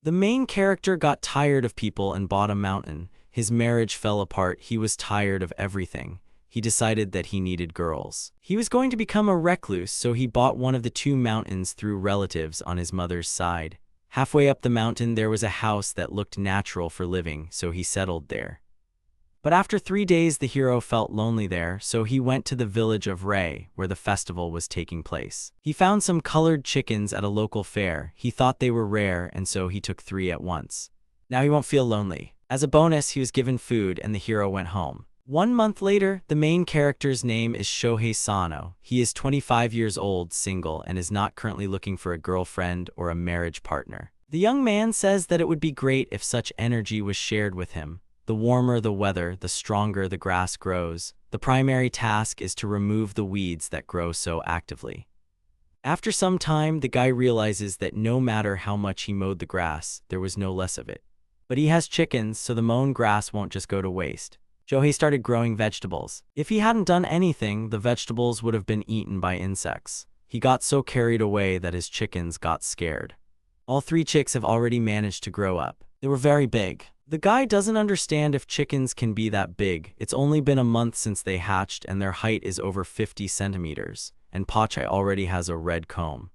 The main character got tired of people and bought a mountain. His marriage fell apart. He was tired of everything. He decided that he needed girls. He was going to become a recluse, so he bought one of the two mountains through relatives on his mother's side. Halfway up the mountain, there was a house that looked natural for living, so he settled there. But after 3 days, the hero felt lonely there, so he went to the village of Rei, where the festival was taking place. He found some colored chickens at a local fair. He thought they were rare, and so he took 3 at once. Now he won't feel lonely. As a bonus, he was given food, and the hero went home. 1 month later, the main character's name is Shohei Sano. He is 25 years old, single, and is not currently looking for a girlfriend or a marriage partner. The young man says that it would be great if such energy was shared with him. The warmer the weather, the stronger the grass grows. The primary task is to remove the weeds that grow so actively. After some time, the guy realizes that no matter how much he mowed the grass, there was no less of it. But he has chickens, so the mown grass won't just go to waste. Shohei started growing vegetables. If he hadn't done anything, the vegetables would have been eaten by insects. He got so carried away that his chickens got scared. All 3 chicks have already managed to grow up. They were very big. The guy doesn't understand if chickens can be that big. It's only been a month since they hatched and their height is over 50 centimeters, and Pochi already has a red comb.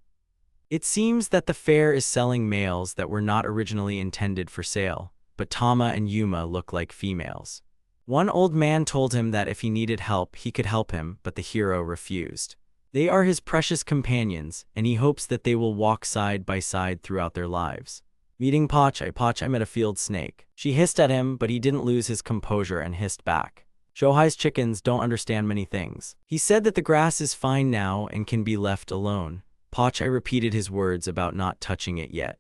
It seems that the fair is selling males that were not originally intended for sale, but Tama and Yuma look like females. One old man told him that if he needed help, he could help him, but the hero refused. They are his precious companions, and he hopes that they will walk side by side throughout their lives. Meeting Pochi met a field snake. She hissed at him, but he didn't lose his composure and hissed back. Shohei's chickens don't understand many things. He said that the grass is fine now and can be left alone. Pochi repeated his words about not touching it yet.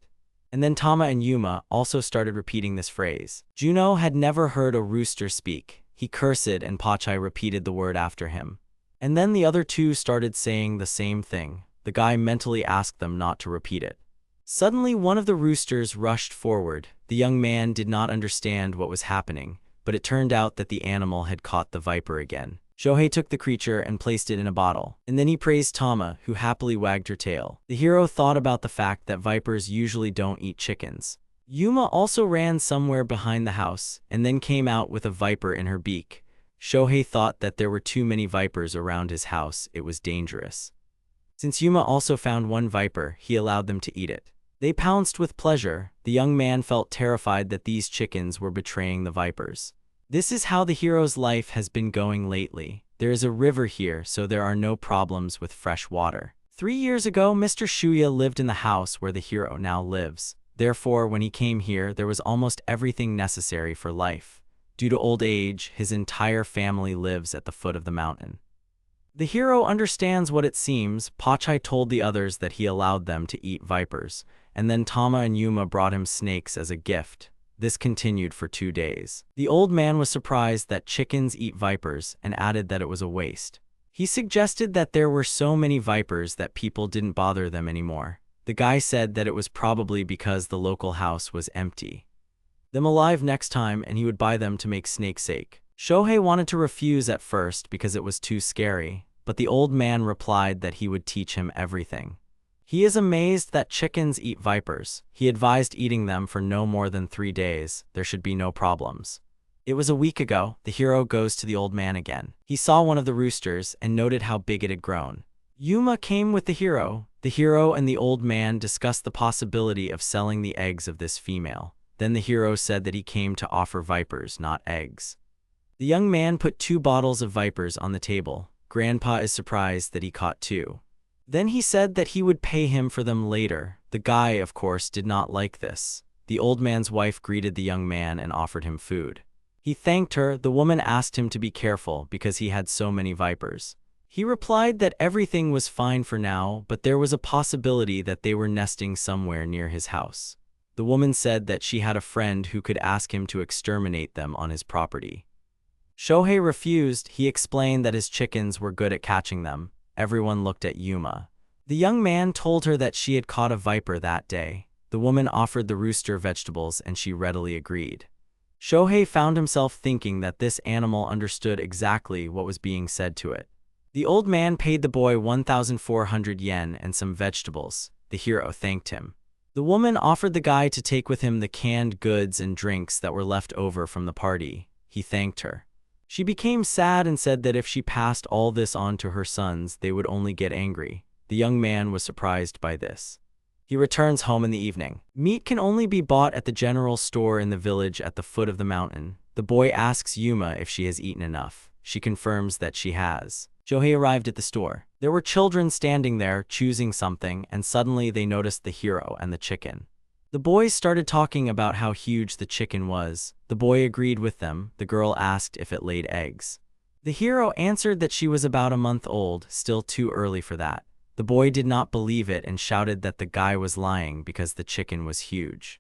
And then Tama and Yuma also started repeating this phrase. Juno had never heard a rooster speak. He cursed and Pochi repeated the word after him. And then the other 2 started saying the same thing. The guy mentally asked them not to repeat it. Suddenly, one of the roosters rushed forward. The young man did not understand what was happening, but it turned out that the animal had caught the viper again. Shohei took the creature and placed it in a bottle, and then he praised Tama, who happily wagged her tail. The hero thought about the fact that vipers usually don't eat chickens. Yuma also ran somewhere behind the house, and then came out with a viper in her beak. Shohei thought that there were too many vipers around his house. It was dangerous. Since Yuma also found 1 viper, he allowed them to eat it. They pounced with pleasure. The young man felt terrified that these chickens were betraying the vipers. This is how the hero's life has been going lately. There is a river here, so there are no problems with fresh water. 3 years ago, Mr. Shuya lived in the house where the hero now lives. Therefore, when he came here, there was almost everything necessary for life. Due to old age, his entire family lives at the foot of the mountain. The hero understands what it seems. Pochi told the others that he allowed them to eat vipers, and then Tama and Yuma brought him snakes as a gift. This continued for 2 days. The old man was surprised that chickens eat vipers and added that it was a waste. He suggested that there were so many vipers that people didn't bother them anymore. The guy said that it was probably because the local house was empty. Them alive next time and he would buy them to make snakesake. Shohei wanted to refuse at first because it was too scary, but the old man replied that he would teach him everything. He is amazed that chickens eat vipers. He advised eating them for no more than 3 days. There should be no problems. It was a week ago. The hero goes to the old man again. He saw one of the roosters and noted how big it had grown. Yuma came with the hero. The hero and the old man discussed the possibility of selling the eggs of this female. Then the hero said that he came to offer vipers, not eggs. The young man put 2 bottles of vipers on the table. Grandpa is surprised that he caught 2. Then he said that he would pay him for them later. The guy, of course, did not like this. The old man's wife greeted the young man and offered him food. He thanked her. The woman asked him to be careful because he had so many vipers. He replied that everything was fine for now, but there was a possibility that they were nesting somewhere near his house. The woman said that she had a friend who could ask him to exterminate them on his property. Shohei refused. He explained that his chickens were good at catching them. Everyone looked at Yuma. The young man told her that she had caught a viper that day. The woman offered the rooster vegetables and she readily agreed. Shohei found himself thinking that this animal understood exactly what was being said to it. The old man paid the boy 1,400 yen and some vegetables. The hero thanked him. The woman offered the guy to take with him the canned goods and drinks that were left over from the party. He thanked her. She became sad and said that if she passed all this on to her sons, they would only get angry. The young man was surprised by this. He returns home in the evening. Meat can only be bought at the general store in the village at the foot of the mountain. The boy asks Yuma if she has eaten enough. She confirms that she has. Shohei arrived at the store. There were children standing there, choosing something, and suddenly they noticed the hero and the chicken. The boys started talking about how huge the chicken was. The boy agreed with them. The girl asked if it laid eggs. The hero answered that she was about a month old, still too early for that. The boy did not believe it and shouted that the guy was lying because the chicken was huge.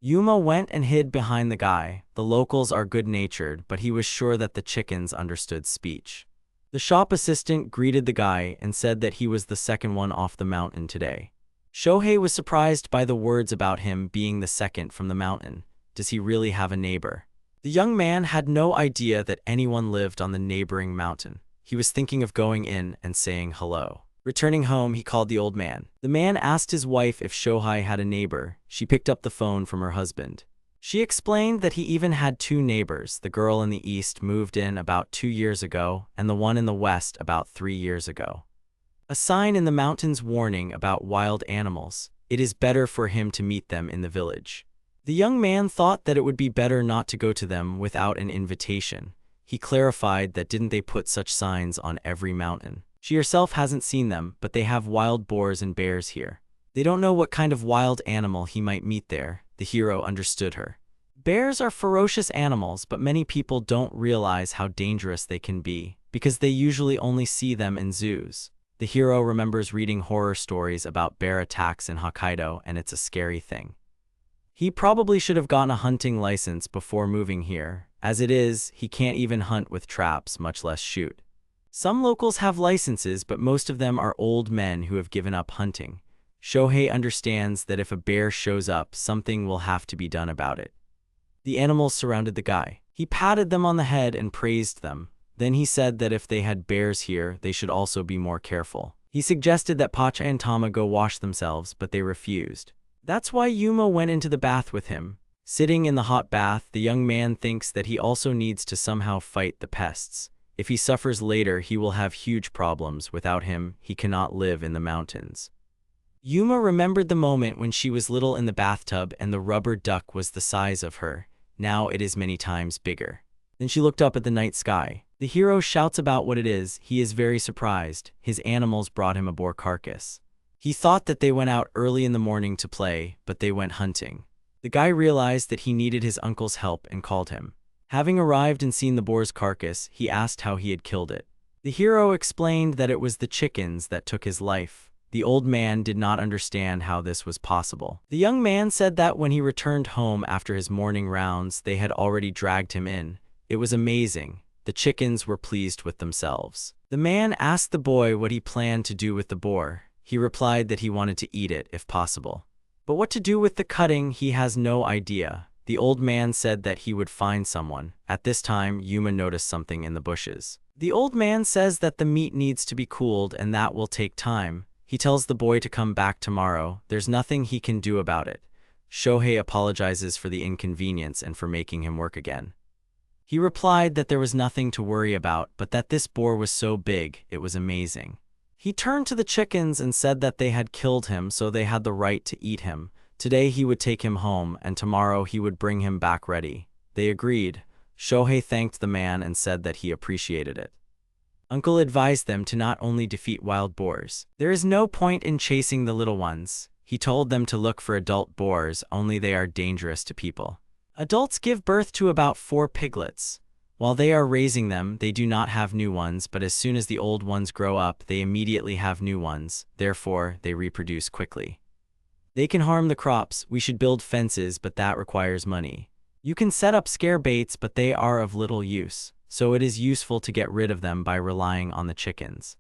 Yuma went and hid behind the guy. The locals are good-natured, but he was sure that the chickens understood speech. The shop assistant greeted the guy and said that he was the second one off the mountain today. Shohei was surprised by the words about him being the second from the mountain. Does he really have a neighbor? The young man had no idea that anyone lived on the neighboring mountain. He was thinking of going in and saying hello. Returning home, he called the old man. The man asked his wife if Shohei had a neighbor. She picked up the phone from her husband. She explained that he even had two neighbors. The girl in the east moved in about 2 years ago, and the one in the west about 3 years ago. A sign in the mountains warning about wild animals. It is better for him to meet them in the village. The young man thought that it would be better not to go to them without an invitation. He clarified that didn't they put such signs on every mountain? She herself hasn't seen them, but they have wild boars and bears here. They don't know what kind of wild animal he might meet there. The hero understood her. Bears are ferocious animals, but many people don't realize how dangerous they can be, because they usually only see them in zoos. The hero remembers reading horror stories about bear attacks in Hokkaido, and it's a scary thing. He probably should have gotten a hunting license before moving here. As it is, he can't even hunt with traps, much less shoot. Some locals have licenses, but most of them are old men who have given up hunting. Shohei understands that if a bear shows up, something will have to be done about it. The animals surrounded the guy. He patted them on the head and praised them. Then he said that if they had bears here, they should also be more careful. He suggested that Pochi and Tama go wash themselves, but they refused. That's why Yuma went into the bath with him. Sitting in the hot bath, the young man thinks that he also needs to somehow fight the pests. If he suffers later, he will have huge problems. Without him, he cannot live in the mountains. Yuma remembered the moment when she was little in the bathtub and the rubber duck was the size of her. Now it is many times bigger. Then she looked up at the night sky. The hero shouts about what it is. He is very surprised. His animals brought him a boar carcass. He thought that they went out early in the morning to play, but they went hunting. The guy realized that he needed his uncle's help and called him. Having arrived and seen the boar's carcass, he asked how he had killed it. The hero explained that it was the chickens that took his life. The old man did not understand how this was possible. The young man said that when he returned home after his morning rounds, they had already dragged him in. It was amazing. The chickens were pleased with themselves. The man asked the boy what he planned to do with the boar. He replied that he wanted to eat it if possible. But what to do with the cutting, he has no idea. The old man said that he would find someone. At this time, Yuma noticed something in the bushes. The old man says that the meat needs to be cooled and that will take time. He tells the boy to come back tomorrow. There's nothing he can do about it. Shohei apologizes for the inconvenience and for making him work again. He replied that there was nothing to worry about, but that this boar was so big, it was amazing. He turned to the chickens and said that they had killed him, so they had the right to eat him. Today he would take him home, and tomorrow he would bring him back ready. They agreed. Shohei thanked the man and said that he appreciated it. Uncle advised them to not only defeat wild boars. There is no point in chasing the little ones. He told them to look for adult boars, only they are dangerous to people. Adults give birth to about 4 piglets. While they are raising them, they do not have new ones, but as soon as the old ones grow up, they immediately have new ones. Therefore, they reproduce quickly. They can harm the crops. We should build fences, but that requires money. You can set up scare baits, but they are of little use. So it is useful to get rid of them by relying on the chickens.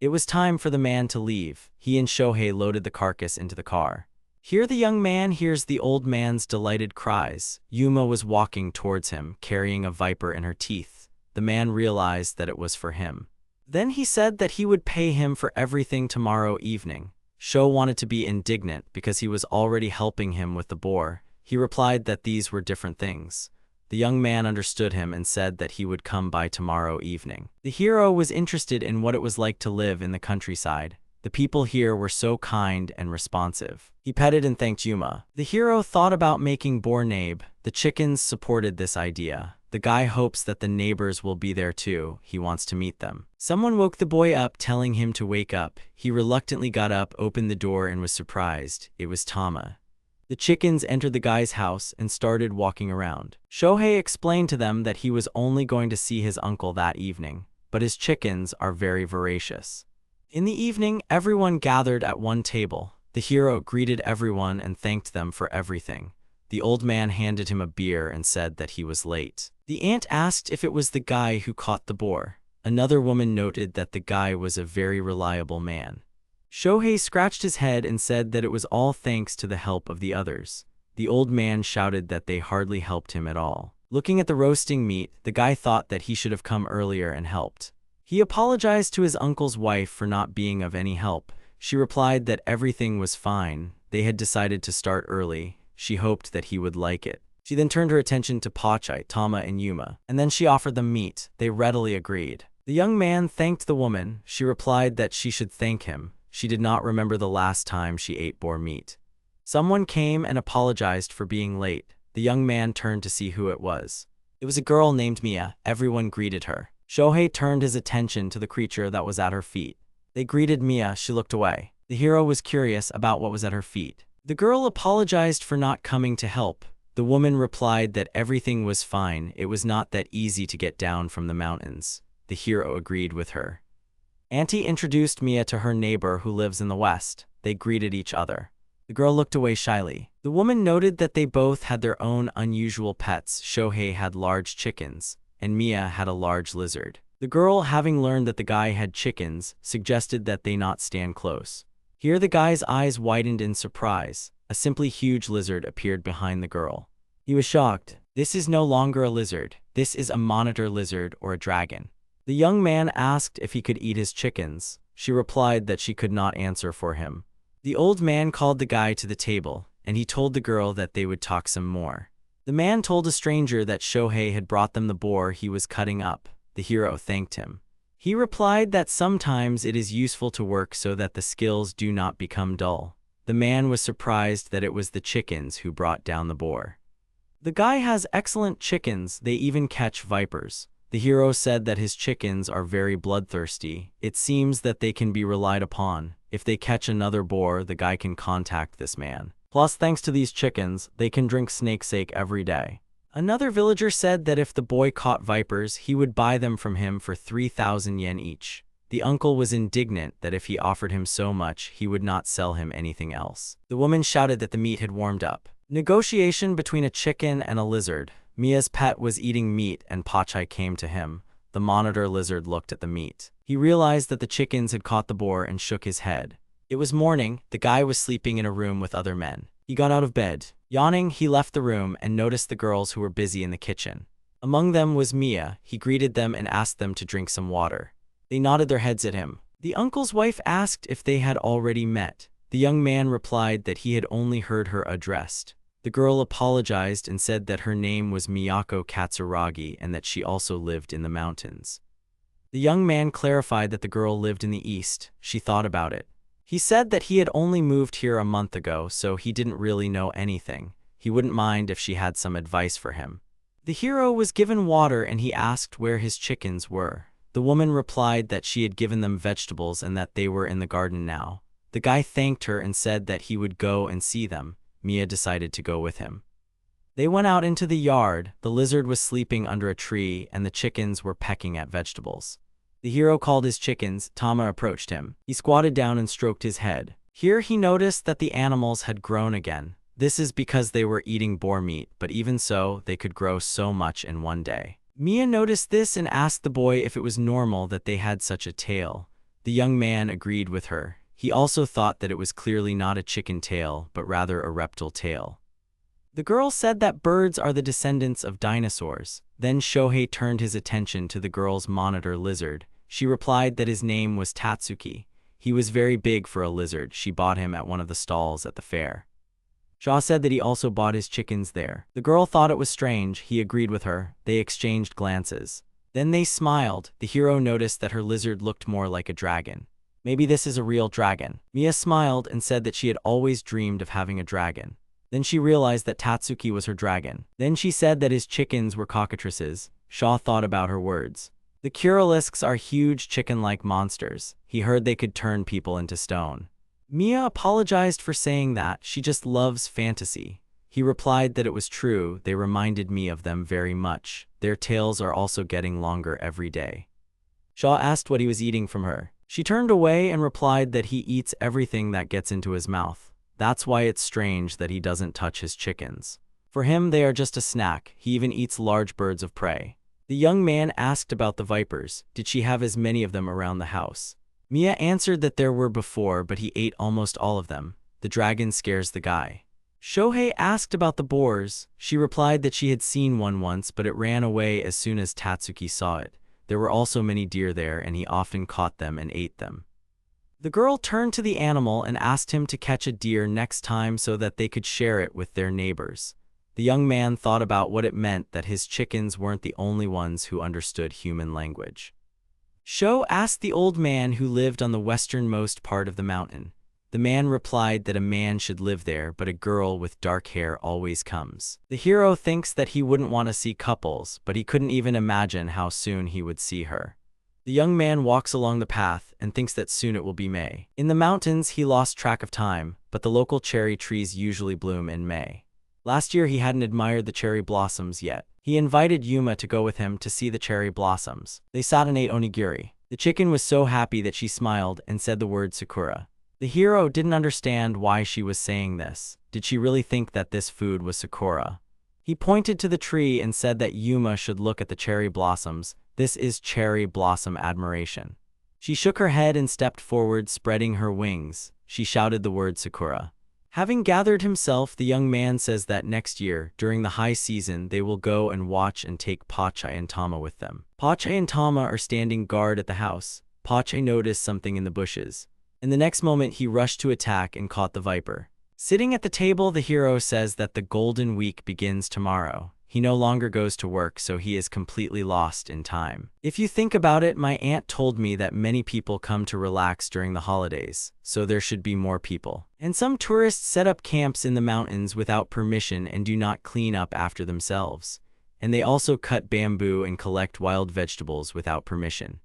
It was time for the man to leave. He and Shohei loaded the carcass into the car. Here the young man hears the old man's delighted cries. Yuma was walking towards him, carrying a viper in her teeth. The man realized that it was for him. Then he said that he would pay him for everything tomorrow evening. Sho wanted to be indignant because he was already helping him with the boar. He replied that these were different things. The young man understood him and said that he would come by tomorrow evening. The hero was interested in what it was like to live in the countryside. The people here were so kind and responsive. He petted and thanked Yuma. The hero thought about making boar nabe. The chickens supported this idea. The guy hopes that the neighbors will be there too. He wants to meet them. Someone woke the boy up, telling him to wake up. He reluctantly got up, opened the door, and was surprised. It was Tama. The chickens entered the guy's house and started walking around. Shohei explained to them that he was only going to see his uncle that evening, but his chickens are very voracious. In the evening, everyone gathered at one table. The hero greeted everyone and thanked them for everything. The old man handed him a beer and said that he was late. The aunt asked if it was the guy who caught the boar. Another woman noted that the guy was a very reliable man. Shohei scratched his head and said that it was all thanks to the help of the others. The old man shouted that they hardly helped him at all. Looking at the roasting meat, the guy thought that he should have come earlier and helped. He apologized to his uncle's wife for not being of any help. She replied that everything was fine. They had decided to start early. She hoped that he would like it. She then turned her attention to Pochi, Tama and Yuma, and then she offered them meat. They readily agreed. The young man thanked the woman. She replied that she should thank him. She did not remember the last time she ate boar meat. Someone came and apologized for being late. The young man turned to see who it was. It was a girl named Mia. Everyone greeted her. Shohei turned his attention to the creature that was at her feet. They greeted Mia. She looked away. The hero was curious about what was at her feet. The girl apologized for not coming to help. The woman replied that everything was fine. It was not that easy to get down from the mountains. The hero agreed with her. Auntie introduced Mia to her neighbor who lives in the west. They greeted each other. The girl looked away shyly. The woman noted that they both had their own unusual pets. Shohei had large chickens, and Mia had a large lizard. The girl, having learned that the guy had chickens, suggested that they not stand close. Here the guy's eyes widened in surprise. A simply huge lizard appeared behind the girl. He was shocked. This is no longer a lizard. This is a monitor lizard or a dragon. The young man asked if he could eat his chickens. She replied that she could not answer for him. The old man called the guy to the table, and he told the girl that they would talk some more. The man told a stranger that Shohei had brought them the boar he was cutting up. The hero thanked him. He replied that sometimes it is useful to work so that the skills do not become dull. The man was surprised that it was the chickens who brought down the boar. The guy has excellent chickens. They even catch vipers. The hero said that his chickens are very bloodthirsty. It seems that they can be relied upon. If they catch another boar, the guy can contact this man. Plus, thanks to these chickens, they can drink snake every day. Another villager said that if the boy caught vipers, he would buy them from him for 3,000 yen each. The uncle was indignant that if he offered him so much, he would not sell him anything else. The woman shouted that the meat had warmed up. Negotiation between a chicken and a lizard. Mia's pet was eating meat and Pochi came to him. The monitor lizard looked at the meat. He realized that the chickens had caught the boar and shook his head. It was morning. The guy was sleeping in a room with other men. He got out of bed. Yawning, he left the room and noticed the girls who were busy in the kitchen. Among them was Mia. He greeted them and asked them to drink some water. They nodded their heads at him. The uncle's wife asked if they had already met. The young man replied that he had only heard her addressed. The girl apologized and said that her name was Miyako Katsuragi and that she also lived in the mountains. The young man clarified that the girl lived in the east. She thought about it. He said that he had only moved here a month ago, so he didn't really know anything. He wouldn't mind if she had some advice for him. The hero was given water and he asked where his chickens were. The woman replied that she had given them vegetables and that they were in the garden now. The guy thanked her and said that he would go and see them. Mia decided to go with him. They went out into the yard. The lizard was sleeping under a tree and the chickens were pecking at vegetables. The hero called his chickens. Tama approached him. He squatted down and stroked his head. Here he noticed that the animals had grown again. This is because they were eating boar meat, but even so, they could grow so much in one day. Mia noticed this and asked the boy if it was normal that they had such a tail. The young man agreed with her. He also thought that it was clearly not a chicken tail, but rather a reptile tail. The girl said that birds are the descendants of dinosaurs. Then Shohei turned his attention to the girl's monitor lizard. She replied that his name was Tatsuki. He was very big for a lizard. She bought him at one of the stalls at the fair. Shaw said that he also bought his chickens there. The girl thought it was strange. He agreed with her. They exchanged glances. Then they smiled. The hero noticed that her lizard looked more like a dragon. Maybe this is a real dragon. Mia smiled and said that she had always dreamed of having a dragon. Then she realized that Tatsuki was her dragon. Then she said that his chickens were cockatrices. Shaw thought about her words. The Curalisks are huge chicken-like monsters. He heard they could turn people into stone. Mia apologized for saying that. She just loves fantasy. He replied that it was true. They reminded me of them very much. Their tails are also getting longer every day. Shaw asked what he was eating from her. She turned away and replied that he eats everything that gets into his mouth. That's why it's strange that he doesn't touch his chickens. For him, they are just a snack. He even eats large birds of prey. The young man asked about the vipers. Did she have as many of them around the house? Mia answered that there were before, but he ate almost all of them. The dragon scares the guy. Shohei asked about the boars. She replied that she had seen one once, but it ran away as soon as Tatsuki saw it. There were also many deer there, and he often caught them and ate them. The girl turned to the animal and asked him to catch a deer next time so that they could share it with their neighbors. The young man thought about what it meant that his chickens weren't the only ones who understood human language. Sho asked the old man who lived on the westernmost part of the mountain. The man replied that a man should live there, but a girl with dark hair always comes. The hero thinks that he wouldn't want to see couples, but he couldn't even imagine how soon he would see her. The young man walks along the path and thinks that soon it will be May. In the mountains, he lost track of time, but the local cherry trees usually bloom in May. Last year, he hadn't admired the cherry blossoms yet. He invited Yuma to go with him to see the cherry blossoms. They sat and ate onigiri. The chicken was so happy that she smiled and said the word Sakura. The hero didn't understand why she was saying this. Did she really think that this food was Sakura? He pointed to the tree and said that Yuma should look at the cherry blossoms. This is cherry blossom admiration. She shook her head and stepped forward, spreading her wings. She shouted the word Sakura. Having gathered himself, the young man says that next year, during the high season, they will go and watch and take Pochi and Tama with them. Pochi and Tama are standing guard at the house. Pochi noticed something in the bushes. In the next moment, he rushed to attack and caught the viper. Sitting at the table, the hero says that the Golden Week begins tomorrow. He no longer goes to work, so he is completely lost in time. If you think about it, my aunt told me that many people come to relax during the holidays, so there should be more people. And some tourists set up camps in the mountains without permission and do not clean up after themselves. And they also cut bamboo and collect wild vegetables without permission.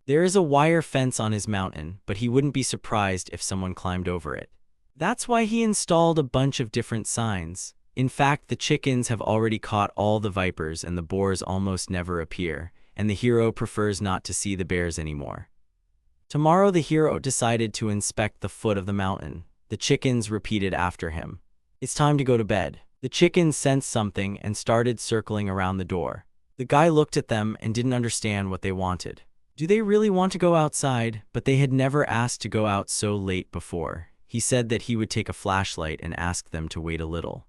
There is a wire fence on his mountain, but he wouldn't be surprised if someone climbed over it. That's why he installed a bunch of different signs. In fact, the chickens have already caught all the vipers and the boars almost never appear, and the hero prefers not to see the bears anymore. Tomorrow the hero decided to inspect the foot of the mountain. The chickens repeated after him. It's time to go to bed. The chickens sensed something and started circling around the door. The guy looked at them and didn't understand what they wanted. Do they really want to go outside? But they had never asked to go out so late before. He said that he would take a flashlight and ask them to wait a little.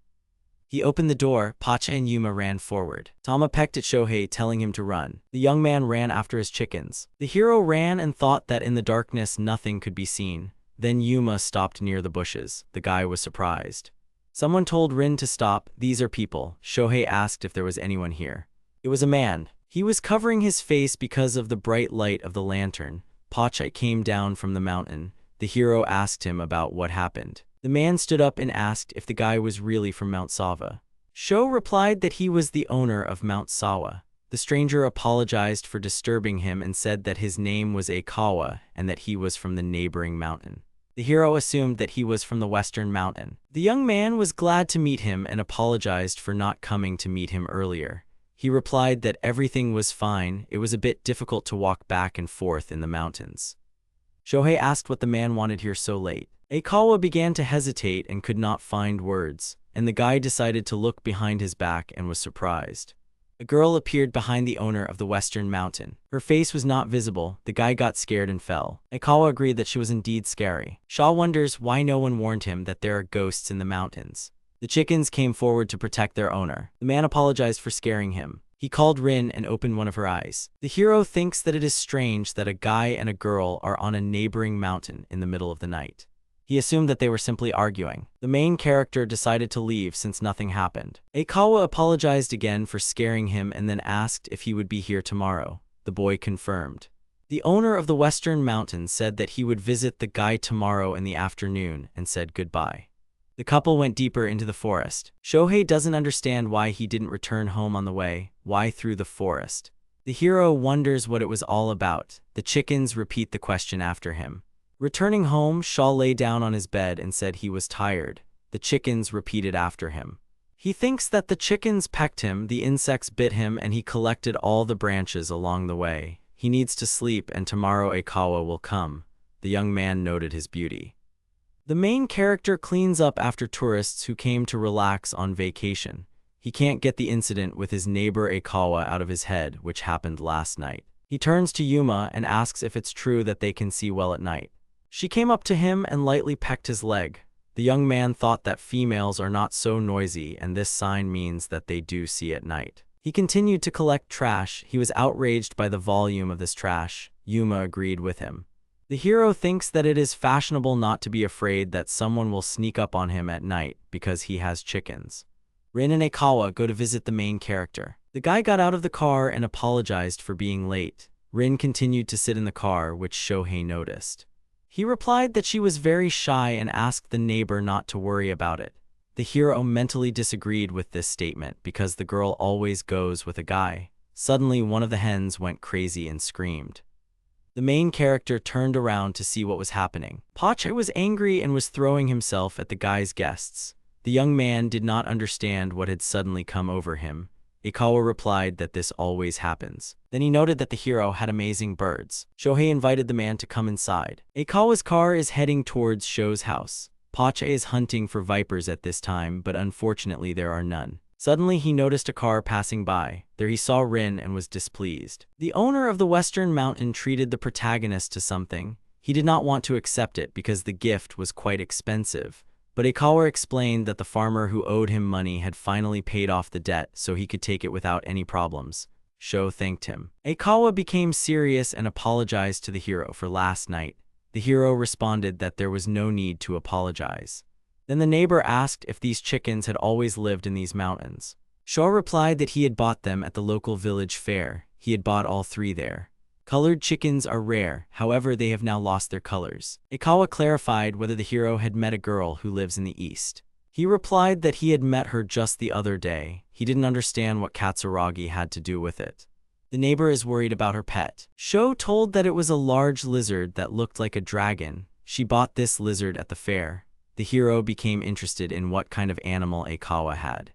He opened the door. Pochi and Yuma ran forward. Tama pecked at Shohei, telling him to run. The young man ran after his chickens. The hero ran and thought that in the darkness nothing could be seen. Then Yuma stopped near the bushes. The guy was surprised. Someone told Rin to stop. These are people. Shohei asked if there was anyone here. It was a man. He was covering his face because of the bright light of the lantern. Pochi came down from the mountain. The hero asked him about what happened. The man stood up and asked if the guy was really from Mount Sawa. Sho replied that he was the owner of Mount Sawa. The stranger apologized for disturbing him and said that his name was Aikawa and that he was from the neighboring mountain. The hero assumed that he was from the western mountain. The young man was glad to meet him and apologized for not coming to meet him earlier. He replied that everything was fine. It was a bit difficult to walk back and forth in the mountains. Shohei asked what the man wanted here so late. Aikawa began to hesitate and could not find words, and the guy decided to look behind his back and was surprised. A girl appeared behind the owner of the western mountain. Her face was not visible. The guy got scared and fell. Aikawa agreed that she was indeed scary. Shaw wonders why no one warned him that there are ghosts in the mountains. The chickens came forward to protect their owner. The man apologized for scaring him. He called Rin and opened one of her eyes. The hero thinks that it is strange that a guy and a girl are on a neighboring mountain in the middle of the night. He assumed that they were simply arguing. The main character decided to leave since nothing happened. Aikawa apologized again for scaring him and then asked if he would be here tomorrow. The boy confirmed. The owner of the Western Mountain said that he would visit the guy tomorrow in the afternoon and said goodbye. The couple went deeper into the forest. Shohei doesn't understand why he didn't return home on the way. Why through the forest? The hero wonders what it was all about. The chickens repeat the question after him. Returning home, Shaw lay down on his bed and said he was tired. The chickens repeated after him. He thinks that the chickens pecked him, the insects bit him, and he collected all the branches along the way. He needs to sleep, and tomorrow Aikawa will come. The young man noted his beauty. The main character cleans up after tourists who came to relax on vacation. He can't get the incident with his neighbor Aikawa out of his head, which happened last night. He turns to Yuma and asks if it's true that they can see well at night. She came up to him and lightly pecked his leg. The young man thought that females are not so noisy, and this sign means that they do see at night. He continued to collect trash. He was outraged by the volume of this trash. Yuma agreed with him. The hero thinks that it is fashionable not to be afraid that someone will sneak up on him at night because he has chickens. Rin and Aikawa go to visit the main character. The guy got out of the car and apologized for being late. Rin continued to sit in the car, which Shohei noticed. He replied that she was very shy and asked the neighbor not to worry about it. The hero mentally disagreed with this statement because the girl always goes with a guy. Suddenly, one of the hens went crazy and screamed. The main character turned around to see what was happening. Pochi was angry and was throwing himself at the guy's guests. The young man did not understand what had suddenly come over him. Aikawa replied that this always happens. Then he noted that the hero had amazing birds. Shohei invited the man to come inside. Aikawa's car is heading towards Sho's house. Pochi is hunting for vipers at this time, but unfortunately there are none. Suddenly he noticed a car passing by. There he saw Rin and was displeased. The owner of the Western Mountain treated the protagonist to something. He did not want to accept it because the gift was quite expensive. But Aikawa explained that the farmer who owed him money had finally paid off the debt so he could take it without any problems. Sho thanked him. Aikawa became serious and apologized to the hero for last night. The hero responded that there was no need to apologize. Then the neighbor asked if these chickens had always lived in these mountains. Sho replied that he had bought them at the local village fair. He had bought all 3 there. Colored chickens are rare, however they have now lost their colors. Aikawa clarified whether the hero had met a girl who lives in the east. He replied that he had met her just the other day. He didn't understand what Katsuragi had to do with it. The neighbor is worried about her pet. Sho told that it was a large lizard that looked like a dragon. She bought this lizard at the fair. The hero became interested in what kind of animal Aikawa had.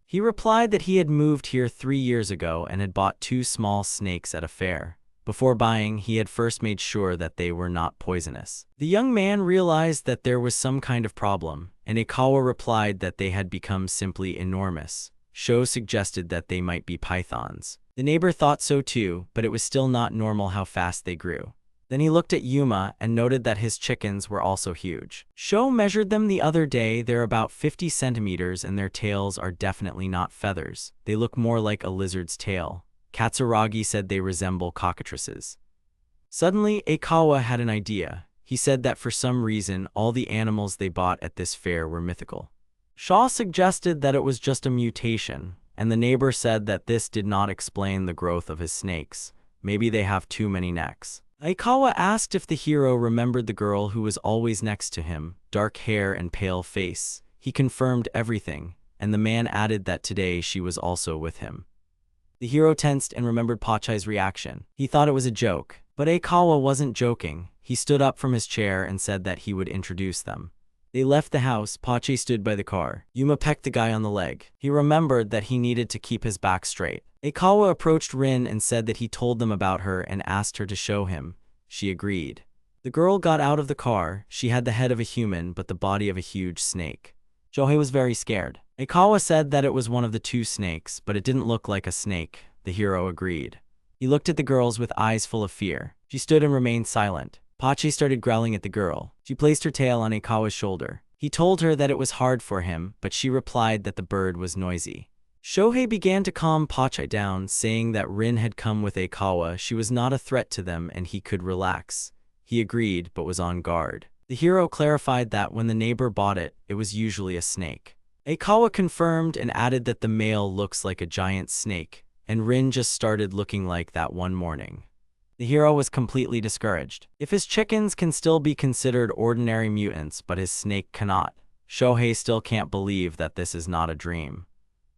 He replied that he had moved here 3 years ago and had bought 2 small snakes at a fair. Before buying, he had first made sure that they were not poisonous. The young man realized that there was some kind of problem, and Aikawa replied that they had become simply enormous. Sho suggested that they might be pythons. The neighbor thought so too, but it was still not normal how fast they grew. Then he looked at Yuma and noted that his chickens were also huge. Sho measured them the other day. They're about 50 centimeters and their tails are definitely not feathers. They look more like a lizard's tail. Katsuragi said they resemble cockatrices. Suddenly, Aikawa had an idea. He said that for some reason, all the animals they bought at this fair were mythical. Shaw suggested that it was just a mutation, and the neighbor said that this did not explain the growth of his snakes. Maybe they have too many necks. Aikawa asked if the hero remembered the girl who was always next to him, dark hair and pale face. He confirmed everything, and the man added that today she was also with him. The hero tensed and remembered Pochi's reaction. He thought it was a joke, but Aikawa wasn't joking. He stood up from his chair and said that he would introduce them. They left the house. Pochi stood by the car. Yuma pecked the guy on the leg. He remembered that he needed to keep his back straight. Aikawa approached Rin and said that he told them about her and asked her to show him. She agreed. The girl got out of the car. She had the head of a human but the body of a huge snake. Shohei was very scared. Aikawa said that it was one of the 2 snakes, but it didn't look like a snake. The hero agreed. He looked at the girls with eyes full of fear. She stood and remained silent. Pochi started growling at the girl. She placed her tail on Aikawa's shoulder. He told her that it was hard for him, but she replied that the bird was noisy. Shohei began to calm Pochi down, saying that Rin had come with Aikawa, she was not a threat to them and he could relax. He agreed, but was on guard. The hero clarified that when the neighbor bought it, it was usually a snake. Aikawa confirmed and added that the male looks like a giant snake, and Rin just started looking like that one morning. The hero was completely discouraged. If his chickens can still be considered ordinary mutants but his snake cannot, Shohei still can't believe that this is not a dream.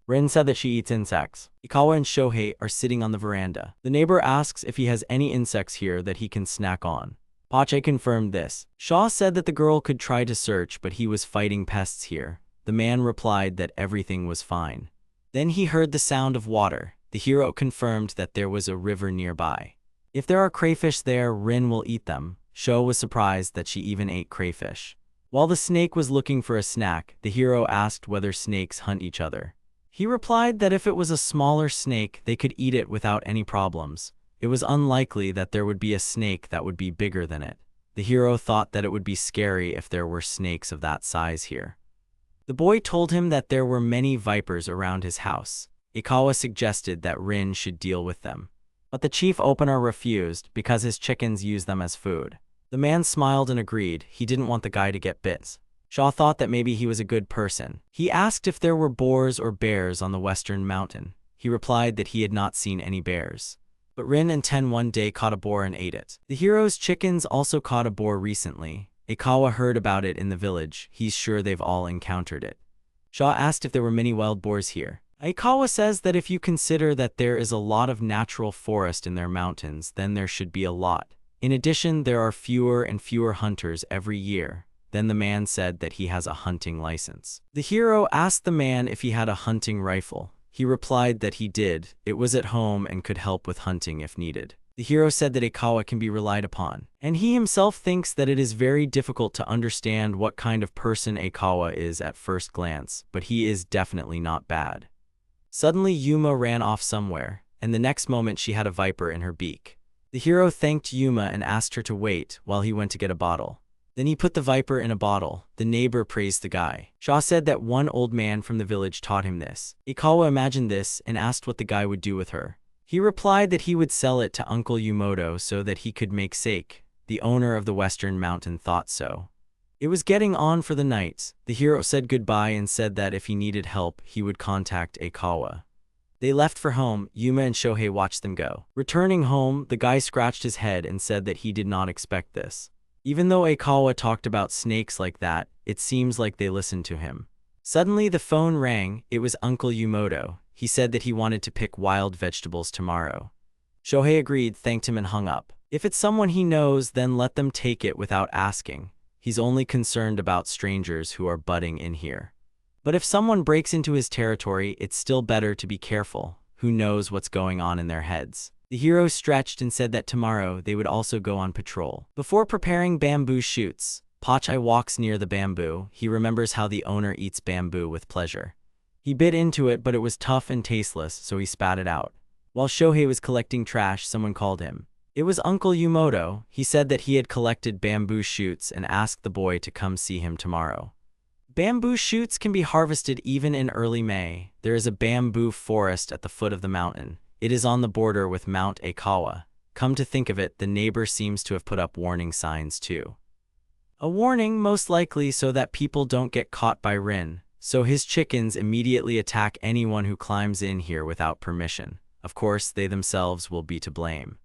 Rin said that she eats insects. Aikawa and Shohei are sitting on the veranda. The neighbor asks if he has any insects here that he can snack on. Pochi confirmed this. Shaw said that the girl could try to search, but he was fighting pests here. The man replied that everything was fine. Then he heard the sound of water. The hero confirmed that there was a river nearby. If there are crayfish there, Rin will eat them. Sho was surprised that she even ate crayfish. While the snake was looking for a snack, the hero asked whether snakes hunt each other. He replied that if it was a smaller snake, they could eat it without any problems. It was unlikely that there would be a snake that would be bigger than it. The hero thought that it would be scary if there were snakes of that size here. The boy told him that there were many vipers around his house. Aikawa suggested that Rin should deal with them. But the chief opener refused because his chickens use them as food. The man smiled and agreed. He didn't want the guy to get bit. Shaw thought that maybe he was a good person. He asked if there were boars or bears on the western mountain. He replied that he had not seen any bears. But Rin and Ten one day caught a boar and ate it. The hero's chickens also caught a boar recently. Aikawa heard about it in the village. He's sure they've all encountered it. Shaw asked if there were many wild boars here. Aikawa says that if you consider that there is a lot of natural forest in their mountains, then there should be a lot. In addition, there are fewer and fewer hunters every year. Then the man said that he has a hunting license. The hero asked the man if he had a hunting rifle. He replied that he did. It was at home and could help with hunting if needed. The hero said that Aikawa can be relied upon, and he himself thinks that it is very difficult to understand what kind of person Aikawa is at first glance, but he is definitely not bad. Suddenly Yuma ran off somewhere, and the next moment she had a viper in her beak. The hero thanked Yuma and asked her to wait while he went to get a bottle. Then he put the viper in a bottle. The neighbor praised the guy. Shaw said that one old man from the village taught him this. Aikawa imagined this and asked what the guy would do with her. He replied that he would sell it to Uncle Yumoto so that he could make sake. The owner of the western mountain thought so. It was getting on for the night. The hero said goodbye and said that if he needed help, he would contact Aikawa. They left for home. Yuma and Shohei watched them go. Returning home, the guy scratched his head and said that he did not expect this. Even though Aikawa talked about snakes like that, it seems like they listened to him. Suddenly the phone rang. It was Uncle Yumoto. He said that he wanted to pick wild vegetables tomorrow. Shohei agreed, thanked him and hung up. If it's someone he knows, then let them take it without asking. He's only concerned about strangers who are butting in here. But if someone breaks into his territory, it's still better to be careful. Who knows what's going on in their heads? The hero stretched and said that tomorrow they would also go on patrol. Before preparing bamboo shoots, Pochi walks near the bamboo. He remembers how the owner eats bamboo with pleasure. He bit into it, but it was tough and tasteless, so he spat it out. While Shohei was collecting trash, someone called him. It was Uncle Yumoto. He said that he had collected bamboo shoots and asked the boy to come see him tomorrow. Bamboo shoots can be harvested even in early May. There is a bamboo forest at the foot of the mountain. It is on the border with Mount Aikawa. Come to think of it, the neighbor seems to have put up warning signs too. A warning, most likely so that people don't get caught by Rin, so his chickens immediately attack anyone who climbs in here without permission. Of course, they themselves will be to blame.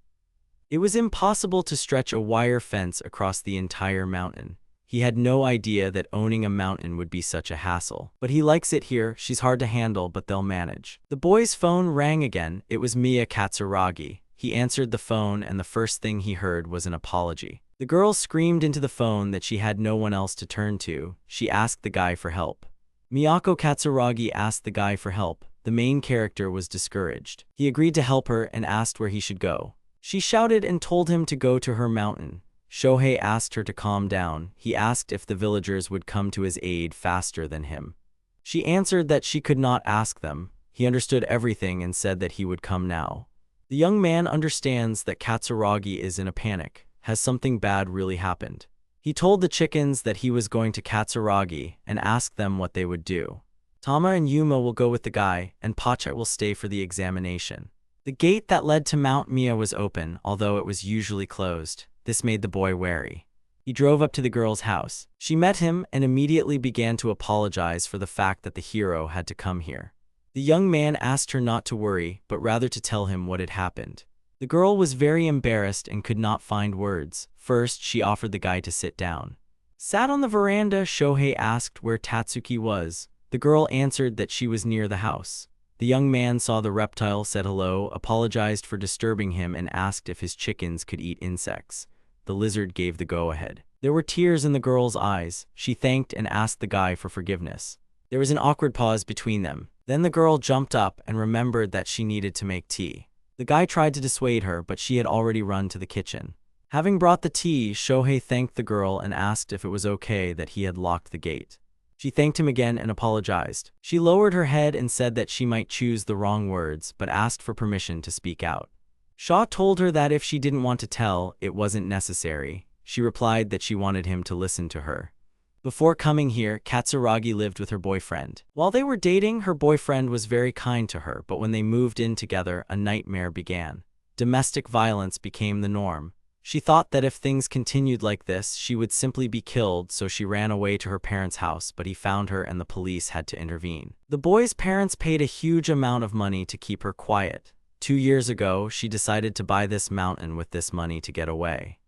It was impossible to stretch a wire fence across the entire mountain. He had no idea that owning a mountain would be such a hassle. But he likes it here. She's hard to handle, but they'll manage. The boy's phone rang again. It was Mia Katsuragi. He answered the phone, and the first thing he heard was an apology. The girl screamed into the phone that she had no one else to turn to. She asked the guy for help. Miyako Katsuragi asked the guy for help. The main character was discouraged. He agreed to help her and asked where he should go. She shouted and told him to go to her mountain. Shohei asked her to calm down. He asked if the villagers would come to his aid faster than him. She answered that she could not ask them. He understood everything and said that he would come now. The young man understands that Katsuragi is in a panic. Has something bad really happened? He told the chickens that he was going to Katsuragi and asked them what they would do. Tama and Yuma will go with the guy, and Pochi will stay for the examination. The gate that led to Mount Mia was open, although it was usually closed. This made the boy wary. He drove up to the girl's house. She met him and immediately began to apologize for the fact that the hero had to come here. The young man asked her not to worry, but rather to tell him what had happened. The girl was very embarrassed and could not find words. First, she offered the guy to sit down. Sat on the veranda, Shohei asked where Tatsuki was. The girl answered that she was near the house. The young man saw the reptile, said hello, apologized for disturbing him, and asked if his chickens could eat insects. The lizard gave the go-ahead. There were tears in the girl's eyes. She thanked and asked the guy for forgiveness. There was an awkward pause between them. Then the girl jumped up and remembered that she needed to make tea. The guy tried to dissuade her, but she had already run to the kitchen. Having brought the tea, Shohei thanked the girl and asked if it was okay that he had locked the gate. She thanked him again and apologized. She lowered her head and said that she might choose the wrong words, but asked for permission to speak out. Shaw told her that if she didn't want to tell, it wasn't necessary. She replied that she wanted him to listen to her. Before coming here, Katsuragi lived with her boyfriend. While they were dating, her boyfriend was very kind to her, but when they moved in together, a nightmare began. Domestic violence became the norm. She thought that if things continued like this, she would simply be killed, so she ran away to her parents' house, but he found her and the police had to intervene. The boy's parents paid a huge amount of money to keep her quiet. 2 years ago, she decided to buy this mountain with this money to get away.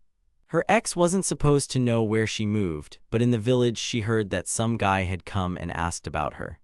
Her ex wasn't supposed to know where she moved, but in the village she heard that some guy had come and asked about her.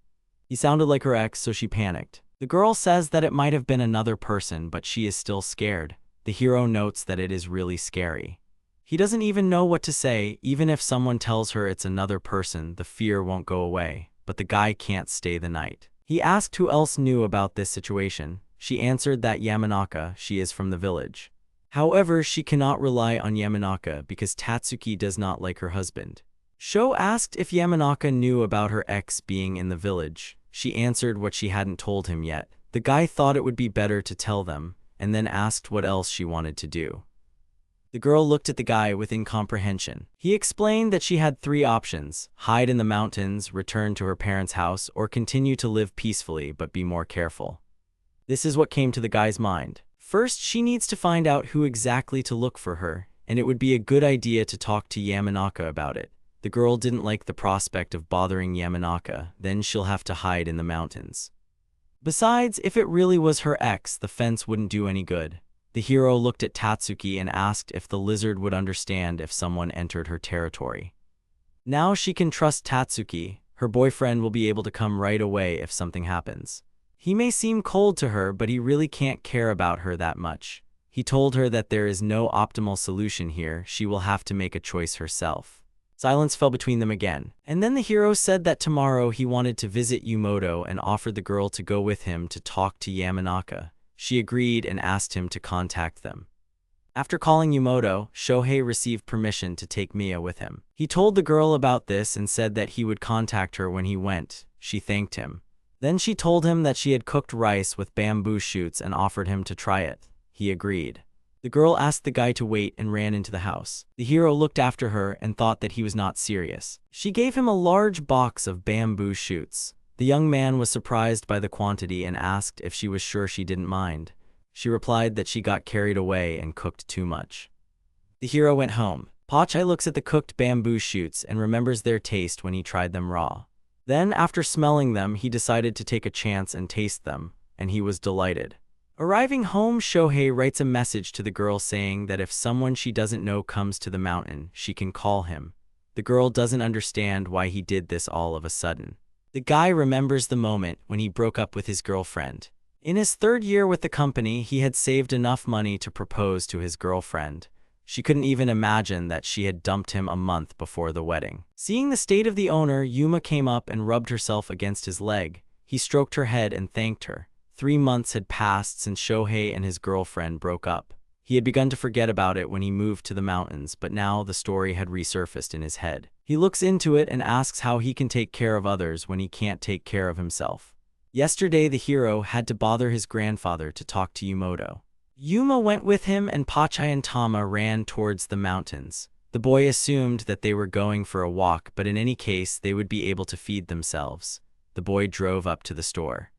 He sounded like her ex, so she panicked. The girl says that it might have been another person, but she is still scared. The hero notes that it is really scary. He doesn't even know what to say. Even if someone tells her it's another person, the fear won't go away, but the guy can't stay the night. He asked who else knew about this situation. She answered that Yamanaka, she is from the village. However, she cannot rely on Yamanaka because Tatsuki does not like her husband. Sho asked if Yamanaka knew about her ex being in the village. She answered what she hadn't told him yet. The guy thought it would be better to tell them, and then asked what else she wanted to do. The girl looked at the guy with incomprehension. He explained that she had 3 options: hide in the mountains, return to her parents' house, or continue to live peacefully but be more careful. This is what came to the guy's mind. First, she needs to find out who exactly to look for her, and it would be a good idea to talk to Yamanaka about it. The girl didn't like the prospect of bothering Yamanaka, then she'll have to hide in the mountains. Besides, if it really was her ex, the fence wouldn't do any good. The hero looked at Tatsuki and asked if the lizard would understand if someone entered her territory. Now she can trust Tatsuki. Her boyfriend will be able to come right away if something happens. He may seem cold to her, but he really can't care about her that much. He told her that there is no optimal solution here. She will have to make a choice herself. Silence fell between them again. And then the hero said that tomorrow he wanted to visit Yumoto and offered the girl to go with him to talk to Yamanaka. She agreed and asked him to contact them. After calling Yumoto, Shohei received permission to take Mia with him. He told the girl about this and said that he would contact her when he went. She thanked him. Then she told him that she had cooked rice with bamboo shoots and offered him to try it. He agreed. The girl asked the guy to wait and ran into the house. The hero looked after her and thought that he was not serious. She gave him a large box of bamboo shoots. The young man was surprised by the quantity and asked if she was sure she didn't mind. She replied that she got carried away and cooked too much. The hero went home. Pochi looks at the cooked bamboo shoots and remembers their taste when he tried them raw. Then, after smelling them, he decided to take a chance and taste them, and he was delighted. Arriving home, Shohei writes a message to the girl saying that if someone she doesn't know comes to the mountain, she can call him. The girl doesn't understand why he did this all of a sudden. The guy remembers the moment when he broke up with his girlfriend. In his 3rd year with the company, he had saved enough money to propose to his girlfriend. She couldn't even imagine that she had dumped him a month before the wedding. Seeing the state of the owner, Yuma came up and rubbed herself against his leg. He stroked her head and thanked her. 3 months had passed since Shohei and his girlfriend broke up. He had begun to forget about it when he moved to the mountains, but now the story had resurfaced in his head. He looks into it and asks how he can take care of others when he can't take care of himself. Yesterday, the hero had to bother his grandfather to talk to Yumoto. Yuma went with him and Pochi and Tama ran towards the mountains. The boy assumed that they were going for a walk, but in any case, they would be able to feed themselves. The boy drove up to the store.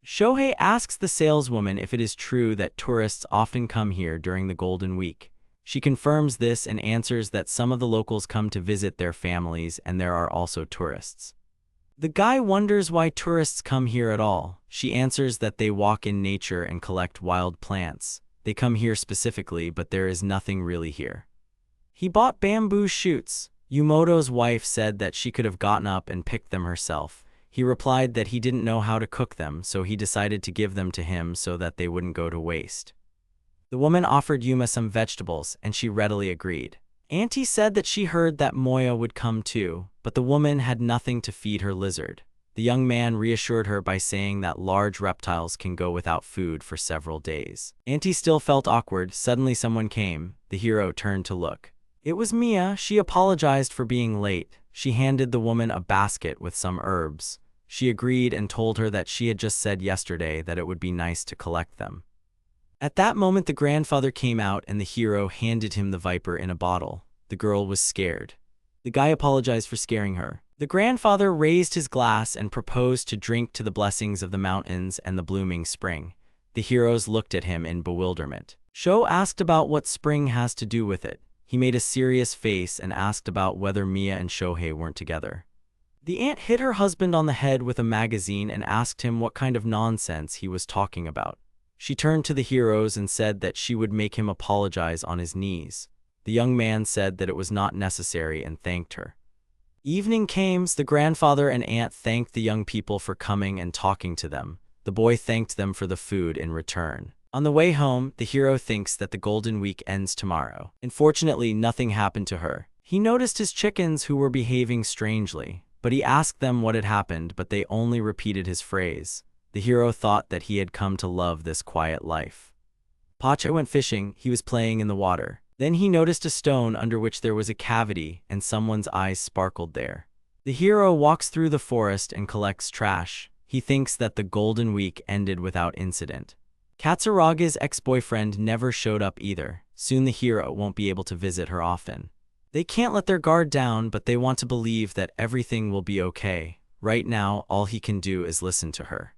Shohei asks the saleswoman if it is true that tourists often come here during the Golden Week. She confirms this and answers that some of the locals come to visit their families and there are also tourists. The guy wonders why tourists come here at all. She answers that they walk in nature and collect wild plants. They come here specifically, but there is nothing really here. He bought bamboo shoots. Yumoto's wife said that she could have gotten up and picked them herself. He replied that he didn't know how to cook them, so he decided to give them to him so that they wouldn't go to waste. The woman offered Yuma some vegetables, and she readily agreed. Auntie said that she heard that Moya would come too, but the woman had nothing to feed her lizard. The young man reassured her by saying that large reptiles can go without food for several days. Auntie still felt awkward. Suddenly someone came. The hero turned to look. It was Mia. She apologized for being late. She handed the woman a basket with some herbs. She agreed and told her that she had just said yesterday that it would be nice to collect them. At that moment the grandfather came out and the hero handed him the viper in a bottle. The girl was scared. The guy apologized for scaring her. The grandfather raised his glass and proposed to drink to the blessings of the mountains and the blooming spring. The heroes looked at him in bewilderment. Sho asked about what spring has to do with it. He made a serious face and asked about whether Mia and Shohei weren't together. The aunt hit her husband on the head with a magazine and asked him what kind of nonsense he was talking about. She turned to the heroes and said that she would make him apologize on his knees. The young man said that it was not necessary and thanked her. Evening came. The grandfather and aunt thanked the young people for coming and talking to them. The boy thanked them for the food in return. On the way home, the hero thinks that the Golden Week ends tomorrow. Unfortunately, nothing happened to her. He noticed his chickens who were behaving strangely, but he asked them what had happened, but they only repeated his phrase. The hero thought that he had come to love this quiet life. Pochi went fishing. He was playing in the water. Then he noticed a stone under which there was a cavity and someone's eyes sparkled there. The hero walks through the forest and collects trash. He thinks that the Golden Week ended without incident. Katsuraga's ex-boyfriend never showed up either. Soon the hero won't be able to visit her often. They can't let their guard down, but they want to believe that everything will be okay. Right now, all he can do is listen to her.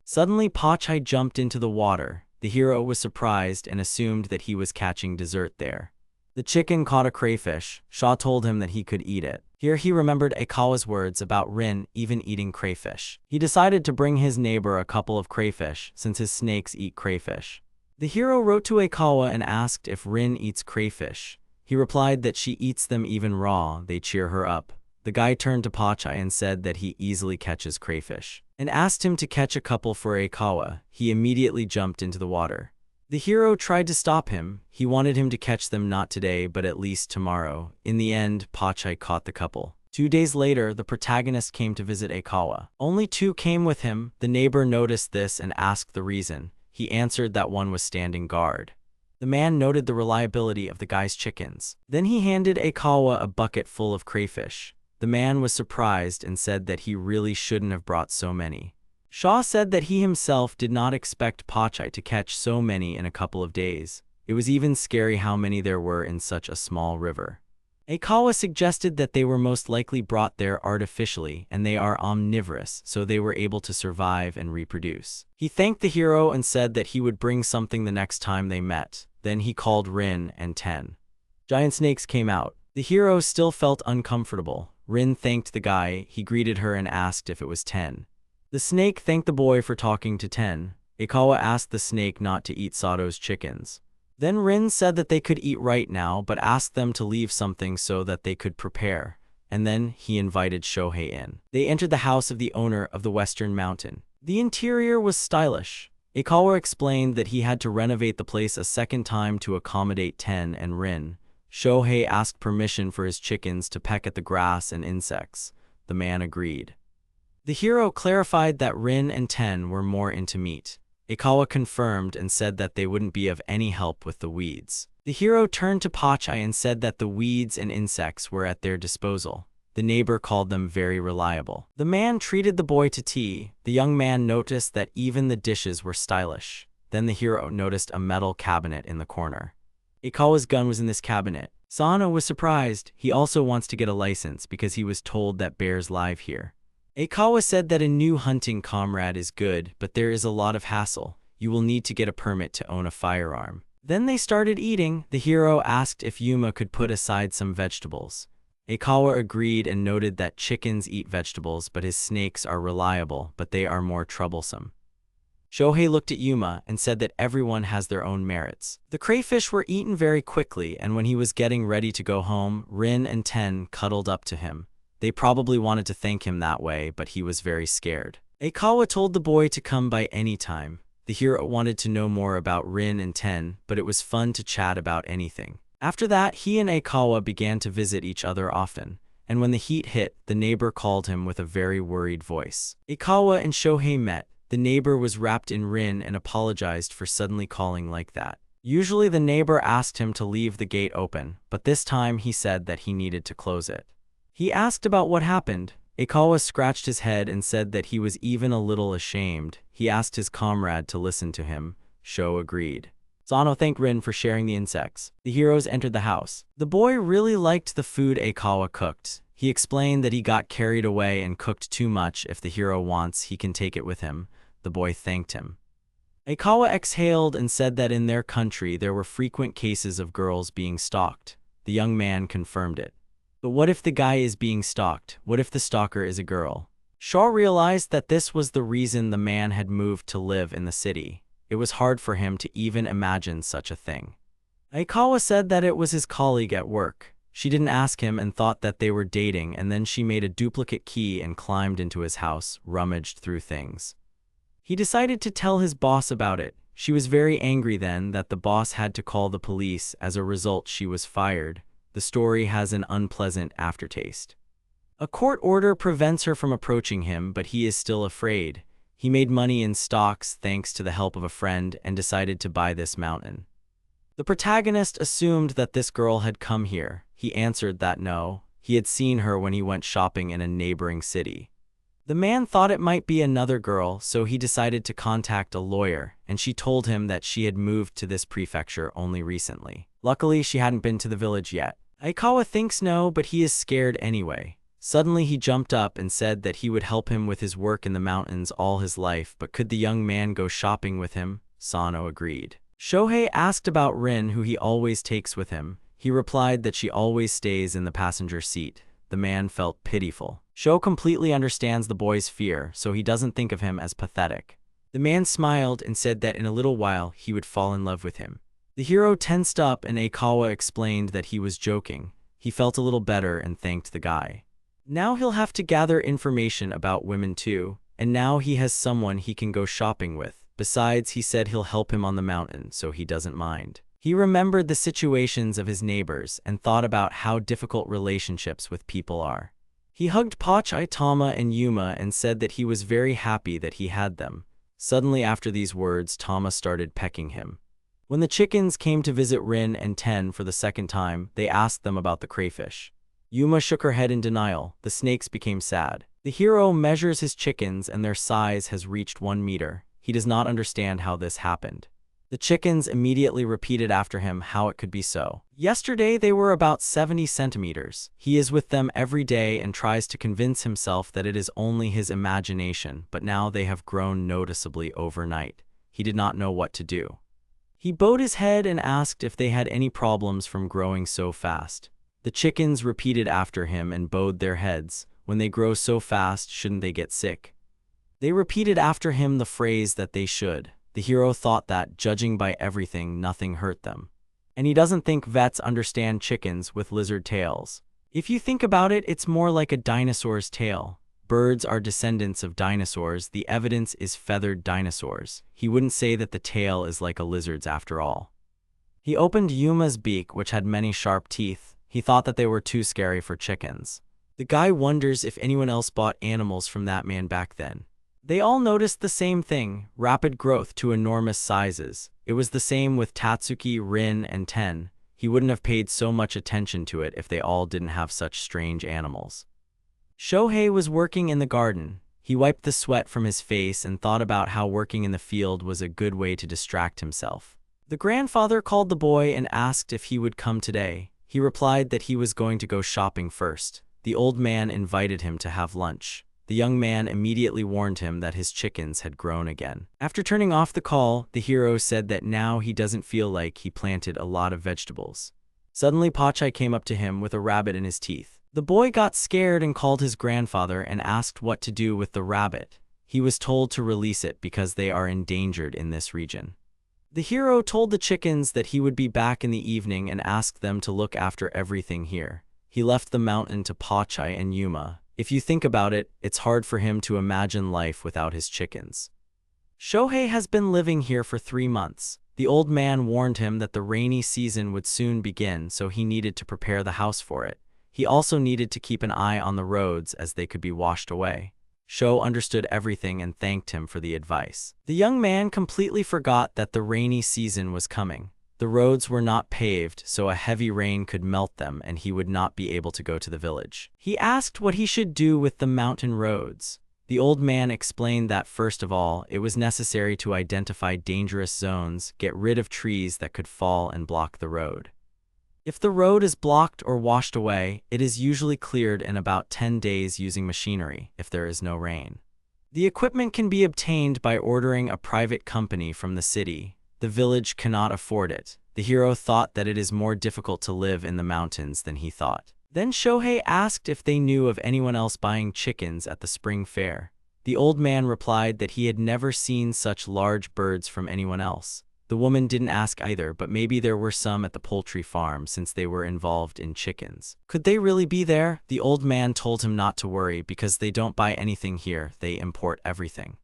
Suddenly, Pochi jumped into the water. The hero was surprised and assumed that he was catching dessert there. The chicken caught a crayfish. Shaw told him that he could eat it. Here he remembered Aikawa's words about Rin even eating crayfish. He decided to bring his neighbor a couple of crayfish, since his snakes eat crayfish. The hero wrote to Aikawa and asked if Rin eats crayfish. He replied that she eats them even raw. They cheer her up. The guy turned to Pochi and said that he easily catches crayfish, and asked him to catch a couple for Aikawa. He immediately jumped into the water. The hero tried to stop him. He wanted him to catch them not today, but at least tomorrow. In the end, Pochi caught the couple. 2 days later, the protagonist came to visit Aikawa. Only 2 came with him. The neighbor noticed this and asked the reason. He answered that one was standing guard. The man noted the reliability of the guy's chickens. Then he handed Aikawa a bucket full of crayfish. The man was surprised and said that he really shouldn't have brought so many. Shaw said that he himself did not expect Pochi to catch so many in a couple of days. It was even scary how many there were in such a small river. Aikawa suggested that they were most likely brought there artificially, and they are omnivorous, so they were able to survive and reproduce. He thanked the hero and said that he would bring something the next time they met. Then he called Rin and Ten. Giant snakes came out. The hero still felt uncomfortable. Rin thanked the guy. He greeted her and asked if it was Ten. The snake thanked the boy for talking to Ten. Aikawa asked the snake not to eat Sato's chickens. Then Rin said that they could eat right now, but asked them to leave something so that they could prepare. And then he invited Shohei in. They entered the house of the owner of the Western Mountain. The interior was stylish. Aikawa explained that he had to renovate the place a second time to accommodate Ten and Rin. Shohei asked permission for his chickens to peck at the grass and insects. The man agreed. The hero clarified that Rin and Ten were more into meat. Aikawa confirmed and said that they wouldn't be of any help with the weeds. The hero turned to Pochi and said that the weeds and insects were at their disposal. The neighbor called them very reliable. The man treated the boy to tea. The young man noticed that even the dishes were stylish. Then the hero noticed a metal cabinet in the corner. Aikawa's gun was in this cabinet. Sano was surprised. He also wants to get a license because he was told that bears live here. Aikawa said that a new hunting comrade is good, but there is a lot of hassle. You will need to get a permit to own a firearm. Then they started eating. The hero asked if Yuma could put aside some vegetables. Aikawa agreed and noted that chickens eat vegetables, but his snakes are reliable, but they are more troublesome. Shohei looked at Yuma and said that everyone has their own merits. The crayfish were eaten very quickly, and when he was getting ready to go home, Rin and Ten cuddled up to him. They probably wanted to thank him that way, but he was very scared. Aikawa told the boy to come by any time. The hero wanted to know more about Rin and Ten, but it was fun to chat about anything. After that, he and Aikawa began to visit each other often, and when the heat hit, the neighbor called him with a very worried voice. Aikawa and Shohei met. The neighbor was wrapped in Rin and apologized for suddenly calling like that. Usually the neighbor asked him to leave the gate open, but this time he said that he needed to close it. He asked about what happened. Aikawa scratched his head and said that he was even a little ashamed. He asked his comrade to listen to him. Sho agreed. Sano thanked Rin for sharing the insects. The heroes entered the house. The boy really liked the food Aikawa cooked. He explained that he got carried away and cooked too much. If the hero wants, he can take it with him. The boy thanked him. Aikawa exhaled and said that in their country there were frequent cases of girls being stalked. The young man confirmed it. But what if the guy is being stalked? What if the stalker is a girl? Shaw realized that this was the reason the man had moved to live in the city. It was hard for him to even imagine such a thing. Aikawa said that it was his colleague at work. She didn't ask him and thought that they were dating, and then she made a duplicate key and climbed into his house, rummaged through things. He decided to tell his boss about it. She was very angry then that the boss had to call the police. As a result, she was fired. The story has an unpleasant aftertaste. A court order prevents her from approaching him, but he is still afraid. He made money in stocks thanks to the help of a friend and decided to buy this mountain. The protagonist assumed that this girl had come here. He answered that no, he had seen her when he went shopping in a neighboring city. The man thought it might be another girl, so he decided to contact a lawyer, and she told him that she had moved to this prefecture only recently. Luckily, she hadn't been to the village yet. Aikawa thinks no, but he is scared anyway. Suddenly he jumped up and said that he would help him with his work in the mountains all his life, but could the young man go shopping with him? Sano agreed. Shohei asked about Rin, who he always takes with him. He replied that she always stays in the passenger seat. The man felt pitiful. Sho completely understands the boy's fear, so he doesn't think of him as pathetic. The man smiled and said that in a little while he would fall in love with him. The hero tensed up and Aikawa explained that he was joking. He felt a little better and thanked the guy. Now he'll have to gather information about women too, and now he has someone he can go shopping with. Besides, he said he'll help him on the mountain, so he doesn't mind. He remembered the situations of his neighbors and thought about how difficult relationships with people are. He hugged Pochi, Tama and Yuma and said that he was very happy that he had them. Suddenly after these words, Tama started pecking him. When the chickens came to visit Rin and Ten for the second time, they asked them about the crayfish. Yuma shook her head in denial. The snakes became sad. The hero measures his chickens and their size has reached 1 meter. He does not understand how this happened. The chickens immediately repeated after him how it could be so. Yesterday they were about 70 centimeters. He is with them every day and tries to convince himself that it is only his imagination, but now they have grown noticeably overnight. He did not know what to do. He bowed his head and asked if they had any problems from growing so fast. The chickens repeated after him and bowed their heads. When they grow so fast, shouldn't they get sick? They repeated after him the phrase that they should. The hero thought that, judging by everything, nothing hurt them. And he doesn't think vets understand chickens with lizard tails. If you think about it, it's more like a dinosaur's tail. Birds are descendants of dinosaurs. The evidence is feathered dinosaurs. He wouldn't say that the tail is like a lizard's after all. He opened Yuma's beak, which had many sharp teeth. He thought that they were too scary for chickens. The guy wonders if anyone else bought animals from that man back then. They all noticed the same thing, rapid growth to enormous sizes. It was the same with Tatsuki, Rin, and Ten. He wouldn't have paid so much attention to it if they all didn't have such strange animals. Shohei was working in the garden. He wiped the sweat from his face and thought about how working in the field was a good way to distract himself. The grandfather called the boy and asked if he would come today. He replied that he was going to go shopping first. The old man invited him to have lunch. The young man immediately warned him that his chickens had grown again. After turning off the call, the hero said that now he doesn't feel like he planted a lot of vegetables. Suddenly, Pochi came up to him with a rabbit in his teeth. The boy got scared and called his grandfather and asked what to do with the rabbit. He was told to release it because they are endangered in this region. The hero told the chickens that he would be back in the evening and asked them to look after everything here. He left the mountain to Pochi and Yuma. If you think about it, it's hard for him to imagine life without his chickens. Shohei has been living here for 3 months. The old man warned him that the rainy season would soon begin, so he needed to prepare the house for it. He also needed to keep an eye on the roads as they could be washed away. Sho understood everything and thanked him for the advice. The young man completely forgot that the rainy season was coming. The roads were not paved, so a heavy rain could melt them and he would not be able to go to the village. He asked what he should do with the mountain roads. The old man explained that first of all, it was necessary to identify dangerous zones, get rid of trees that could fall and block the road. If the road is blocked or washed away, it is usually cleared in about 10 days using machinery if there is no rain. The equipment can be obtained by ordering a private company from the city. The village cannot afford it. The hero thought that it is more difficult to live in the mountains than he thought. Then Shohei asked if they knew of anyone else buying chickens at the spring fair. The old man replied that he had never seen such large birds from anyone else. The woman didn't ask either, but maybe there were some at the poultry farm since they were involved in chickens. Could they really be there? The old man told him not to worry because they don't buy anything here, they import everything.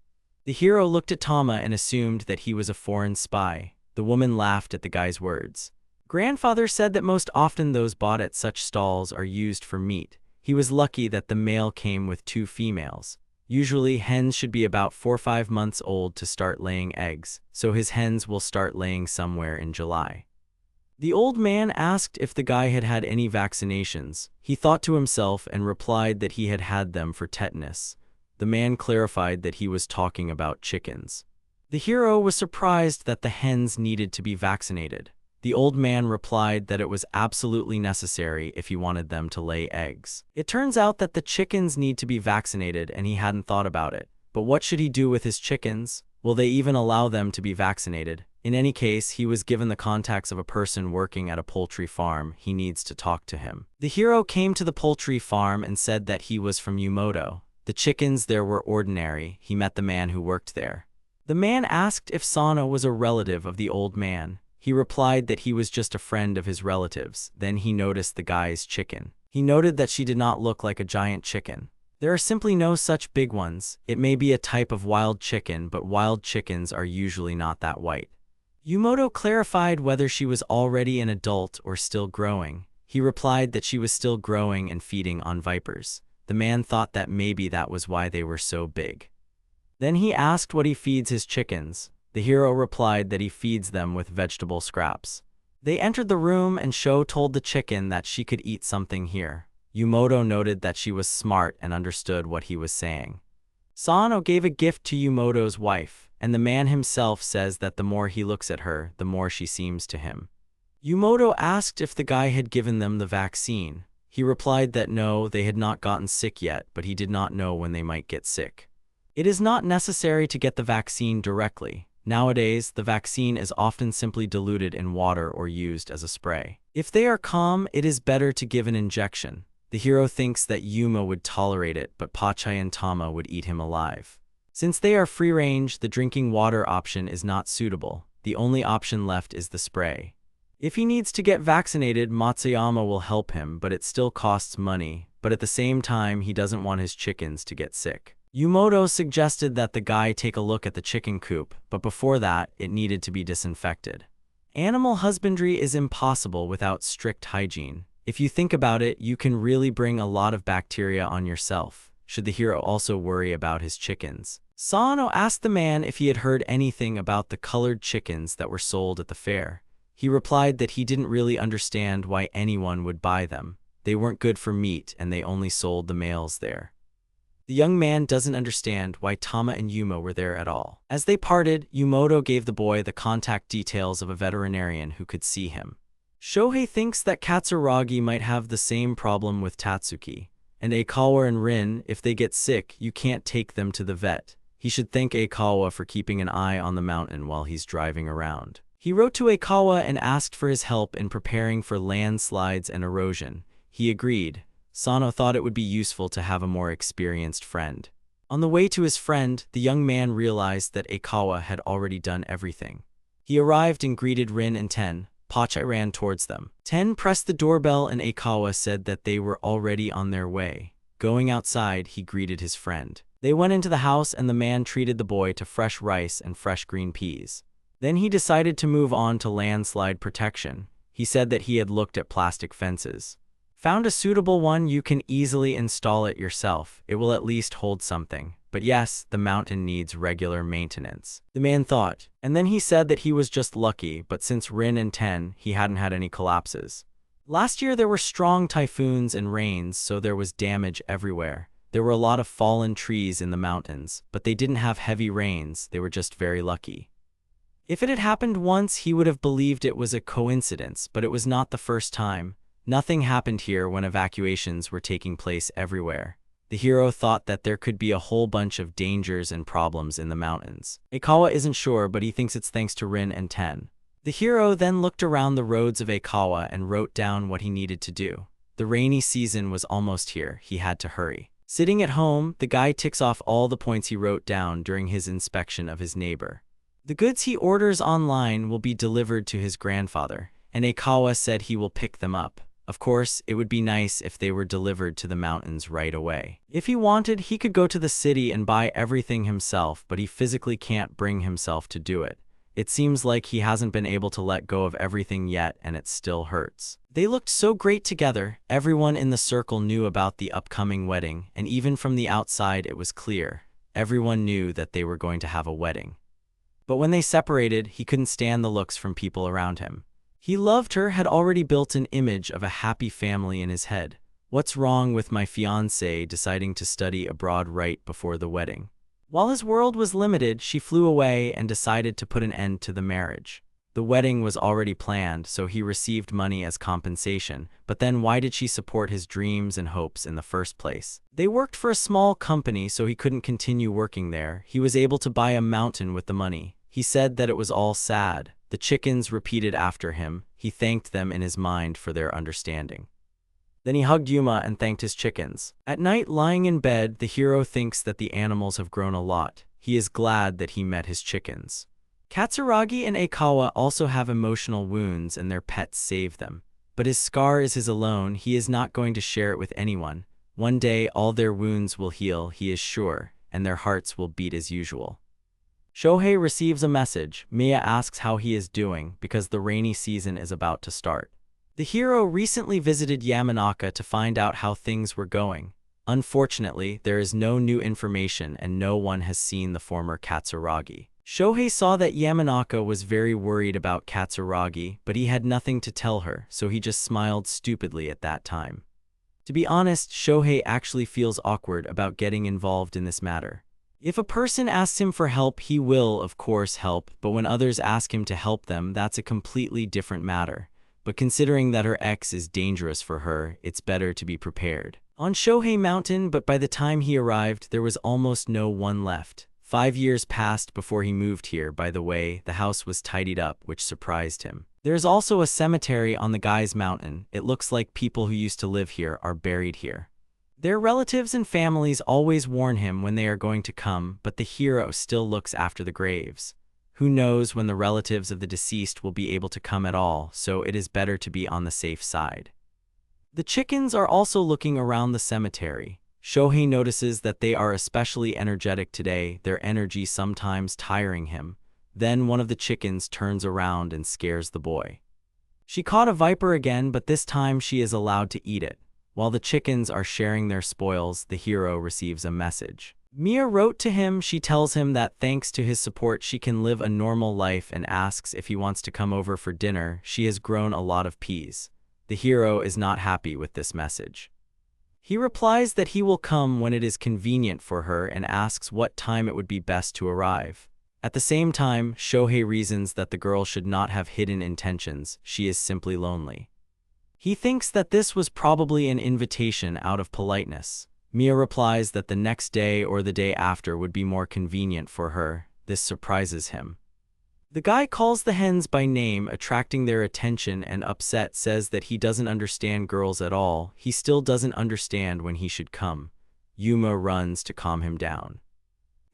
The hero looked at Tama and assumed that he was a foreign spy. The woman laughed at the guy's words. Grandfather said that most often those bought at such stalls are used for meat. He was lucky that the male came with 2 females. Usually, hens should be about 4 or 5 months old to start laying eggs, so his hens will start laying somewhere in July. The old man asked if the guy had had any vaccinations. He thought to himself and replied that he had had them for tetanus. The man clarified that he was talking about chickens. The hero was surprised that the hens needed to be vaccinated. The old man replied that it was absolutely necessary if he wanted them to lay eggs. It turns out that the chickens need to be vaccinated and he hadn't thought about it. But what should he do with his chickens? Will they even allow them to be vaccinated? In any case, he was given the contacts of a person working at a poultry farm. He needs to talk to him. The hero came to the poultry farm and said that he was from Yumoto. The chickens there were ordinary. He met the man who worked there. The man asked if Sano was a relative of the old man. He replied that he was just a friend of his relatives. Then he noticed the guy's chicken. He noted that she did not look like a giant chicken. There are simply no such big ones. It may be a type of wild chicken, but wild chickens are usually not that white. Yumoto clarified whether she was already an adult or still growing. He replied that she was still growing and feeding on vipers. The man thought that maybe that was why they were so big. Then he asked what he feeds his chickens. The hero replied that he feeds them with vegetable scraps. They entered the room and Sho told the chicken that she could eat something here. Yumoto noted that she was smart and understood what he was saying. Sano gave a gift to Yumoto's wife, and the man himself says that the more he looks at her, the more she seems to him. Yumoto asked if the guy had given them the vaccine. He replied that no, they had not gotten sick yet, but he did not know when they might get sick. It is not necessary to get the vaccine directly. Nowadays, the vaccine is often simply diluted in water or used as a spray. If they are calm, it is better to give an injection. The hero thinks that Yuma would tolerate it, but Pochi and Tama would eat him alive. Since they are free-range, the drinking water option is not suitable. The only option left is the spray. If he needs to get vaccinated, Matsuyama will help him, but it still costs money. But at the same time, he doesn't want his chickens to get sick. Yumoto suggested that the guy take a look at the chicken coop, but before that, it needed to be disinfected. Animal husbandry is impossible without strict hygiene. If you think about it, you can really bring a lot of bacteria on yourself. Should the hero also worry about his chickens? Sano asked the man if he had heard anything about the colored chickens that were sold at the fair. He replied that he didn't really understand why anyone would buy them. They weren't good for meat and they only sold the males there. The young man doesn't understand why Tama and Yuma were there at all. As they parted, Yumoto gave the boy the contact details of a veterinarian who could see him. Shohei thinks that Katsuragi might have the same problem with Tatsuki. And Aikawa and Rin, if they get sick, you can't take them to the vet. He should thank Aikawa for keeping an eye on the mountain while he's driving around. He wrote to Aikawa and asked for his help in preparing for landslides and erosion. He agreed. Sano thought it would be useful to have a more experienced friend. On the way to his friend, the young man realized that Aikawa had already done everything. He arrived and greeted Rin and Ten. Pochi ran towards them. Ten pressed the doorbell and Aikawa said that they were already on their way. Going outside, he greeted his friend. They went into the house and the man treated the boy to fresh rice and fresh green peas. Then he decided to move on to landslide protection. He said that he had looked at plastic fences. Found a suitable one, you can easily install it yourself. It will at least hold something. But yes, the mountain needs regular maintenance. The man thought, and then he said that he was just lucky, but since Rin and Ten, he hadn't had any collapses. Last year there were strong typhoons and rains, so there was damage everywhere. There were a lot of fallen trees in the mountains, but they didn't have heavy rains, they were just very lucky. If it had happened once, he would have believed it was a coincidence, but it was not the first time. Nothing happened here when evacuations were taking place everywhere. The hero thought that there could be a whole bunch of dangers and problems in the mountains. Aikawa isn't sure, but he thinks it's thanks to Rin and Ten. The hero then looked around the roads of Aikawa and wrote down what he needed to do. The rainy season was almost here, he had to hurry. Sitting at home, the guy ticks off all the points he wrote down during his inspection of his neighbor. The goods he orders online will be delivered to his grandfather, and Aikawa said he will pick them up. Of course, it would be nice if they were delivered to the mountains right away. If he wanted, he could go to the city and buy everything himself, but he physically can't bring himself to do it. It seems like he hasn't been able to let go of everything yet, and it still hurts. They looked so great together. Everyone in the circle knew about the upcoming wedding, and even from the outside it was clear. Everyone knew that they were going to have a wedding. But when they separated, he couldn't stand the looks from people around him. He loved her, had already built an image of a happy family in his head. What's wrong with my fiancé deciding to study abroad right before the wedding? While his world was limited, she flew away and decided to put an end to the marriage. The wedding was already planned, so he received money as compensation, but then why did she support his dreams and hopes in the first place? They worked for a small company, so he couldn't continue working there. He was able to buy a mountain with the money. He said that it was all sad. The chickens repeated after him. He thanked them in his mind for their understanding. Then he hugged Yuma and thanked his chickens. At night, lying in bed, the hero thinks that the animals have grown a lot. He is glad that he met his chickens. Katsuragi and Aikawa also have emotional wounds and their pets save them. But his scar is his alone. He is not going to share it with anyone. One day, all their wounds will heal, he is sure, and their hearts will beat as usual. Shohei receives a message. Mia asks how he is doing because the rainy season is about to start. The hero recently visited Yamanaka to find out how things were going. Unfortunately, there is no new information and no one has seen the former Katsuragi. Shohei saw that Yamanaka was very worried about Katsuragi, but he had nothing to tell her, so he just smiled stupidly at that time. To be honest, Shohei actually feels awkward about getting involved in this matter. If a person asks him for help, he will, of course, help, but when others ask him to help them, that's a completely different matter. But considering that her ex is dangerous for her, it's better to be prepared. On Shohei Mountain, but by the time he arrived, there was almost no one left. 5 years passed before he moved here. By the way, the house was tidied up, which surprised him. There is also a cemetery on the guy's mountain. It looks like people who used to live here are buried here. Their relatives and families always warn him when they are going to come, but the hero still looks after the graves. Who knows when the relatives of the deceased will be able to come at all, so it is better to be on the safe side. The chickens are also looking around the cemetery. Shohei notices that they are especially energetic today, their energy sometimes tiring him. Then one of the chickens turns around and scares the boy. She caught a viper again, but this time she is allowed to eat it. While the chickens are sharing their spoils, the hero receives a message. Mia wrote to him. She tells him that thanks to his support she can live a normal life and asks if he wants to come over for dinner. She has grown a lot of peas. The hero is not happy with this message. He replies that he will come when it is convenient for her and asks what time it would be best to arrive. At the same time, Shohei reasons that the girl should not have hidden intentions. She is simply lonely. He thinks that this was probably an invitation out of politeness. Mia replies that the next day or the day after would be more convenient for her. This surprises him. The guy calls the hens by name, attracting their attention, and upset says that he doesn't understand girls at all. He still doesn't understand when he should come. Yuma runs to calm him down.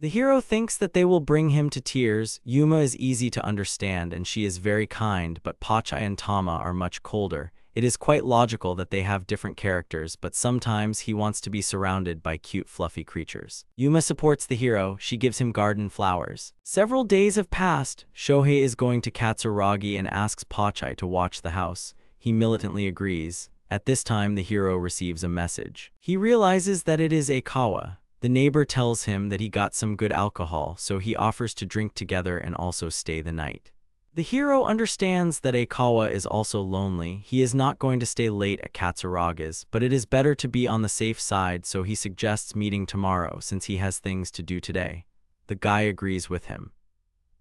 The hero thinks that they will bring him to tears. Yuma is easy to understand and she is very kind, but Pochi and Tama are much colder. It is quite logical that they have different characters, but sometimes he wants to be surrounded by cute fluffy creatures. Yuma supports the hero. She gives him garden flowers. Several days have passed. Shohei is going to Katsuragi and asks Pochi to watch the house. He militantly agrees. At this time, the hero receives a message. He realizes that it is Aikawa. The neighbor tells him that he got some good alcohol, so he offers to drink together and also stay the night. The hero understands that Aikawa is also lonely. He is not going to stay late at Katsuraga's, but it is better to be on the safe side, so he suggests meeting tomorrow since he has things to do today. The guy agrees with him.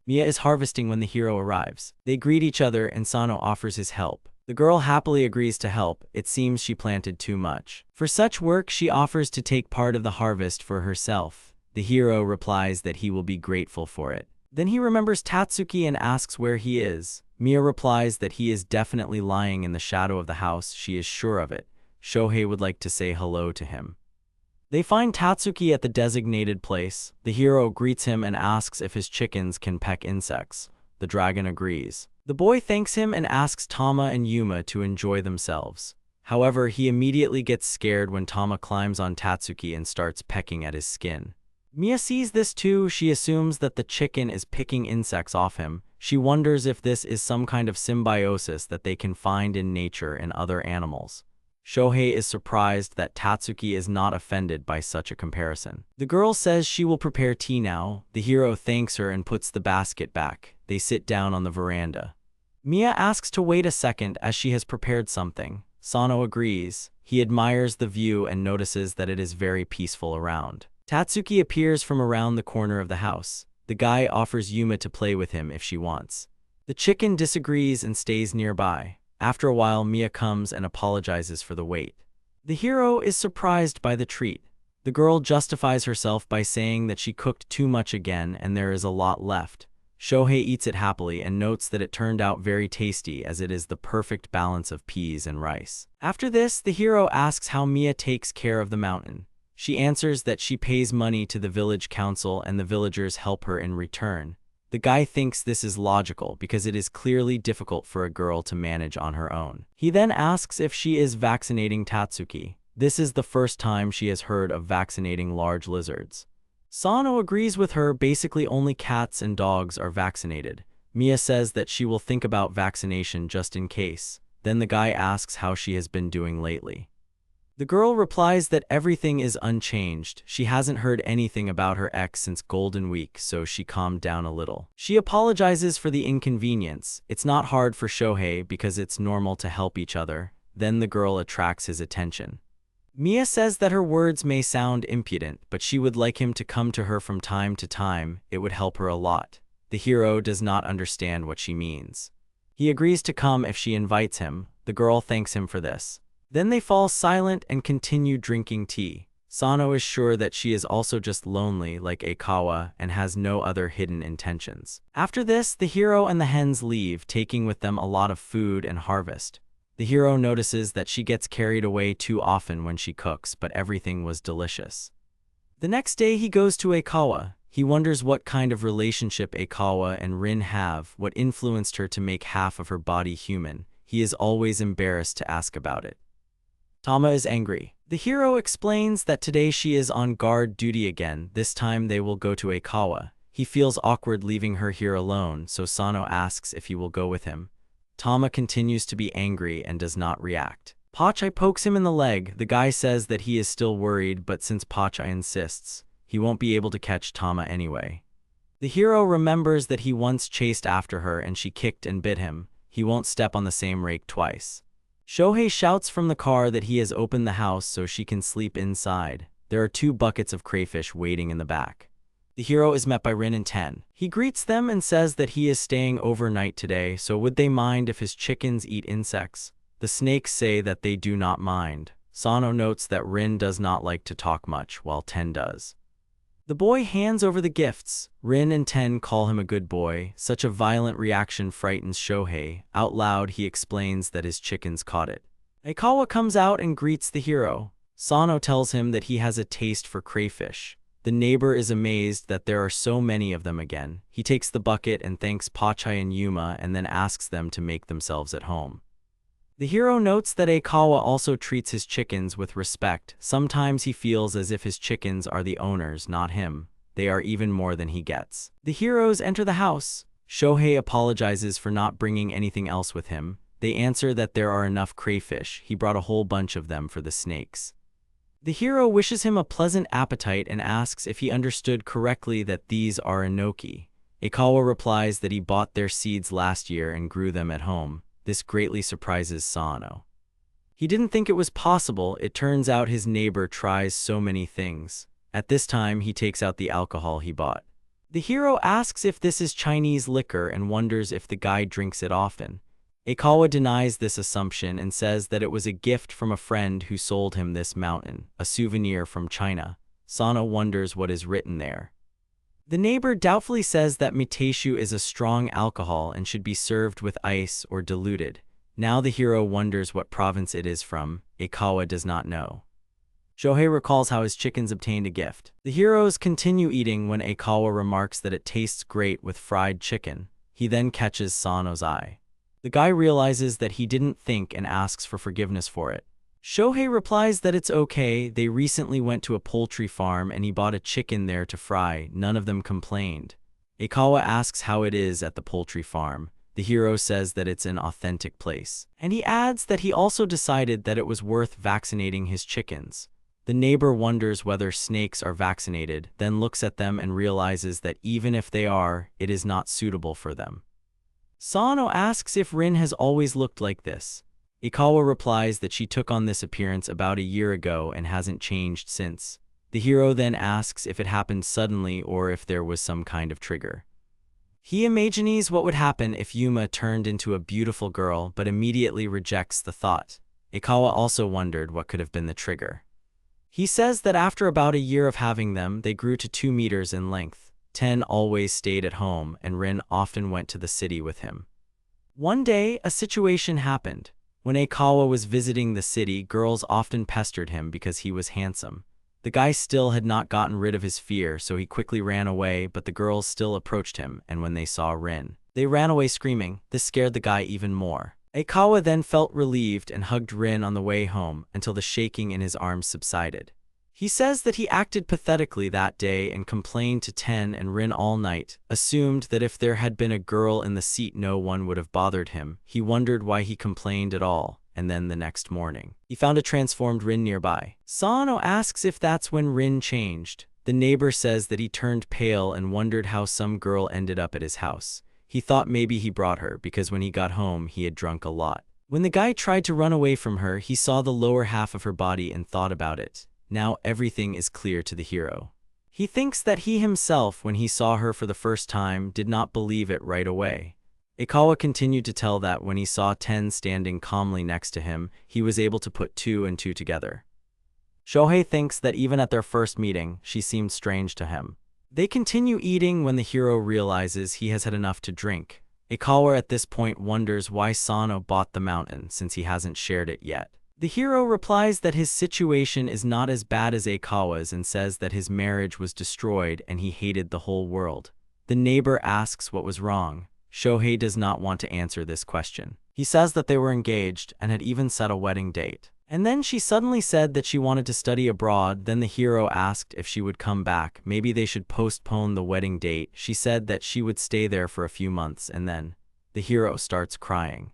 Mia is harvesting when the hero arrives. They greet each other and Sano offers his help. The girl happily agrees to help. It seems she planted too much. For such work, she offers to take part of the harvest for herself. The hero replies that he will be grateful for it. Then he remembers Tatsuki and asks where he is. Mia replies that he is definitely lying in the shadow of the house. She is sure of it. Shohei would like to say hello to him. They find Tatsuki at the designated place. The hero greets him and asks if his chickens can peck insects. The dragon agrees. The boy thanks him and asks Tama and Yuma to enjoy themselves. However, he immediately gets scared when Tama climbs on Tatsuki and starts pecking at his skin. Mia sees this too. She assumes that the chicken is picking insects off him. She wonders if this is some kind of symbiosis that they can find in nature and other animals. Shohei is surprised that Tatsuki is not offended by such a comparison. The girl says she will prepare tea now. The hero thanks her and puts the basket back. They sit down on the veranda. Mia asks to wait a second as she has prepared something. Sano agrees. He admires the view and notices that it is very peaceful around. Tatsuki appears from around the corner of the house. The guy offers Yuma to play with him if she wants. The chicken disagrees and stays nearby. After a while, Mia comes and apologizes for the wait. The hero is surprised by the treat. The girl justifies herself by saying that she cooked too much again and there is a lot left. Shohei eats it happily and notes that it turned out very tasty as it is the perfect balance of peas and rice. After this, the hero asks how Mia takes care of the mountain. She answers that she pays money to the village council and the villagers help her in return. The guy thinks this is logical because it is clearly difficult for a girl to manage on her own. He then asks if she is vaccinating Tatsuki. This is the first time she has heard of vaccinating large lizards. Sano agrees with her. Basically only cats and dogs are vaccinated. Mia says that she will think about vaccination just in case. Then the guy asks how she has been doing lately. The girl replies that everything is unchanged. She hasn't heard anything about her ex since Golden Week, so she calmed down a little. She apologizes for the inconvenience. It's not hard for Shohei because it's normal to help each other. Then the girl attracts his attention. Mia says that her words may sound impudent, but she would like him to come to her from time to time. It would help her a lot. The hero does not understand what she means. He agrees to come if she invites him. The girl thanks him for this. Then they fall silent and continue drinking tea. Sano is sure that she is also just lonely like Aikawa and has no other hidden intentions. After this, the hero and the hens leave, taking with them a lot of food and harvest. The hero notices that she gets carried away too often when she cooks, but everything was delicious. The next day he goes to Aikawa. He wonders what kind of relationship Aikawa and Rin have, what influenced her to make half of her body human. He is always embarrassed to ask about it. Tama is angry. The hero explains that today she is on guard duty again. This time they will go to Aikawa. He feels awkward leaving her here alone, so Sano asks if he will go with him. Tama continues to be angry and does not react. Pochi pokes him in the leg. The guy says that he is still worried, but since Pochi insists, he won't be able to catch Tama anyway. The hero remembers that he once chased after her and she kicked and bit him. He won't step on the same rake twice. Shohei shouts from the car that he has opened the house so she can sleep inside. There are 2 buckets of crayfish waiting in the back. The hero is met by Rin and Ten. He greets them and says that he is staying overnight today, so would they mind if his chickens eat insects? The snakes say that they do not mind. Sano notes that Rin does not like to talk much, while Ten does. The boy hands over the gifts. Rin and Ten call him a good boy. Such a violent reaction frightens Shohei. Out loud, he explains that his chickens caught it. Aikawa comes out and greets the hero. Sano tells him that he has a taste for crayfish. The neighbor is amazed that there are so many of them again. He takes the bucket and thanks Pochi and Yuma and then asks them to make themselves at home. The hero notes that Aikawa also treats his chickens with respect. Sometimes he feels as if his chickens are the owners, not him. They are even more than he gets. The heroes enter the house. Shohei apologizes for not bringing anything else with him. They answer that there are enough crayfish. He brought a whole bunch of them for the snakes. The hero wishes him a pleasant appetite and asks if he understood correctly that these are enoki. Aikawa replies that he bought their seeds last year and grew them at home. This greatly surprises Sano. He didn't think it was possible. It turns out his neighbor tries so many things. At this time, he takes out the alcohol he bought. The hero asks if this is Chinese liquor and wonders if the guy drinks it often. Aikawa denies this assumption and says that it was a gift from a friend who sold him this mountain, a souvenir from China. Sano wonders what is written there. The neighbor doubtfully says that Mitaishu is a strong alcohol and should be served with ice or diluted. Now the hero wonders what province it is from. Aikawa does not know. Shohei recalls how his chickens obtained a gift. The heroes continue eating when Aikawa remarks that it tastes great with fried chicken. He then catches Sano's eye. The guy realizes that he didn't think and asks for forgiveness for it. Shohei replies that it's okay. They recently went to a poultry farm and he bought a chicken there to fry. None of them complained. Aikawa asks how it is at the poultry farm. The hero says that it's an authentic place. And he adds that he also decided that it was worth vaccinating his chickens. The neighbor wonders whether snakes are vaccinated, then looks at them and realizes that even if they are, it is not suitable for them. Sano asks if Rin has always looked like this. Aikawa replies that she took on this appearance about a year ago and hasn't changed since. The hero then asks if it happened suddenly or if there was some kind of trigger. He imagines what would happen if Yuma turned into a beautiful girl but immediately rejects the thought. Aikawa also wondered what could have been the trigger. He says that after about a year of having them, they grew to 2 meters in length. Ten always stayed at home and Rin often went to the city with him. One day, a situation happened. When Aikawa was visiting the city, girls often pestered him because he was handsome. The guy still had not gotten rid of his fear, so he quickly ran away, but the girls still approached him, and when they saw Rin, they ran away screaming. This scared the guy even more. Aikawa then felt relieved and hugged Rin on the way home until the shaking in his arms subsided. He says that he acted pathetically that day and complained to Ten and Rin all night, assumed that if there had been a girl in the seat no one would have bothered him. He wondered why he complained at all, and then the next morning, he found a transformed Rin nearby. Sano asks if that's when Rin changed. The neighbor says that he turned pale and wondered how some girl ended up at his house. He thought maybe he brought her because when he got home he had drunk a lot. When the guy tried to run away from her, he saw the lower half of her body and thought about it. Now everything is clear to the hero. He thinks that he himself, when he saw her for the first time, did not believe it right away. Aikawa continued to tell that when he saw Ten standing calmly next to him, he was able to put 2 and 2 together. Shohei thinks that even at their first meeting, she seemed strange to him. They continue eating when the hero realizes he has had enough to drink. Aikawa at this point wonders why Sano bought the mountain since he hasn't shared it yet. The hero replies that his situation is not as bad as Aikawa's and says that his marriage was destroyed and he hated the whole world. The neighbor asks what was wrong. Shohei does not want to answer this question. He says that they were engaged and had even set a wedding date. And then she suddenly said that she wanted to study abroad. Then the hero asked if she would come back. Maybe they should postpone the wedding date. She said that she would stay there for a few months and then the hero starts crying.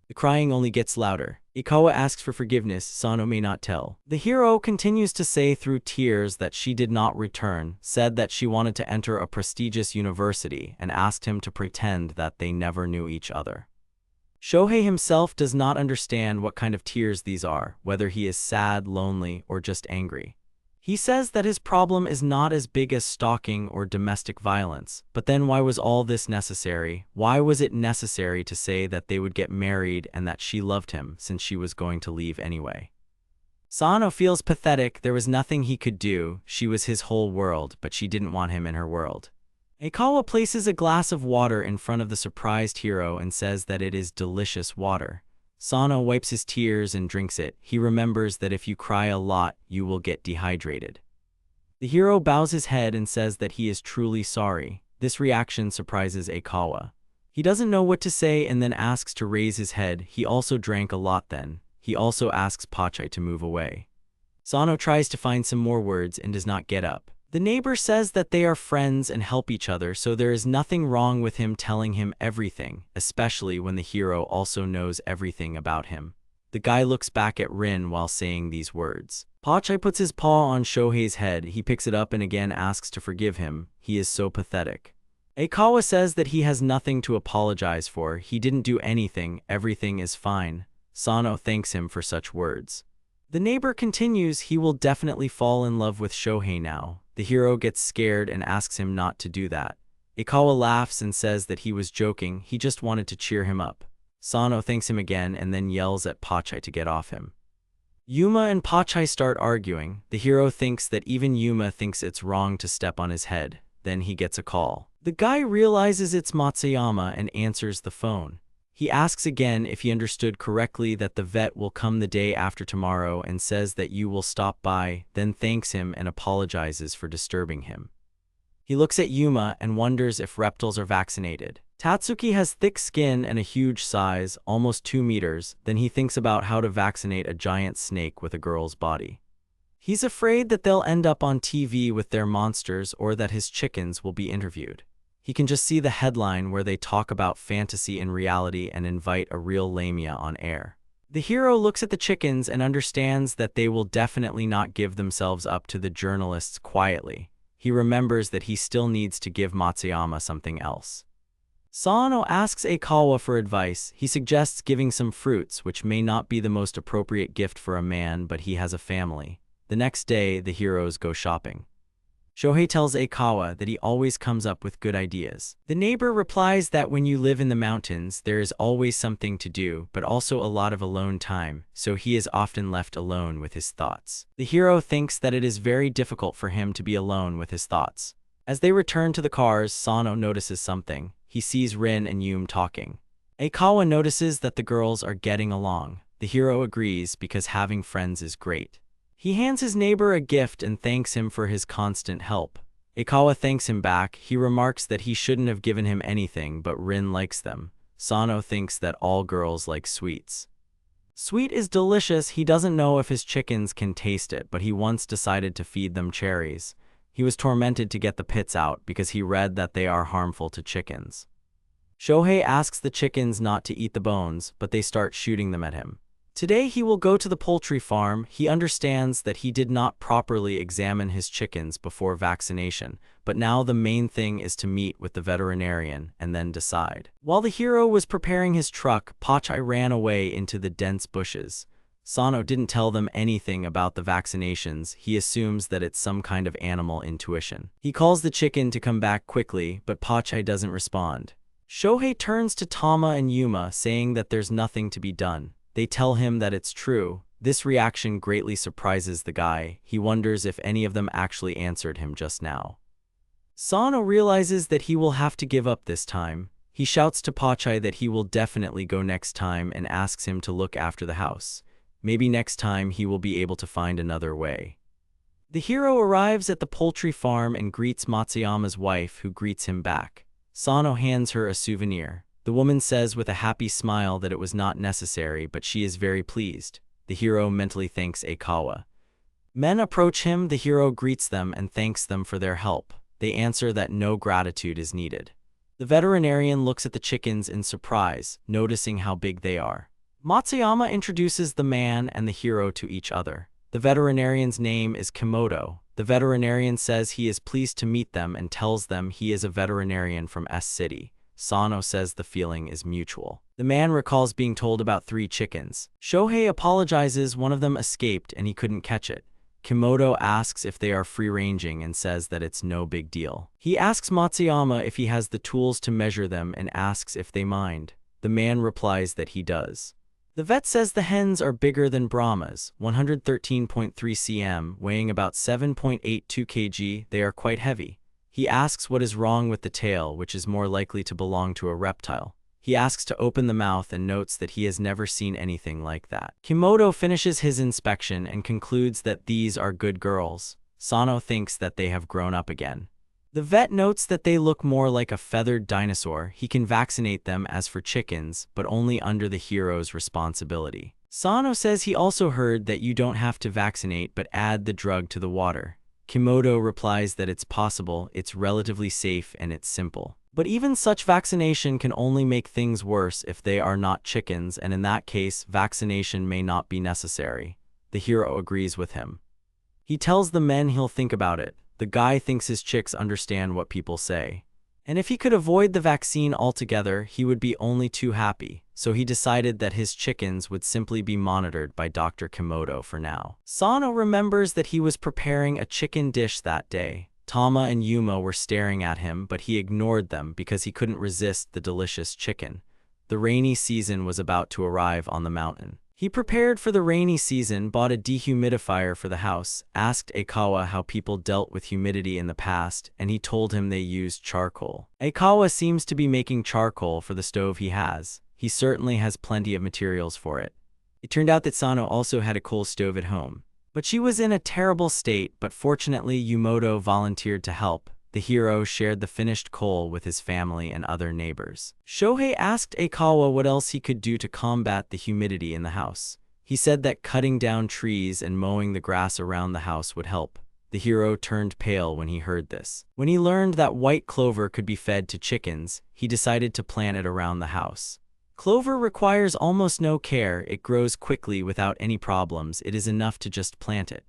The crying only gets louder. Aikawa asks for forgiveness. Sano may not tell. The hero continues to say through tears that she did not return, said that she wanted to enter a prestigious university, and asked him to pretend that they never knew each other. Shohei himself does not understand what kind of tears these are, whether he is sad, lonely, or just angry. He says that his problem is not as big as stalking or domestic violence. But then why was all this necessary? Why was it necessary to say that they would get married and that she loved him since she was going to leave anyway? Sano feels pathetic. There was nothing he could do. She was his whole world, but she didn't want him in her world. Aikawa places a glass of water in front of the surprised hero and says that it is delicious water. Sano wipes his tears and drinks it. He remembers that if you cry a lot, you will get dehydrated. The hero bows his head and says that he is truly sorry. This reaction surprises Aikawa. He doesn't know what to say and then asks to raise his head. He also drank a lot then. He also asks Pochi to move away. Sano tries to find some more words and does not get up. The neighbor says that they are friends and help each other, so there is nothing wrong with him telling him everything, especially when the hero also knows everything about him. The guy looks back at Rin while saying these words. Pochi puts his paw on Shohei's head. He picks it up and again asks to forgive him. He is so pathetic. Aikawa says that he has nothing to apologize for. He didn't do anything. Everything is fine. Sano thanks him for such words. The neighbor continues he will definitely fall in love with Shohei now. The hero gets scared and asks him not to do that. Aikawa laughs and says that he was joking, he just wanted to cheer him up. Sano thanks him again and then yells at Pochi to get off him. Yuma and Pochi start arguing. The hero thinks that even Yuma thinks it's wrong to step on his head. Then he gets a call. The guy realizes it's Matsuyama and answers the phone. He asks again if he understood correctly that the vet will come the day after tomorrow and says that you will stop by, then thanks him and apologizes for disturbing him. He looks at Yuma and wonders if reptiles are vaccinated. Tatsuki has thick skin and a huge size, almost 2 meters, then he thinks about how to vaccinate a giant snake with a girl's body. He's afraid that they'll end up on TV with their monsters or that his chickens will be interviewed. He can just see the headline where they talk about fantasy and reality and invite a real lamia on air. The hero looks at the chickens and understands that they will definitely not give themselves up to the journalists quietly. He remembers that he still needs to give Matsuyama something else. Sano asks Aikawa for advice. He suggests giving some fruits, which may not be the most appropriate gift for a man, but he has a family. The next day, the heroes go shopping. Shohei tells Aikawa that he always comes up with good ideas. The neighbor replies that when you live in the mountains, there is always something to do, but also a lot of alone time, so he is often left alone with his thoughts. The hero thinks that it is very difficult for him to be alone with his thoughts. As they return to the cars, Sano notices something. He sees Rin and Yuma talking. Aikawa notices that the girls are getting along. The hero agrees because having friends is great. He hands his neighbor a gift and thanks him for his constant help. Aikawa thanks him back. He remarks that he shouldn't have given him anything, but Rin likes them. Sano thinks that all girls like sweets. Sweet is delicious. He doesn't know if his chickens can taste it, but he once decided to feed them cherries. He was tormented to get the pits out because he read that they are harmful to chickens. Shohei asks the chickens not to eat the bones, but they start shooting them at him. Today he will go to the poultry farm. He understands that he did not properly examine his chickens before vaccination, but now the main thing is to meet with the veterinarian and then decide. While the hero was preparing his truck, Pochi ran away into the dense bushes. Sano didn't tell them anything about the vaccinations. He assumes that it's some kind of animal intuition. He calls the chicken to come back quickly, but Pochi doesn't respond. Shohei turns to Tama and Yuma, saying that there's nothing to be done. They tell him that it's true. This reaction greatly surprises the guy. He wonders if any of them actually answered him just now. Sano realizes that he will have to give up this time. He shouts to Pochi that he will definitely go next time and asks him to look after the house. Maybe next time he will be able to find another way. The hero arrives at the poultry farm and greets Matsuyama's wife, who greets him back. Sano hands her a souvenir. The woman says with a happy smile that it was not necessary, but she is very pleased. The hero mentally thanks Aikawa. Men approach him. The hero greets them and thanks them for their help. They answer that no gratitude is needed. The veterinarian looks at the chickens in surprise, noticing how big they are. Matsuyama introduces the man and the hero to each other. The veterinarian's name is Komodo. The veterinarian says he is pleased to meet them and tells them he is a veterinarian from S City. Sano says the feeling is mutual. The man recalls being told about 3 chickens. Shohei apologizes. One of them escaped and he couldn't catch it. Kimoto asks if they are free-ranging and says that it's no big deal. He asks Matsuyama if he has the tools to measure them and asks if they mind. The man replies that he does. The vet says the hens are bigger than Brahmas, 113.3 cm, weighing about 7.82 kg. They are quite heavy. He asks what is wrong with the tail, which is more likely to belong to a reptile. He asks to open the mouth and notes that he has never seen anything like that. Kimoto finishes his inspection and concludes that these are good girls. Sano thinks that they have grown up again. The vet notes that they look more like a feathered dinosaur. He can vaccinate them as for chickens, but only under the hero's responsibility. Sano says he also heard that you don't have to vaccinate but add the drug to the water. Kimoto replies that it's possible, it's relatively safe, and it's simple. But even such vaccination can only make things worse if they are not chickens, and in that case, vaccination may not be necessary. The hero agrees with him. He tells the men he'll think about it. The guy thinks his chicks understand what people say. And if he could avoid the vaccine altogether, he would be only too happy. So he decided that his chickens would simply be monitored by Dr. Kimoto for now. Sano remembers that he was preparing a chicken dish that day. Tama and Yuma were staring at him, but he ignored them because he couldn't resist the delicious chicken. The rainy season was about to arrive on the mountain. He prepared for the rainy season, bought a dehumidifier for the house, asked Aikawa how people dealt with humidity in the past, and he told him they used charcoal. Aikawa seems to be making charcoal for the stove he has. He certainly has plenty of materials for it. It turned out that Sano also had a coal stove at home. But she was in a terrible state, but fortunately Yumoto volunteered to help. The hero shared the finished coal with his family and other neighbors. Shohei asked Aikawa what else he could do to combat the humidity in the house. He said that cutting down trees and mowing the grass around the house would help. The hero turned pale when he heard this. When he learned that white clover could be fed to chickens, he decided to plant it around the house. Clover requires almost no care. It grows quickly without any problems. It is enough to just plant it.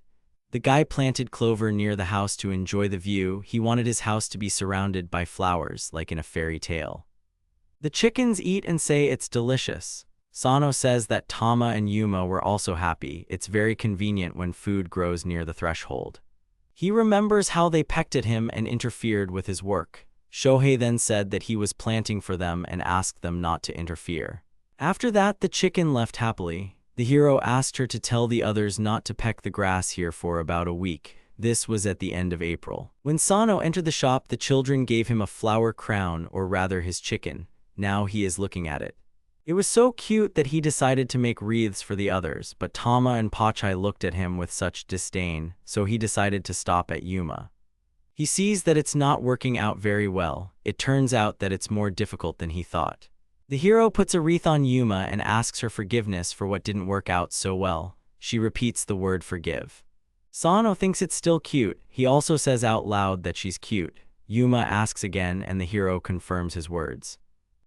The guy planted clover near the house to enjoy the view. He wanted his house to be surrounded by flowers, like in a fairy tale. The chickens eat and say it's delicious. Sano says that Tama and Yuma were also happy. It's very convenient when food grows near the threshold. He remembers how they pecked at him and interfered with his work. Shohei then said that he was planting for them and asked them not to interfere. After that, the chicken left happily. The hero asked her to tell the others not to peck the grass here for about a week. This was at the end of April. When Sano entered the shop, the children gave him a flower crown, or rather his chicken. Now he is looking at it. It was so cute that he decided to make wreaths for the others, but Tama and Pochi looked at him with such disdain, so he decided to stop at Yuma. He sees that it's not working out very well. It turns out that it's more difficult than he thought. The hero puts a wreath on Yuma and asks her forgiveness for what didn't work out so well. She repeats the word forgive. Sano thinks it's still cute. He also says out loud that she's cute. Yuma asks again and the hero confirms his words.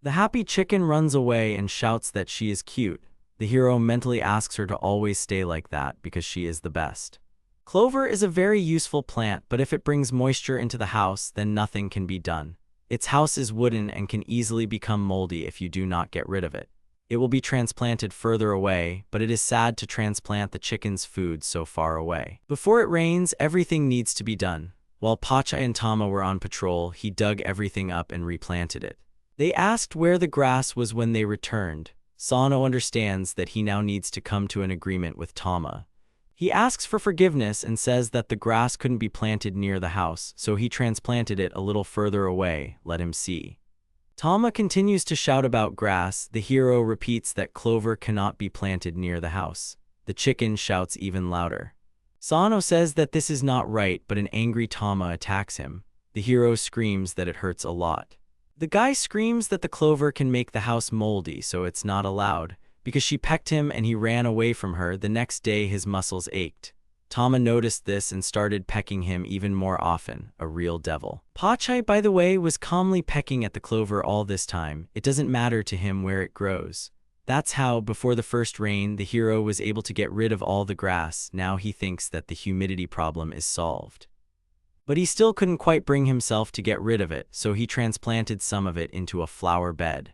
The happy chicken runs away and shouts that she is cute. The hero mentally asks her to always stay like that because she is the best. Clover is a very useful plant, but if it brings moisture into the house, then nothing can be done. Its house is wooden and can easily become moldy if you do not get rid of it. It will be transplanted further away, but it is sad to transplant the chicken's food so far away. Before it rains, everything needs to be done. While Pochi and Tama were on patrol, he dug everything up and replanted it. They asked where the grass was when they returned. Sano understands that he now needs to come to an agreement with Tama. He asks for forgiveness and says that the grass couldn't be planted near the house, so he transplanted it a little further away. Let him see. Tama continues to shout about grass. The hero repeats that clover cannot be planted near the house. The chicken shouts even louder. Sano says that this is not right, but an angry Tama attacks him. The hero screams that it hurts a lot. The guy screams that the clover can make the house moldy, so it's not allowed. Because she pecked him and he ran away from her, the next day his muscles ached. Tama noticed this and started pecking him even more often, a real devil. Pochi, by the way, was calmly pecking at the clover all this time. It doesn't matter to him where it grows. That's how, before the first rain, the hero was able to get rid of all the grass. Now he thinks that the humidity problem is solved. But he still couldn't quite bring himself to get rid of it, so he transplanted some of it into a flower bed.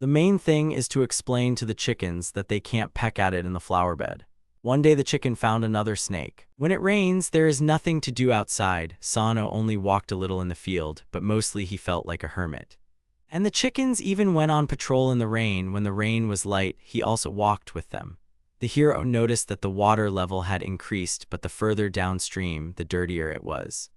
The main thing is to explain to the chickens that they can't peck at it in the flower bed. One day the chicken found another snake. When it rains, there is nothing to do outside. Sano only walked a little in the field, but mostly he felt like a hermit. And the chickens even went on patrol in the rain. When the rain was light, he also walked with them. The hero noticed that the water level had increased, but the further downstream, the dirtier it was.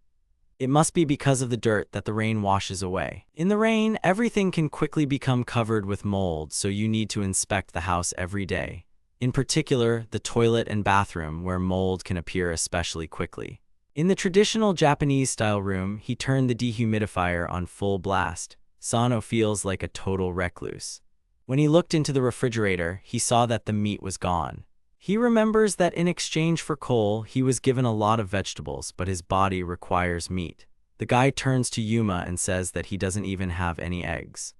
It must be because of the dirt that the rain washes away. In the rain, everything can quickly become covered with mold, so you need to inspect the house every day. In particular, the toilet and bathroom, where mold can appear especially quickly. In the traditional Japanese-style room, he turned the dehumidifier on full blast. Sano feels like a total recluse. When he looked into the refrigerator, he saw that the meat was gone. He remembers that in exchange for coal, he was given a lot of vegetables, but his body requires meat. The guy turns to Yuma and says that he doesn't even have any eggs.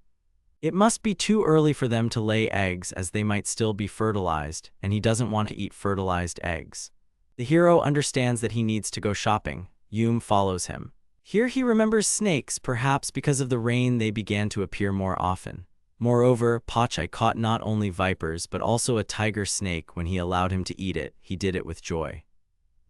It must be too early for them to lay eggs, as they might still be fertilized, and he doesn't want to eat fertilized eggs. The hero understands that he needs to go shopping. Yuma follows him. Here he remembers snakes, perhaps because of the rain they began to appear more often. Moreover, Pochi caught not only vipers but also a tiger snake. When he allowed him to eat it, he did it with joy.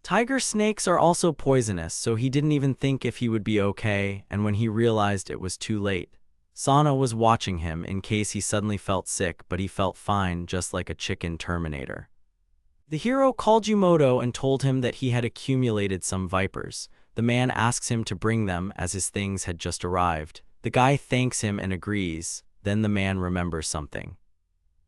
Tiger snakes are also poisonous, so he didn't even think if he would be okay, and when he realized it was too late. Sano was watching him in case he suddenly felt sick, but he felt fine, just like a chicken Terminator. The hero called Yumoto and told him that he had accumulated some vipers. The man asks him to bring them as his things had just arrived. The guy thanks him and agrees. Then the man remembers something.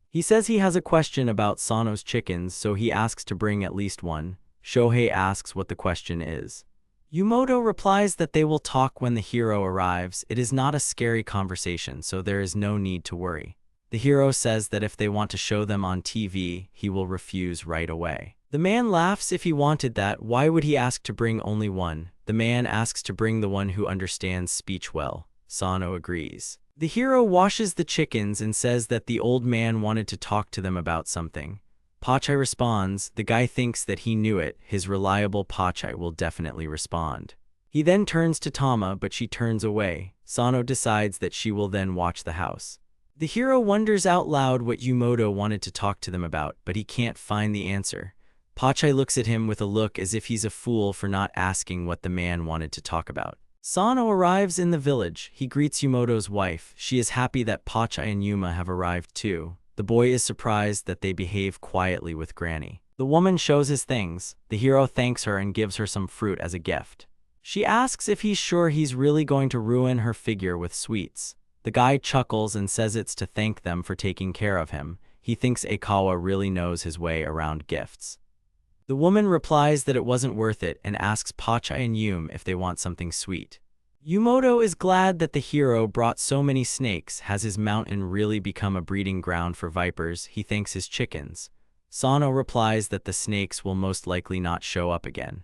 He says he has a question about Sano's chickens, so he asks to bring at least one. Shohei asks what the question is. Yumoto replies that they will talk when the hero arrives. It is not a scary conversation, so there is no need to worry. The hero says that if they want to show them on TV, he will refuse right away. The man laughs. If he wanted that, why would he ask to bring only one? The man asks to bring the one who understands speech well. Sano agrees. The hero washes the chickens and says that the old man wanted to talk to them about something. Pochi responds. The guy thinks that he knew it. His reliable Pochi will definitely respond. He then turns to Tama, but she turns away. Sano decides that she will then watch the house. The hero wonders out loud what Yumoto wanted to talk to them about, but he can't find the answer. Pochi looks at him with a look as if he's a fool for not asking what the man wanted to talk about. Sano arrives in the village. He greets Yumoto's wife. She is happy that Pochi and Yuma have arrived too. The boy is surprised that they behave quietly with Granny. The woman shows his things. The hero thanks her and gives her some fruit as a gift. She asks if he's sure he's really going to ruin her figure with sweets. The guy chuckles and says it's to thank them for taking care of him. He thinks Aikawa really knows his way around gifts. The woman replies that it wasn't worth it and asks Pochi and Yuma if they want something sweet. Yumoto is glad that the hero brought so many snakes. Has his mountain really become a breeding ground for vipers? He thanks his chickens. Sano replies that the snakes will most likely not show up again.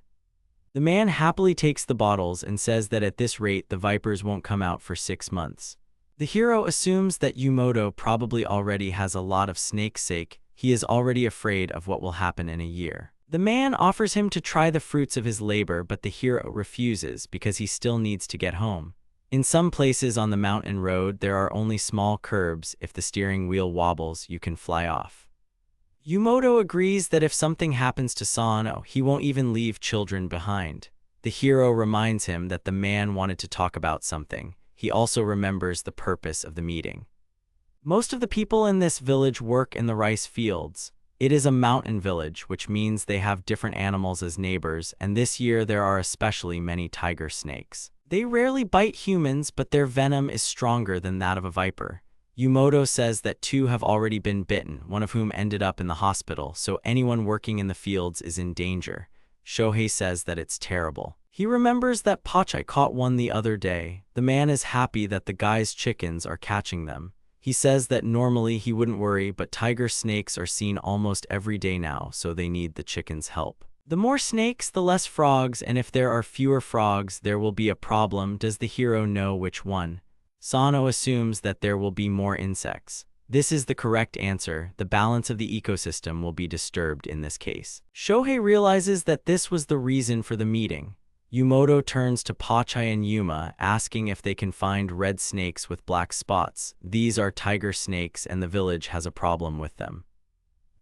The man happily takes the bottles and says that at this rate the vipers won't come out for 6 months. The hero assumes that Yumoto probably already has a lot of snakes' sake. He is already afraid of what will happen in a year. The man offers him to try the fruits of his labor, but the hero refuses because he still needs to get home. In some places on the mountain road, there are only small curbs. If the steering wheel wobbles, you can fly off. Yumoto agrees that if something happens to Sano, he won't even leave children behind. The hero reminds him that the man wanted to talk about something. He also remembers the purpose of the meeting. Most of the people in this village work in the rice fields. It is a mountain village, which means they have different animals as neighbors, and this year there are especially many tiger snakes. They rarely bite humans, but their venom is stronger than that of a viper. Yumoto says that 2 have already been bitten, one of whom ended up in the hospital, so anyone working in the fields is in danger. Shohei says that it's terrible. He remembers that Pochi caught one the other day. The man is happy that the guy's chickens are catching them. He says that normally he wouldn't worry, but tiger snakes are seen almost every day now, so they need the chickens' help. The more snakes, the less frogs, and if there are fewer frogs, there will be a problem. Does the hero know which one? Sano assumes that there will be more insects. This is the correct answer. The balance of the ecosystem will be disturbed in this case. Shohei realizes that this was the reason for the meeting. Yumoto turns to Pochi and Yuma, asking if they can find red snakes with black spots. These are tiger snakes and the village has a problem with them.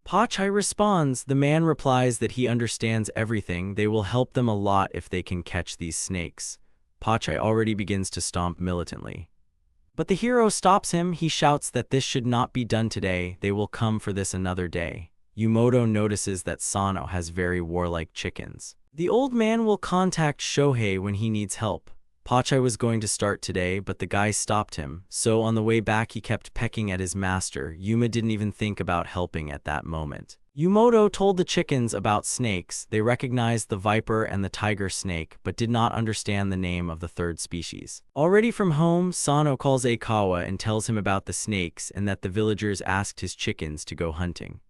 Pochi responds. The man replies that he understands everything. They will help them a lot if they can catch these snakes. Pochi already begins to stomp militantly. But the hero stops him. He shouts that this should not be done today. They will come for this another day. Yumoto notices that Sano has very warlike chickens. The old man will contact Shohei when he needs help. Pochi was going to start today, but the guy stopped him, so on the way back he kept pecking at his master. Yuma didn't even think about helping at that moment. Yumoto told the chickens about snakes. They recognized the viper and the tiger snake, but did not understand the name of the third species. Already from home, Sano calls Aikawa and tells him about the snakes and that the villagers asked his chickens to go hunting.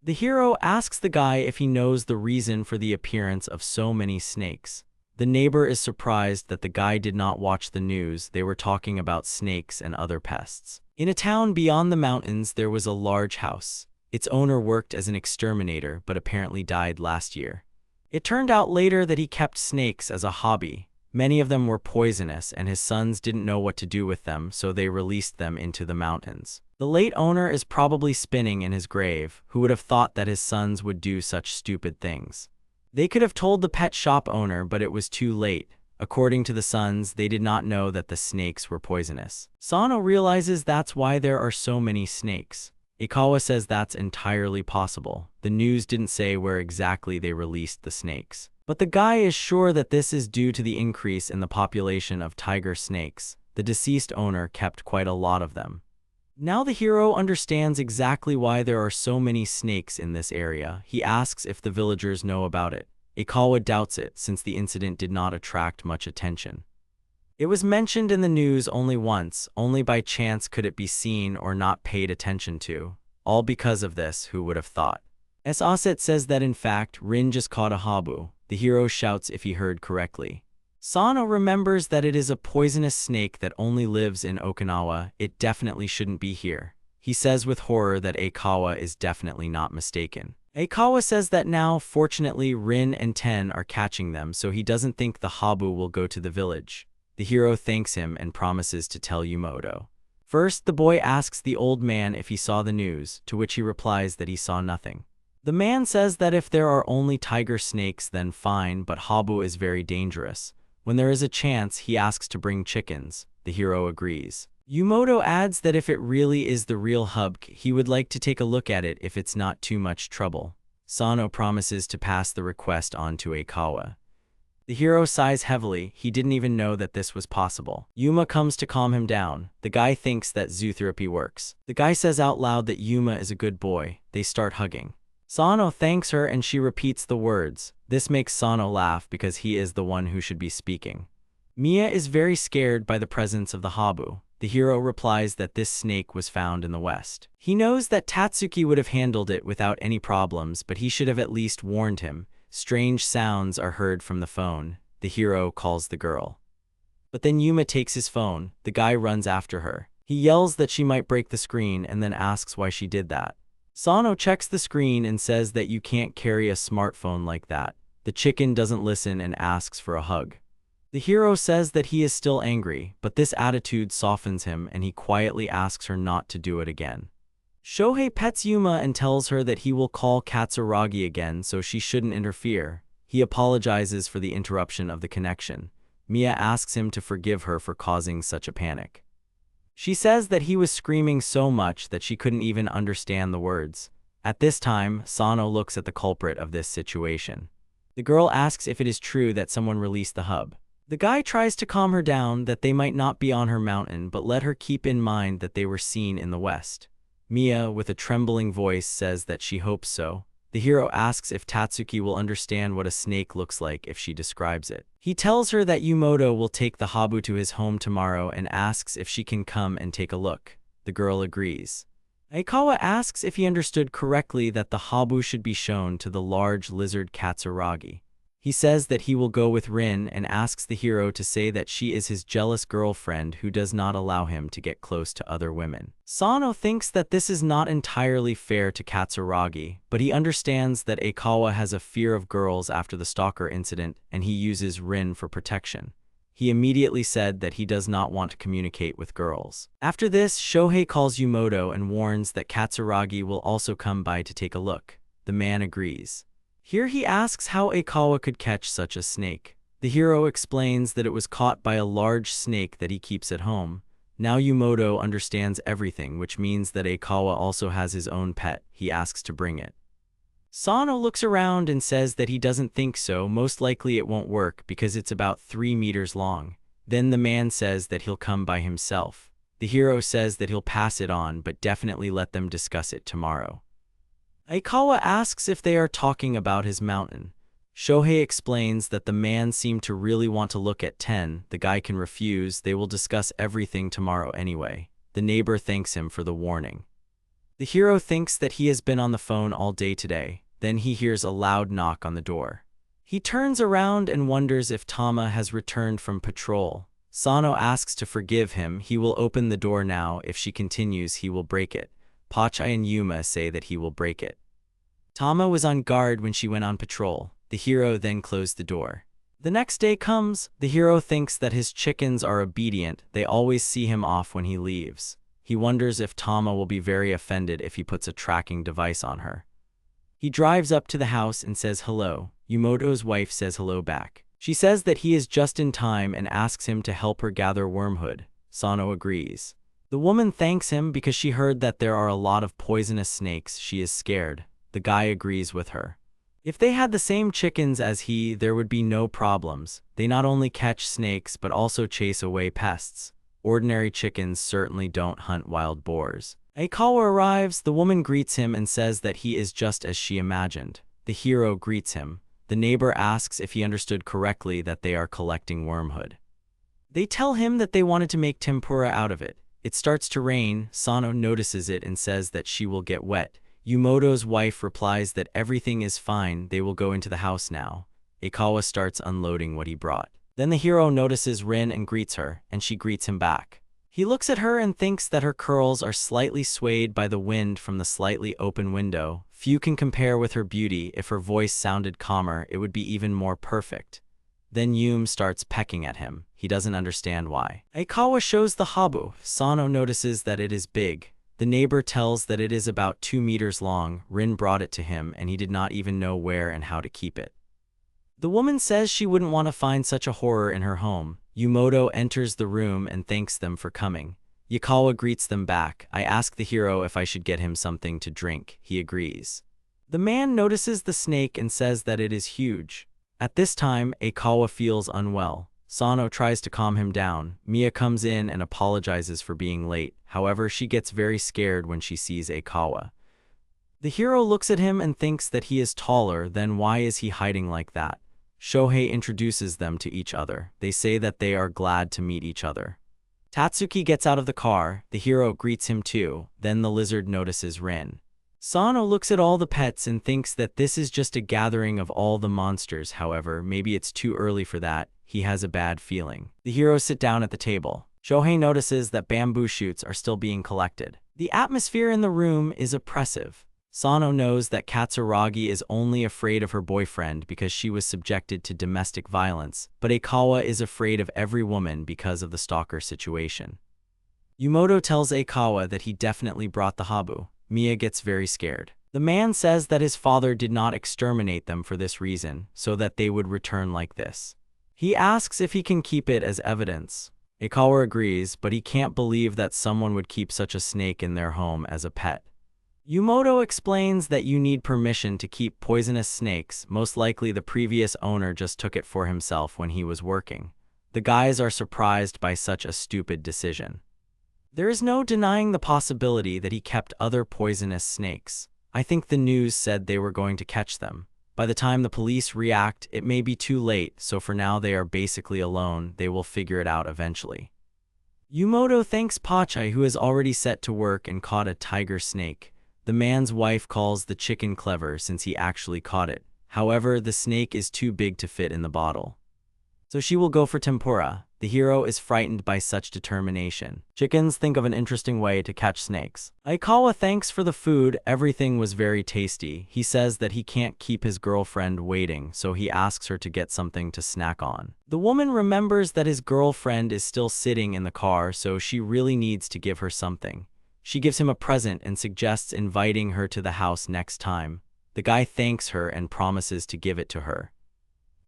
The hero asks the guy if he knows the reason for the appearance of so many snakes. The neighbor is surprised that the guy did not watch the news. They were talking about snakes and other pests. In a town beyond the mountains, there was a large house. Its owner worked as an exterminator, but apparently died last year. It turned out later that he kept snakes as a hobby. Many of them were poisonous, and his sons didn't know what to do with them, so they released them into the mountains. The late owner is probably spinning in his grave. Who would have thought that his sons would do such stupid things? They could have told the pet shop owner, but it was too late. According to the sons, they did not know that the snakes were poisonous. Sano realizes that's why there are so many snakes. Aikawa says that's entirely possible. The news didn't say where exactly they released the snakes. But the guy is sure that this is due to the increase in the population of tiger snakes. The deceased owner kept quite a lot of them. Now the hero understands exactly why there are so many snakes in this area. He asks if the villagers know about it. Aikawa doubts it, since the incident did not attract much attention. It was mentioned in the news only once. Only by chance could it be seen or not paid attention to. All because of this, who would have thought? Aset says that in fact, Rin just caught a habu. The hero shouts if he heard correctly. Sano remembers that it is a poisonous snake that only lives in Okinawa. It definitely shouldn't be here. He says with horror that Aikawa is definitely not mistaken. Aikawa says that now, fortunately, Rin and Ten are catching them, so he doesn't think the habu will go to the village. The hero thanks him and promises to tell Yumoto. First, the boy asks the old man if he saw the news, to which he replies that he saw nothing. The man says that if there are only tiger snakes, then fine, but habu is very dangerous. When there is a chance, he asks to bring chickens. The hero agrees. Yumoto adds that if it really is the real hub, he would like to take a look at it if it's not too much trouble. Sano promises to pass the request on to Aikawa. The hero sighs heavily. He didn't even know that this was possible. Yuma comes to calm him down. The guy thinks that zootherapy works. The guy says out loud that Yuma is a good boy. They start hugging. Sano thanks her and she repeats the words. This makes Sano laugh because he is the one who should be speaking. Mia is very scared by the presence of the habu. The hero replies that this snake was found in the west. He knows that Tatsuki would have handled it without any problems, but he should have at least warned him. Strange sounds are heard from the phone. The hero calls the girl. But then Yuma takes his phone. The guy runs after her. He yells that she might break the screen and then asks why she did that. Sano checks the screen and says that you can't carry a smartphone like that. The chicken doesn't listen and asks for a hug. The hero says that he is still angry, but this attitude softens him and he quietly asks her not to do it again. Shohei pets Yuma and tells her that he will call Katsuragi again so she shouldn't interfere. He apologizes for the interruption of the connection. Mia asks him to forgive her for causing such a panic. She says that he was screaming so much that she couldn't even understand the words. At this time, Sano looks at the culprit of this situation. The girl asks if it is true that someone released the hub. The guy tries to calm her down that they might not be on her mountain, but let her keep in mind that they were seen in the west. Mia, with a trembling voice, says that she hopes so. The hero asks if Tatsuki will understand what a snake looks like if she describes it. He tells her that Yumoto will take the habu to his home tomorrow and asks if she can come and take a look. The girl agrees. Aikawa asks if he understood correctly that the habu should be shown to the large lizard Katsuragi. He says that he will go with Rin and asks the hero to say that she is his jealous girlfriend who does not allow him to get close to other women. Sano thinks that this is not entirely fair to Katsuragi, but he understands that Aikawa has a fear of girls after the stalker incident and he uses Rin for protection. He immediately said that he does not want to communicate with girls. After this, Shohei calls Yumoto and warns that Katsuragi will also come by to take a look. The man agrees. Here he asks how Aikawa could catch such a snake. The hero explains that it was caught by a large snake that he keeps at home. Now Yumoto understands everything, which means that Aikawa also has his own pet. He asks to bring it. Sano looks around and says that he doesn't think so, most likely it won't work because it's about 3 meters long. Then the man says that he'll come by himself. The hero says that he'll pass it on but definitely let them discuss it tomorrow. Aikawa asks if they are talking about his mountain. Shohei explains that the man seemed to really want to look at 10. The guy can refuse. They will discuss everything tomorrow anyway. The neighbor thanks him for the warning. The hero thinks that he has been on the phone all day today. Then he hears a loud knock on the door. He turns around and wonders if Tama has returned from patrol. Sano asks to forgive him. He will open the door now. If she continues, he will break it. Pochi and Yuma say that he will break it. Tama was on guard when she went on patrol. The hero then closed the door. The next day comes. The hero thinks that his chickens are obedient. They always see him off when he leaves. He wonders if Tama will be very offended if he puts a tracking device on her. He drives up to the house and says hello. Yumoto's wife says hello back. She says that he is just in time and asks him to help her gather wormwood. Sano agrees. The woman thanks him because she heard that there are a lot of poisonous snakes. She is scared. The guy agrees with her. If they had the same chickens as he, there would be no problems. They not only catch snakes but also chase away pests. Ordinary chickens certainly don't hunt wild boars. Aikawa arrives. The woman greets him and says that he is just as she imagined. The hero greets him. The neighbor asks if he understood correctly that they are collecting wormwood. They tell him that they wanted to make tempura out of it. It starts to rain. Sano notices it and says that she will get wet. Yumoto's wife replies that everything is fine. They will go into the house now. Aikawa starts unloading what he brought. Then the hero notices Rin and greets her, and she greets him back. He looks at her and thinks that her curls are slightly swayed by the wind from the slightly open window. Few can compare with her beauty. If her voice sounded calmer, it would be even more perfect. Then Yum starts pecking at him. He doesn't understand why. Aikawa shows the habu. Sano notices that it is big. The neighbor tells that it is about 2 meters long. Rin brought it to him, and he did not even know where and how to keep it. The woman says she wouldn't want to find such a horror in her home. Yumoto enters the room and thanks them for coming. Aikawa greets them back. I ask the hero if I should get him something to drink. He agrees. The man notices the snake and says that it is huge. At this time, Aikawa feels unwell. Sano tries to calm him down. Mia comes in and apologizes for being late. However, she gets very scared when she sees Aikawa. The hero looks at him and thinks that he is taller. Then why is he hiding like that? Shohei introduces them to each other. They say that they are glad to meet each other. Tatsuki gets out of the car. The hero greets him too. Then the lizard notices Rin. Sano looks at all the pets and thinks that this is just a gathering of all the monsters. However, maybe it's too early for that. He has a bad feeling. The heroes sit down at the table. Shohei notices that bamboo shoots are still being collected. The atmosphere in the room is oppressive. Sano knows that Katsuragi is only afraid of her boyfriend because she was subjected to domestic violence, but Aikawa is afraid of every woman because of the stalker situation. Yumoto tells Aikawa that he definitely brought the habu. Mia gets very scared. The man says that his father did not exterminate them for this reason, so that they would return like this. He asks if he can keep it as evidence. Aikawa agrees, but he can't believe that someone would keep such a snake in their home as a pet. Yumoto explains that you need permission to keep poisonous snakes. Most likely the previous owner just took it for himself when he was working. The guys are surprised by such a stupid decision. There is no denying the possibility that he kept other poisonous snakes. I think the news said they were going to catch them. By the time the police react, it may be too late, so for now they are basically alone. They will figure it out eventually. Yumoto thanks Pochi, who is already set to work and caught a tiger snake. The man's wife calls the chicken clever since he actually caught it. However, the snake is too big to fit in the bottle. So she will go for tempura. The hero is frightened by such determination. Chickens think of an interesting way to catch snakes. Aikawa thanks for the food, everything was very tasty. He says that he can't keep his girlfriend waiting, so he asks her to get something to snack on. The woman remembers that his girlfriend is still sitting in the car, so she really needs to give her something. She gives him a present and suggests inviting her to the house next time. The guy thanks her and promises to give it to her.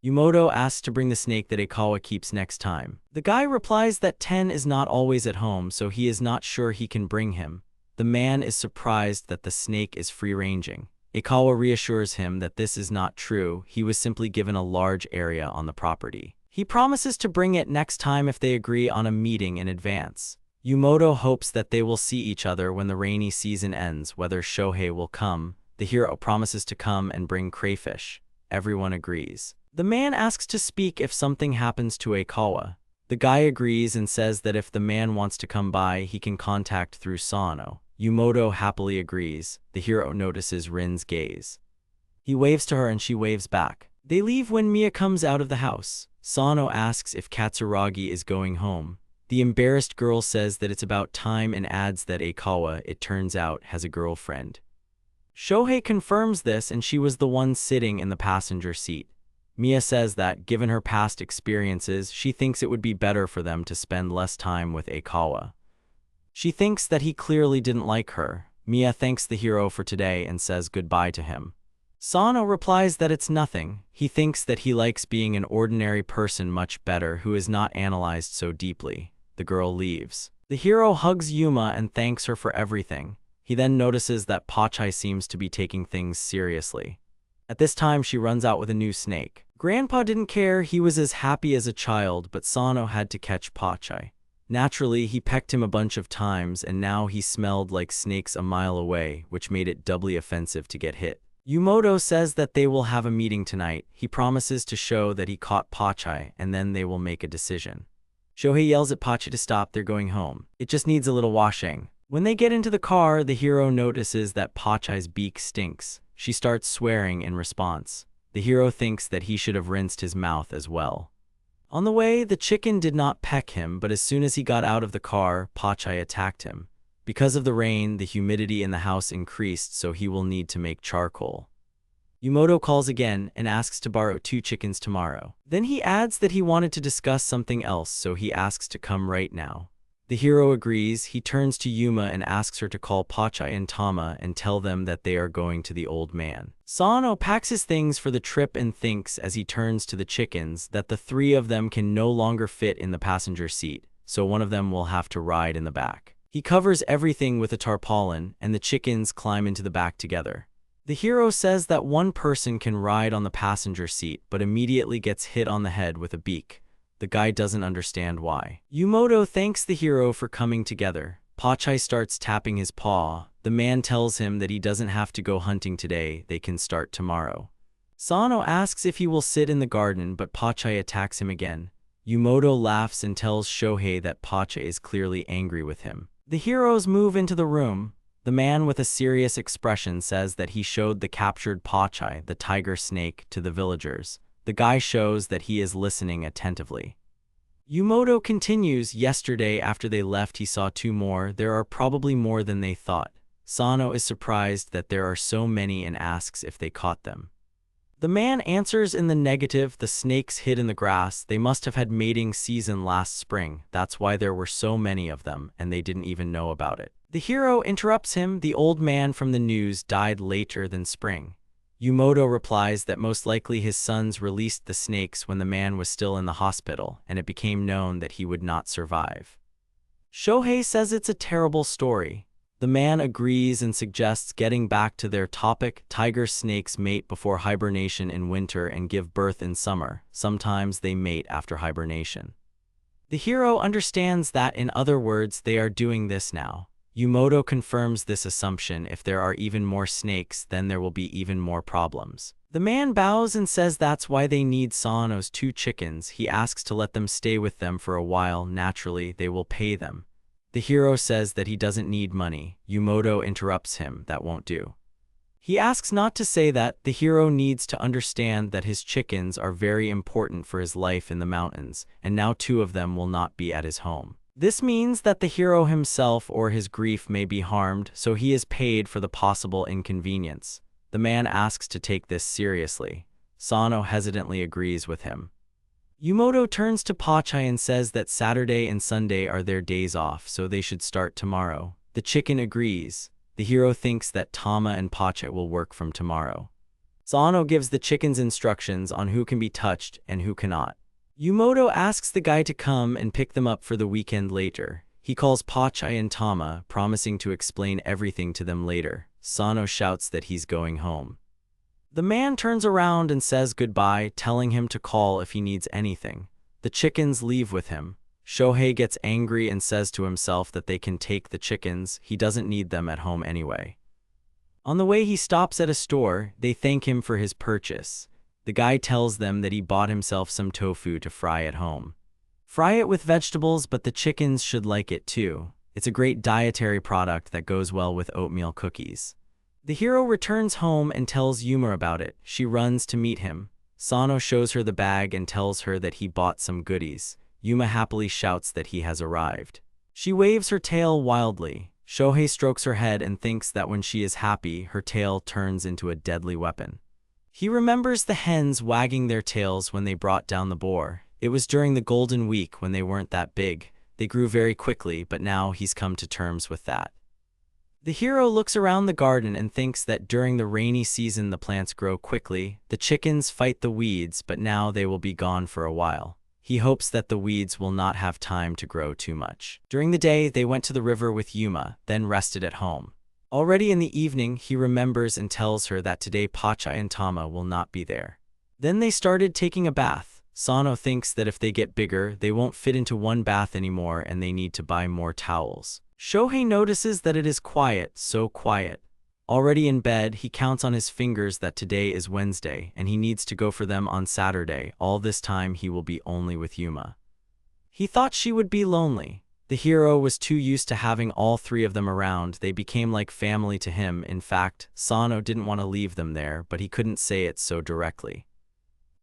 Yumoto asks to bring the snake that Aikawa keeps next time. The guy replies that Ten is not always at home, so he is not sure he can bring him. The man is surprised that the snake is free-ranging. Aikawa reassures him that this is not true, he was simply given a large area on the property. He promises to bring it next time if they agree on a meeting in advance. Yumoto hopes that they will see each other when the rainy season ends, whether Shohei will come. The hero promises to come and bring crayfish. Everyone agrees. The man asks to speak if something happens to Aikawa. The guy agrees and says that if the man wants to come by, he can contact through Sano. Yumoto happily agrees. The hero notices Rin's gaze. He waves to her and she waves back. They leave when Mia comes out of the house. Sano asks if Katsuragi is going home. The embarrassed girl says that it's about time and adds that Aikawa, it turns out, has a girlfriend. Shohei confirms this and she was the one sitting in the passenger seat. Mia says that, given her past experiences, she thinks it would be better for them to spend less time with Aikawa. She thinks that he clearly didn't like her. Mia thanks the hero for today and says goodbye to him. Sano replies that it's nothing. He thinks that he likes being an ordinary person much better who is not analyzed so deeply. The girl leaves. The hero hugs Yuma and thanks her for everything. He then notices that Pochi seems to be taking things seriously. At this time, she runs out with a new snake. Grandpa didn't care, he was as happy as a child, but Sano had to catch Pochi. Naturally, he pecked him a bunch of times, and now he smelled like snakes a mile away, which made it doubly offensive to get hit. Yumoto says that they will have a meeting tonight. He promises to show that he caught Pochi, and then they will make a decision. Shohei yells at Pochi to stop, they're going home. It just needs a little washing. When they get into the car, the hero notices that Pochi's beak stinks. She starts swearing in response. The hero thinks that he should have rinsed his mouth as well. On the way, the chicken did not peck him, but as soon as he got out of the car, Pochi attacked him. Because of the rain, the humidity in the house increased, so he will need to make charcoal. Yumoto calls again and asks to borrow 2 chickens tomorrow. Then he adds that he wanted to discuss something else, so he asks to come right now. The hero agrees. He turns to Yuma and asks her to call Pochi and Tama and tell them that they are going to the old man. Sano packs his things for the trip and thinks, as he turns to the chickens, that the 3 of them can no longer fit in the passenger seat, so one of them will have to ride in the back. He covers everything with a tarpaulin, and the chickens climb into the back together. The hero says that one person can ride on the passenger seat, but immediately gets hit on the head with a beak. The guy doesn't understand why. Yumoto thanks the hero for coming together. Pochi starts tapping his paw. The man tells him that he doesn't have to go hunting today, they can start tomorrow. Sano asks if he will sit in the garden, but Pochi attacks him again. Yumoto laughs and tells Shohei that Pochi is clearly angry with him. The heroes move into the room. The man with a serious expression says that he showed the captured Pochi, the tiger snake, to the villagers. The guy shows that he is listening attentively. Yumoto continues, yesterday after they left he saw 2 more, there are probably more than they thought. Sano is surprised that there are so many and asks if they caught them. The man answers in the negative, the snakes hid in the grass, they must have had mating season last spring, that's why there were so many of them, and they didn't even know about it. The hero interrupts him, the old man from the news died later than spring. Yumoto replies that most likely his sons released the snakes when the man was still in the hospital, and it became known that he would not survive. Shohei says it's a terrible story. The man agrees and suggests getting back to their topic. Tiger snakes mate before hibernation in winter and give birth in summer. Sometimes they mate after hibernation. The hero understands that, in other words, they are doing this now. Yumoto confirms this assumption. If there are even more snakes, then there will be even more problems. The man bows and says that's why they need Sano's 2 chickens. He asks to let them stay with them for a while. Naturally, they will pay them. The hero says that he doesn't need money. Yumoto interrupts him, that won't do. He asks not to say that. The hero needs to understand that his chickens are very important for his life in the mountains, and now 2 of them will not be at his home. This means that the hero himself or his grief may be harmed, so he is paid for the possible inconvenience. The man asks to take this seriously. Sano hesitantly agrees with him. Yumoto turns to Pochi and says that Saturday and Sunday are their days off, so they should start tomorrow. The chicken agrees. The hero thinks that Tama and Pochi will work from tomorrow. Sano gives the chickens instructions on who can be touched and who cannot. Yumoto asks the guy to come and pick them up for the weekend later. He calls Pochi and Tama, promising to explain everything to them later. Sano shouts that he's going home. The man turns around and says goodbye, telling him to call if he needs anything. The chickens leave with him. Shohei gets angry and says to himself that they can take the chickens, he doesn't need them at home anyway. On the way he stops at a store. They thank him for his purchase. The guy tells them that he bought himself some tofu to fry at home. Fry it with vegetables, but the chickens should like it too. It's a great dietary product that goes well with oatmeal cookies. The hero returns home and tells Yuma about it. She runs to meet him. Sano shows her the bag and tells her that he bought some goodies. Yuma happily shouts that he has arrived. She waves her tail wildly. Shohei strokes her head and thinks that when she is happy, her tail turns into a deadly weapon. He remembers the hens wagging their tails when they brought down the boar. It was during the Golden Week when they weren't that big. They grew very quickly, but now he's come to terms with that. The hero looks around the garden and thinks that during the rainy season the plants grow quickly. The chickens fight the weeds, but now they will be gone for a while. He hopes that the weeds will not have time to grow too much. During the day, they went to the river with Yuma, then rested at home. Already in the evening, he remembers and tells her that today Pochi and Tama will not be there. Then they started taking a bath. Sano thinks that if they get bigger, they won't fit into one bath anymore and they need to buy more towels. Shohei notices that it is quiet, so quiet. Already in bed, he counts on his fingers that today is Wednesday, and he needs to go for them on Saturday. All this time he will be only with Yuma. He thought she would be lonely. The hero was too used to having all 3 of them around. They became like family to him. In fact, Sano didn't want to leave them there, but he couldn't say it so directly.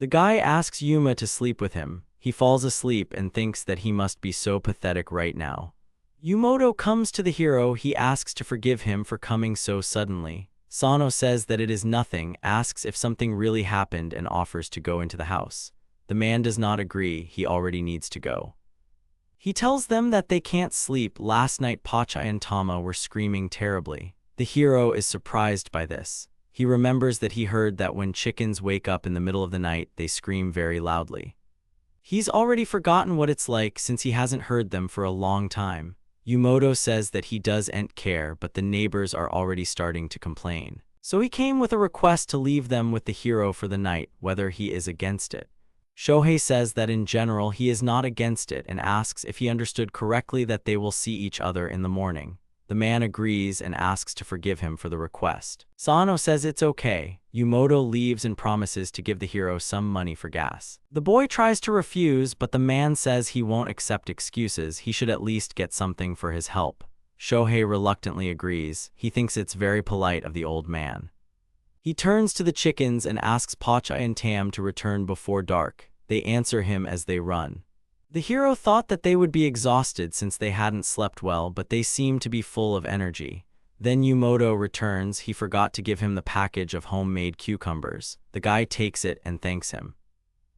The guy asks Yuma to sleep with him. He falls asleep and thinks that he must be so pathetic right now. Yumoto comes to the hero. He asks to forgive him for coming so suddenly. Sano says that it is nothing, asks if something really happened, and offers to go into the house. The man does not agree. He already needs to go. He tells them that they can't sleep. Last night Pochi and Tama were screaming terribly. The hero is surprised by this. He remembers that he heard that when chickens wake up in the middle of the night, they scream very loudly. He's already forgotten what it's like since he hasn't heard them for a long time. Yumoto says that he doesn't care, but the neighbors are already starting to complain. So he came with a request to leave them with the hero for the night, whether he is against it. Shohei says that in general he is not against it and asks if he understood correctly that they will see each other in the morning. The man agrees and asks to forgive him for the request. Sano says it's okay. Yumoto leaves and promises to give the hero some money for gas. The boy tries to refuse, but the man says he won't accept excuses. He should at least get something for his help. Shohei reluctantly agrees. He thinks it's very polite of the old man. He turns to the chickens and asks Pochi and Tam to return before dark. They answer him as they run. The hero thought that they would be exhausted since they hadn't slept well, but they seem to be full of energy. Then Yumoto returns. He forgot to give him the package of homemade cucumbers. The guy takes it and thanks him.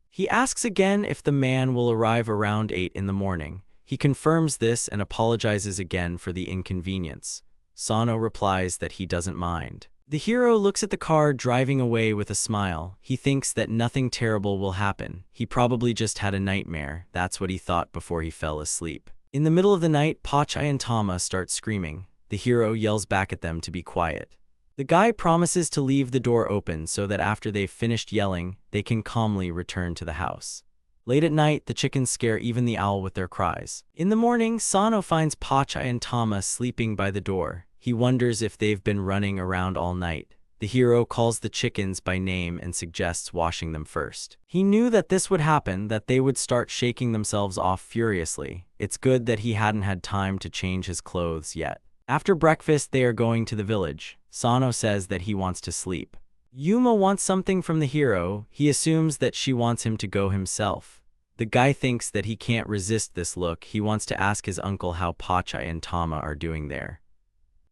He asks again if the man will arrive around 8 in the morning. He confirms this and apologizes again for the inconvenience. Sano replies that he doesn't mind. The hero looks at the car driving away with a smile. He thinks that nothing terrible will happen. He probably just had a nightmare. That's what he thought before he fell asleep. In the middle of the night, Pochi and Tama start screaming. The hero yells back at them to be quiet. The guy promises to leave the door open so that after they've finished yelling, they can calmly return to the house. Late at night, the chickens scare even the owl with their cries. In the morning, Sano finds Pochi and Tama sleeping by the door. He wonders if they've been running around all night. The hero calls the chickens by name and suggests washing them first. He knew that this would happen, that they would start shaking themselves off furiously. It's good that he hadn't had time to change his clothes yet. After breakfast, they are going to the village. Sano says that he wants to sleep. Yuma wants something from the hero. He assumes that she wants him to go himself. The guy thinks that he can't resist this look. He wants to ask his uncle how Pochi and Tama are doing there.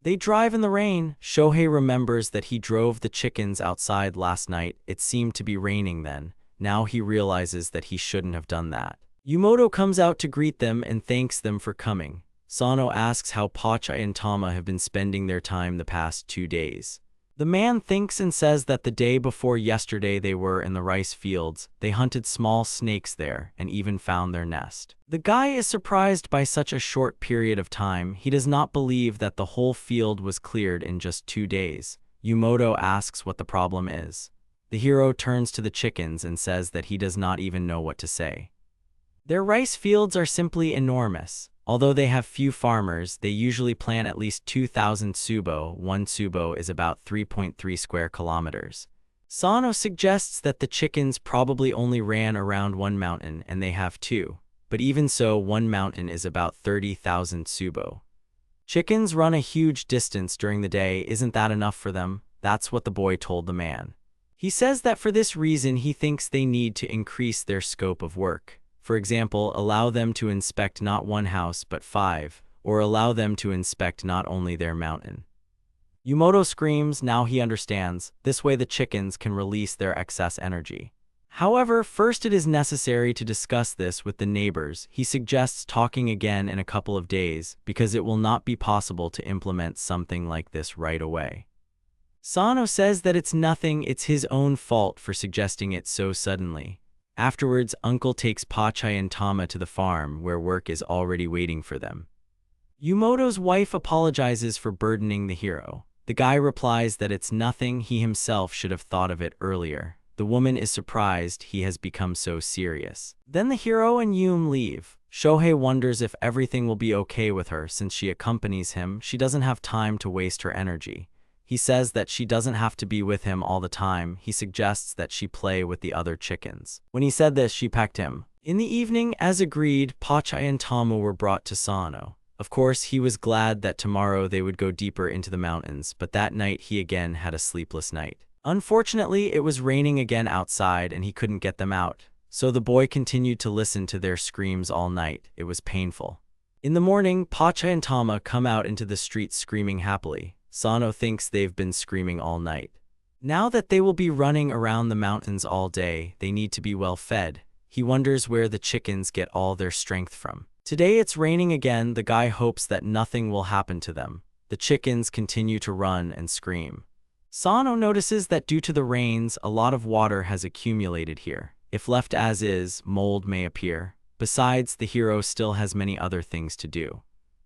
They drive in the rain. Shohei remembers that he drove the chickens outside last night. It seemed to be raining then. Now he realizes that he shouldn't have done that. Yumoto comes out to greet them and thanks them for coming. Sano asks how Pochi and Tama have been spending their time the past 2 days. The man thinks and says that the day before yesterday they were in the rice fields. They hunted small snakes there and even found their nest. The guy is surprised by such a short period of time. He does not believe that the whole field was cleared in just 2 days. Yumoto asks what the problem is. The hero turns to the chickens and says that he does not even know what to say. Their rice fields are simply enormous. Although they have few farmers, they usually plant at least 2,000 tsubo. 1 tsubo is about 3.3 square kilometers. Sano suggests that the chickens probably only ran around one mountain and they have 2. But even so, one mountain is about 30,000 tsubo. Chickens run a huge distance during the day. Isn't that enough for them? That's what the boy told the man. He says that for this reason he thinks they need to increase their scope of work. For example, allow them to inspect not 1 house but 5, or allow them to inspect not only their mountain. Yumoto screams. Now he understands. This way the chickens can release their excess energy. However, first it is necessary to discuss this with the neighbors. He suggests talking again in a couple of days, because it will not be possible to implement something like this right away. Sano says that it's nothing, it's his own fault for suggesting it so suddenly. Afterwards, Uncle takes Pochi and Tama to the farm where work is already waiting for them. Yumoto's wife apologizes for burdening the hero. The guy replies that it's nothing, he himself should have thought of it earlier. The woman is surprised he has become so serious. Then the hero and Yum leave. Shohei wonders if everything will be okay with her since she accompanies him. She doesn't have time to waste her energy. He says that she doesn't have to be with him all the time. He suggests that she play with the other chickens. When he said this, she pecked him. In the evening, as agreed, Pochi and Tama were brought to Sano. Of course, he was glad that tomorrow they would go deeper into the mountains, but that night he again had a sleepless night. Unfortunately, it was raining again outside and he couldn't get them out. So the boy continued to listen to their screams all night. It was painful. In the morning, Pochi and Tama come out into the street screaming happily. Sano thinks they've been screaming all night. Now that they will be running around the mountains all day, they need to be well fed. He wonders where the chickens get all their strength from. Today it's raining again. The guy hopes that nothing will happen to them. The chickens continue to run and scream. Sano notices that due to the rains, a lot of water has accumulated here. If left as is, mold may appear. Besides, the hero still has many other things to do.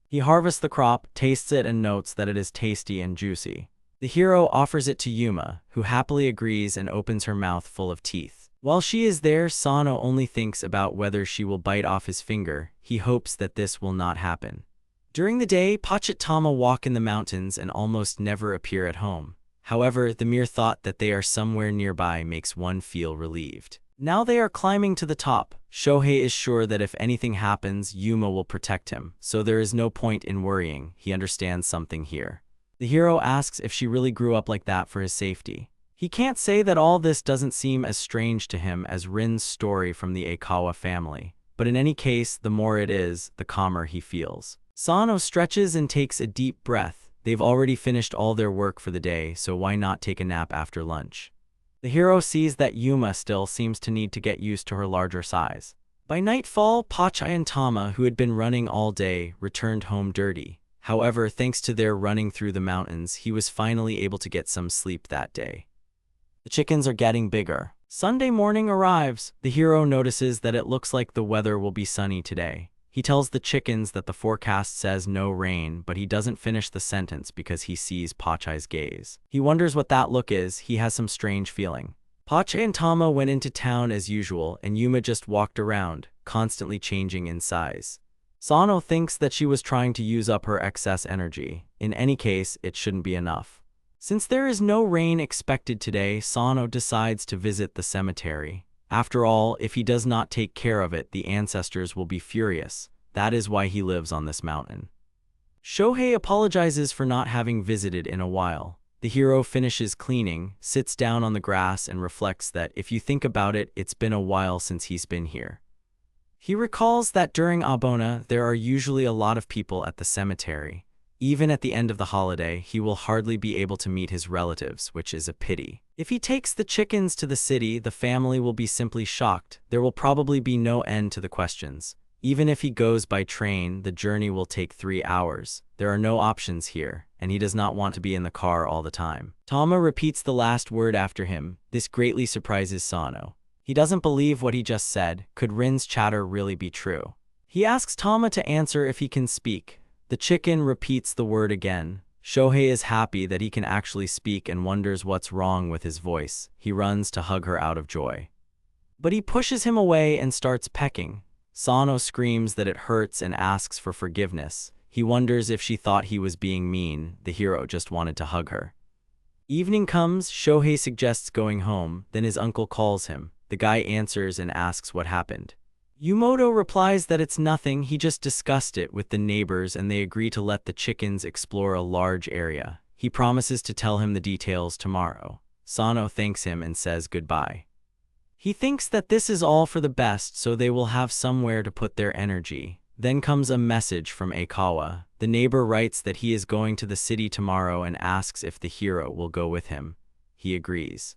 He harvests the crop, tastes it, and notes that it is tasty and juicy. The hero offers it to Yuma, who happily agrees and opens her mouth full of teeth. While she is there, Sano only thinks about whether she will bite off his finger. He hopes that this will not happen. During the day, Pochi and Tama walk in the mountains and almost never appear at home. However, the mere thought that they are somewhere nearby makes one feel relieved. Now they are climbing to the top. Shohei is sure that if anything happens, Yuma will protect him, so there is no point in worrying. He understands something here. The hero asks if she really grew up like that for his safety. He can't say that all this doesn't seem as strange to him as Rin's story from the Aikawa family, but in any case, the more it is, the calmer he feels. Sano stretches and takes a deep breath. They've already finished all their work for the day, so why not take a nap after lunch? The hero sees that Yuma still seems to need to get used to her larger size. By nightfall, Pochi and Tama, who had been running all day, returned home dirty. However, thanks to their running through the mountains, he was finally able to get some sleep that day. The chickens are getting bigger. Sunday morning arrives. The hero notices that it looks like the weather will be sunny today. He tells the chickens that the forecast says no rain, but he doesn't finish the sentence because he sees Pochi's gaze. He wonders what that look is. He has some strange feeling. Pochi and Tama went into town as usual, and Yuma just walked around, constantly changing in size. Sano thinks that she was trying to use up her excess energy. In any case, it shouldn't be enough. Since there is no rain expected today, Sano decides to visit the cemetery. After all, if he does not take care of it, the ancestors will be furious. That is why he lives on this mountain. Shohei apologizes for not having visited in a while. The hero finishes cleaning, sits down on the grass and reflects that if you think about it, it's been a while since he's been here. He recalls that during Abona, there are usually a lot of people at the cemetery. Even at the end of the holiday, he will hardly be able to meet his relatives, which is a pity. If he takes the chickens to the city, the family will be simply shocked. There will probably be no end to the questions. Even if he goes by train, the journey will take 3 hours. There are no options here, and he does not want to be in the car all the time. Tama repeats the last word after him. This greatly surprises Sano. He doesn't believe what he just said. Could Rin's chatter really be true? He asks Tama to answer if he can speak. The chicken repeats the word again. Shohei is happy that he can actually speak and wonders what's wrong with his voice. He runs to hug her out of joy. But he pushes him away and starts pecking. Sano screams that it hurts and asks for forgiveness. He wonders if she thought he was being mean. The hero just wanted to hug her. Evening comes, Shohei suggests going home, then his uncle calls him. The guy answers and asks what happened. Yumoto replies that it's nothing, he just discussed it with the neighbors and they agree to let the chickens explore a large area. He promises to tell him the details tomorrow. Sano thanks him and says goodbye. He thinks that this is all for the best so they will have somewhere to put their energy. Then comes a message from Aikawa. The neighbor writes that he is going to the city tomorrow and asks if the hero will go with him. He agrees.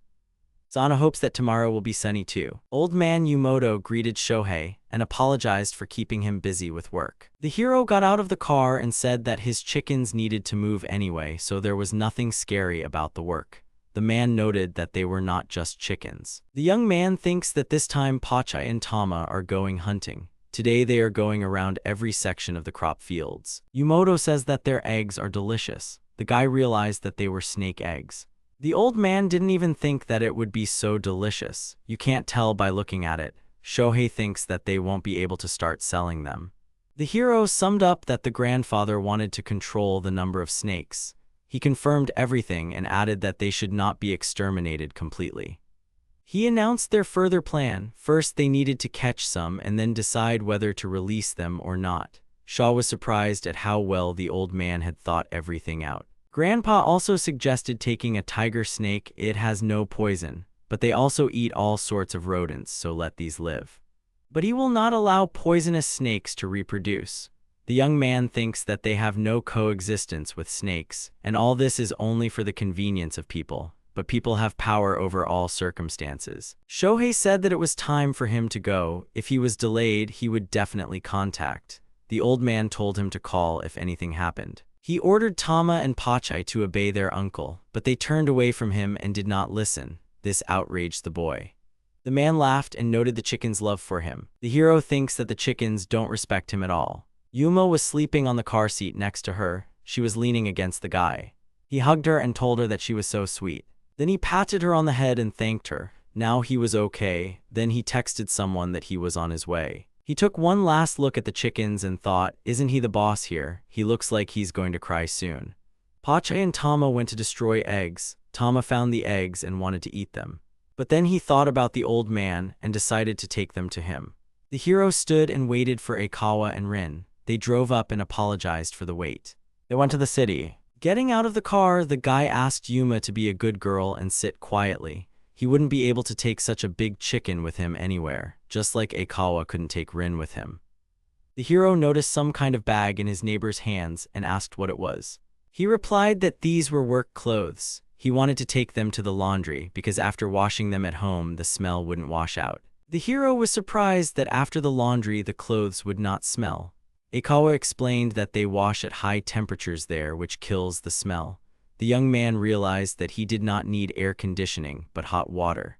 Sano hopes that tomorrow will be sunny too. Old man Yumoto greeted Shohei and apologized for keeping him busy with work. The hero got out of the car and said that his chickens needed to move anyway, so there was nothing scary about the work. The man noted that they were not just chickens. The young man thinks that this time Pochi and Tama are going hunting. Today they are going around every section of the crop fields. Yumoto says that their eggs are delicious. The guy realized that they were snake eggs. The old man didn't even think that it would be so delicious. You can't tell by looking at it. Shohei thinks that they won't be able to start selling them. The hero summed up that the grandfather wanted to control the number of snakes. He confirmed everything and added that they should not be exterminated completely. He announced their further plan. First, they needed to catch some and then decide whether to release them or not. Shaw was surprised at how well the old man had thought everything out. Grandpa also suggested taking a tiger snake. It has no poison, but they also eat all sorts of rodents, so let these live. But he will not allow poisonous snakes to reproduce. The young man thinks that they have no coexistence with snakes, and all this is only for the convenience of people. But people have power over all circumstances. Shohei said that it was time for him to go. If he was delayed, he would definitely contact. The old man told him to call if anything happened. He ordered Tama and Pochi to obey their uncle, but they turned away from him and did not listen. This outraged the boy. The man laughed and noted the chicken's love for him. The hero thinks that the chickens don't respect him at all. Yuma was sleeping on the car seat next to her. She was leaning against the guy. He hugged her and told her that she was so sweet. Then he patted her on the head and thanked her. Now he was okay. Then he texted someone that he was on his way. He took one last look at the chickens and thought, isn't he the boss here? He looks like he's going to cry soon. Pochi and Tama went to destroy eggs. Tama found the eggs and wanted to eat them. But then he thought about the old man and decided to take them to him. The hero stood and waited for Aikawa and Rin. They drove up and apologized for the wait. They went to the city. Getting out of the car, the guy asked Yuma to be a good girl and sit quietly. He wouldn't be able to take such a big chicken with him anywhere, just like Aikawa couldn't take Rin with him. The hero noticed some kind of bag in his neighbor's hands and asked what it was. He replied that these were work clothes. He wanted to take them to the laundry because after washing them at home, the smell wouldn't wash out. The hero was surprised that after the laundry, the clothes would not smell. Aikawa explained that they wash at high temperatures there, which kills the smell. The young man realized that he did not need air conditioning, but hot water.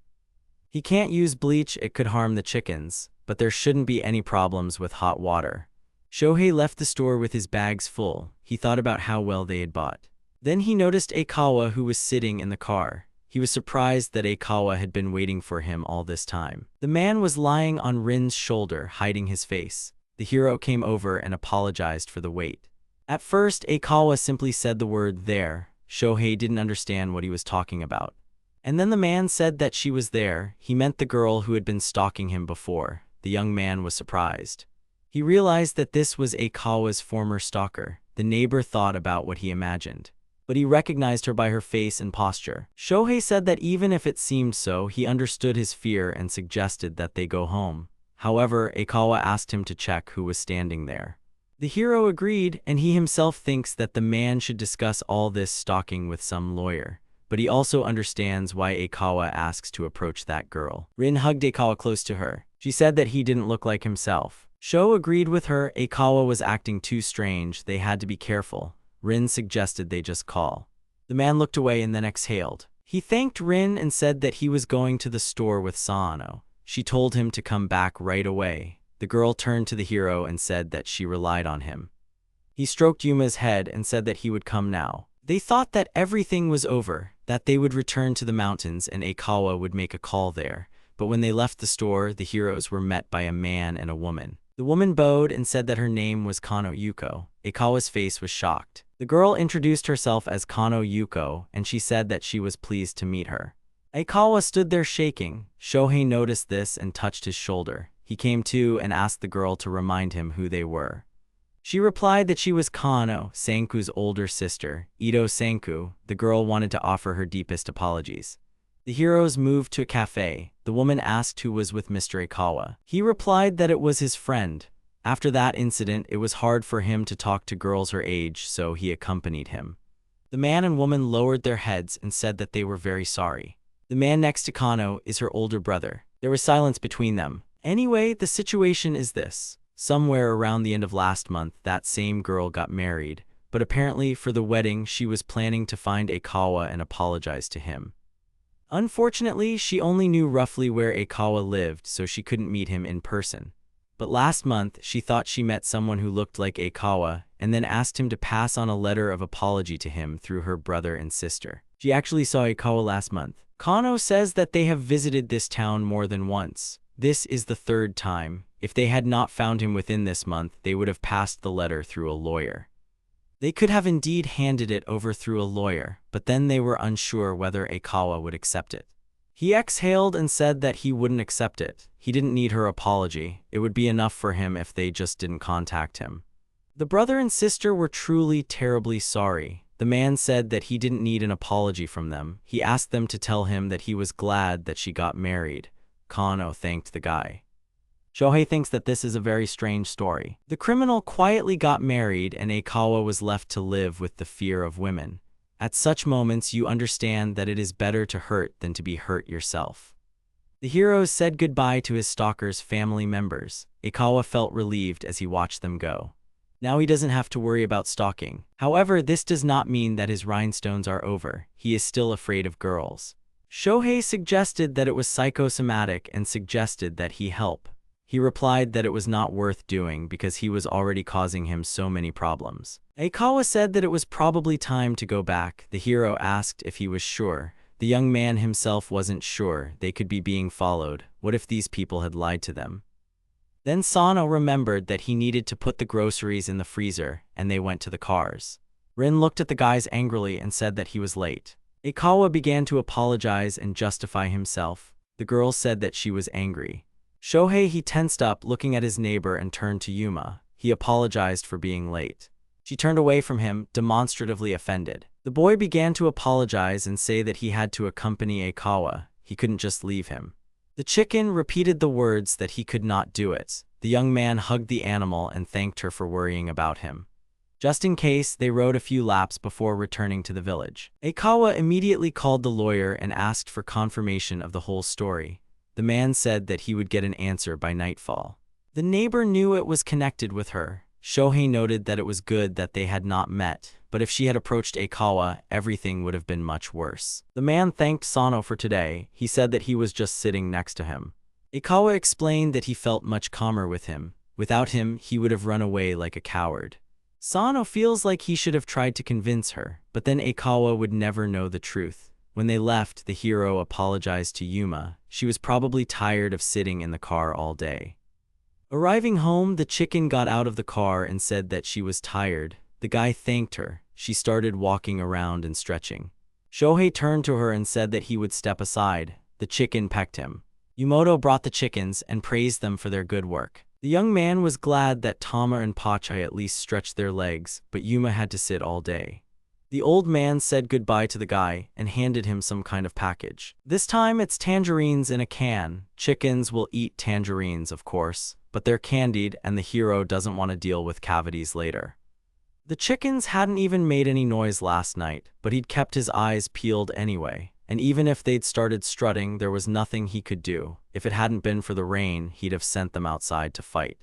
He can't use bleach, it could harm the chickens, but there shouldn't be any problems with hot water. Shohei left the store with his bags full. He thought about how well they had bought. Then he noticed Aikawa, who was sitting in the car. He was surprised that Aikawa had been waiting for him all this time. The man was lying on Rin's shoulder, hiding his face. The hero came over and apologized for the wait. At first, Aikawa simply said the word there. Shohei didn't understand what he was talking about. And then the man said that she was there. He meant the girl who had been stalking him before. The young man was surprised. He realized that this was Aikawa's former stalker. The neighbor thought about what he imagined. but he recognized her by her face and posture. Shohei said that even if it seemed so, he understood his fear and suggested that they go home. However, Aikawa asked him to check who was standing there. The hero agreed, and he himself thinks that the man should discuss all this stalking with some lawyer. But he also understands why Aikawa asks to approach that girl. Rin hugged Aikawa close to her. She said that he didn't look like himself. Sho agreed with her. Aikawa was acting too strange. They had to be careful. Rin suggested they just call. The man looked away and then exhaled. He thanked Rin and said that he was going to the store with Sano. She told him to come back right away. The girl turned to the hero and said that she relied on him. He stroked Yuma's head and said that he would come now. They thought that everything was over, that they would return to the mountains and Aikawa would make a call there. But when they left the store, the heroes were met by a man and a woman. The woman bowed and said that her name was Kano Yuko. Aikawa's face was shocked. The girl introduced herself as Kano Yuko, and she said that she was pleased to meet her. Aikawa stood there shaking. Shohei noticed this and touched his shoulder. He came to and asked the girl to remind him who they were. She replied that she was Kano, Senku's older sister, Ito Senku. The girl wanted to offer her deepest apologies. The heroes moved to a cafe. The woman asked who was with Mr. Aikawa. He replied that it was his friend. After that incident, it was hard for him to talk to girls her age, so he accompanied him. The man and woman lowered their heads and said that they were very sorry. The man next to Kano is her older brother. There was silence between them. Anyway, the situation is this. Somewhere around the end of last month, that same girl got married, but apparently for the wedding she was planning to find Aikawa and apologize to him. Unfortunately, she only knew roughly where Aikawa lived, so she couldn't meet him in person. But last month, she thought she met someone who looked like Aikawa, and then asked him to pass on a letter of apology to him through her brother and sister. She actually saw Aikawa last month. Kano says that they have visited this town more than once. This is the third time. If they had not found him within this month, they would have passed the letter through a lawyer. They could have indeed handed it over through a lawyer, but then they were unsure whether Aikawa would accept it. He exhaled and said that he wouldn't accept it. He didn't need her apology. It would be enough for him if they just didn't contact him. The brother and sister were truly terribly sorry. The man said that he didn't need an apology from them. He asked them to tell him that he was glad that she got married. Kano thanked the guy. Shohei thinks that this is a very strange story. The criminal quietly got married and Aikawa was left to live with the fear of women. At such moments, you understand that it is better to hurt than to be hurt yourself. The hero said goodbye to his stalker's family members. Aikawa felt relieved as he watched them go. Now he doesn't have to worry about stalking. However, this does not mean that his rhinestones are over. He is still afraid of girls. Shohei suggested that it was psychosomatic and suggested that he help. He replied that it was not worth doing because he was already causing him so many problems. Aikawa said that it was probably time to go back. The hero asked if he was sure. The young man himself wasn't sure. They could be being followed. What if these people had lied to them? Then Sano remembered that he needed to put the groceries in the freezer, and they went to the cars. Rin looked at the guys angrily and said that he was late. Aikawa began to apologize and justify himself. The girl said that she was angry. Shohei he tensed up looking at his neighbor and turned to Yuma. He apologized for being late. She turned away from him, demonstratively offended. The boy began to apologize and say that he had to accompany Aikawa. He couldn't just leave him. The chicken repeated the words that he could not do it. The young man hugged the animal and thanked her for worrying about him. Just in case, they rode a few laps before returning to the village. Aikawa immediately called the lawyer and asked for confirmation of the whole story. The man said that he would get an answer by nightfall. The neighbor knew it was connected with her. Shohei noted that it was good that they had not met, but if she had approached Aikawa, everything would have been much worse. The man thanked Sano for today. He said that he was just sitting next to him. Aikawa explained that he felt much calmer with him. Without him, he would have run away like a coward. Sano feels like he should have tried to convince her, but then Aikawa would never know the truth. When they left, the hero apologized to Yuma. She was probably tired of sitting in the car all day. Arriving home, the chicken got out of the car and said that she was tired. The guy thanked her. She started walking around and stretching. Shohei turned to her and said that he would step aside. The chicken pecked him. Yumoto brought the chickens and praised them for their good work. The young man was glad that Tama and Pochi at least stretched their legs, but Yuma had to sit all day. The old man said goodbye to the guy and handed him some kind of package. This time it's tangerines in a can. Chickens will eat tangerines, of course, but they're candied and the hero doesn't want to deal with cavities later. The chickens hadn't even made any noise last night, but he'd kept his eyes peeled anyway. And even if they'd started strutting, there was nothing he could do. If it hadn't been for the rain, he'd have sent them outside to fight.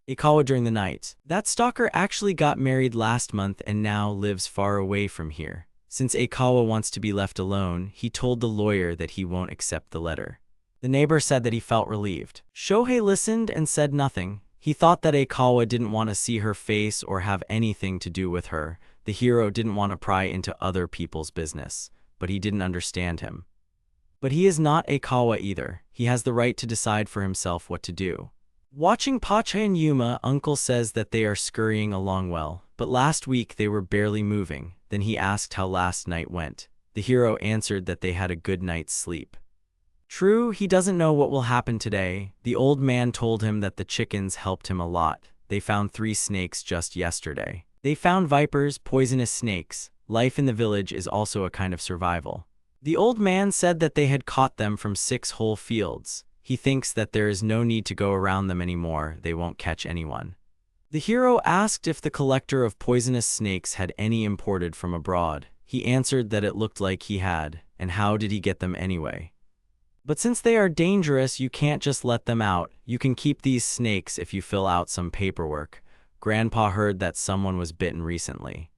Ikawa during the night. That stalker actually got married last month and now lives far away from here. Since Ikawa wants to be left alone, he told the lawyer that he won't accept the letter. The neighbor said that he felt relieved. Shohei listened and said nothing. He thought that Ikawa didn't want to see her face or have anything to do with her. The hero didn't want to pry into other people's business, but he didn't understand him. But he is not Ikawa either. He has the right to decide for himself what to do. Watching Pochi and Yuma, Uncle says that they are scurrying along well, but last week they were barely moving. Then he asked how last night went. The hero answered that they had a good night's sleep. True, he doesn't know what will happen today. The old man told him that the chickens helped him a lot. They found 3 snakes just yesterday. They found vipers, poisonous snakes. Life in the village is also a kind of survival. The old man said that they had caught them from 6 whole fields. He thinks that there is no need to go around them anymore, they won't catch anyone. The hero asked if the collector of poisonous snakes had any imported from abroad. He answered that it looked like he had, and how did he get them anyway? But since they are dangerous, you can't just let them out. You can keep these snakes if you fill out some paperwork. Grandpa heard that someone was bitten recently.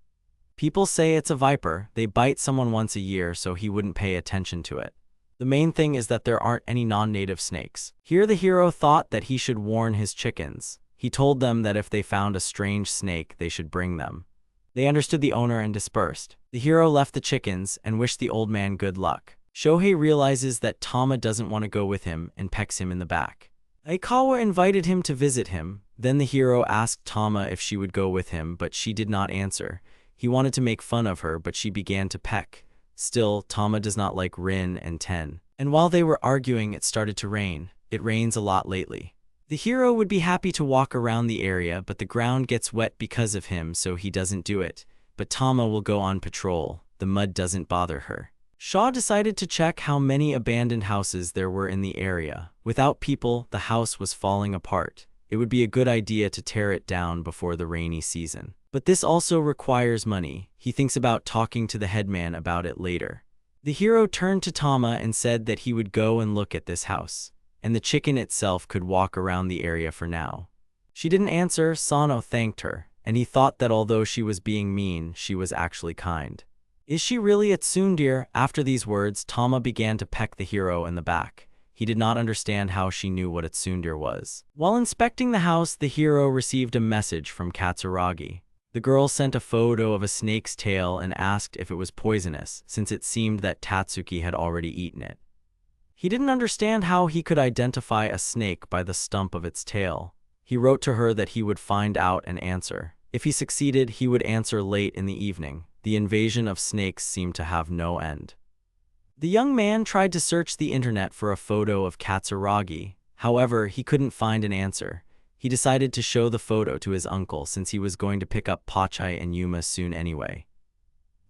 People say it's a viper. They bite someone once a year, so he wouldn't pay attention to it. The main thing is that there aren't any non-native snakes. Here the hero thought that he should warn his chickens. He told them that if they found a strange snake, they should bring them. They understood the owner and dispersed. The hero left the chickens and wished the old man good luck. Shohei realizes that Tama doesn't want to go with him and pecks him in the back. Aikawa invited him to visit him. Then the hero asked Tama if she would go with him, but she did not answer. He wanted to make fun of her, but she began to peck. Still, Tama does not like Rin and Ten. And while they were arguing, it started to rain. It rains a lot lately. The hero would be happy to walk around the area, but the ground gets wet because of him, so he doesn't do it. But Tama will go on patrol. The mud doesn't bother her. Shaw decided to check how many abandoned houses there were in the area. Without people, the house was falling apart. It would be a good idea to tear it down before the rainy season. But this also requires money. He thinks about talking to the headman about it later. The hero turned to Tama and said that he would go and look at this house, and the chicken itself could walk around the area for now. She didn't answer. Sano thanked her, and he thought that although she was being mean, she was actually kind. Is she really a tsundere? After these words, Tama began to peck the hero in the back. He did not understand how she knew what a tsundere was. While inspecting the house, the hero received a message from Katsuragi. The girl sent a photo of a snake's tail and asked if it was poisonous, since it seemed that Tatsuki had already eaten it. He didn't understand how he could identify a snake by the stump of its tail. He wrote to her that he would find out and answer. If he succeeded, he would answer late in the evening. The invasion of snakes seemed to have no end. The young man tried to search the internet for a photo of Katsuragi. However, he couldn't find an answer. He decided to show the photo to his uncle since he was going to pick up Pochi and Yuma soon anyway.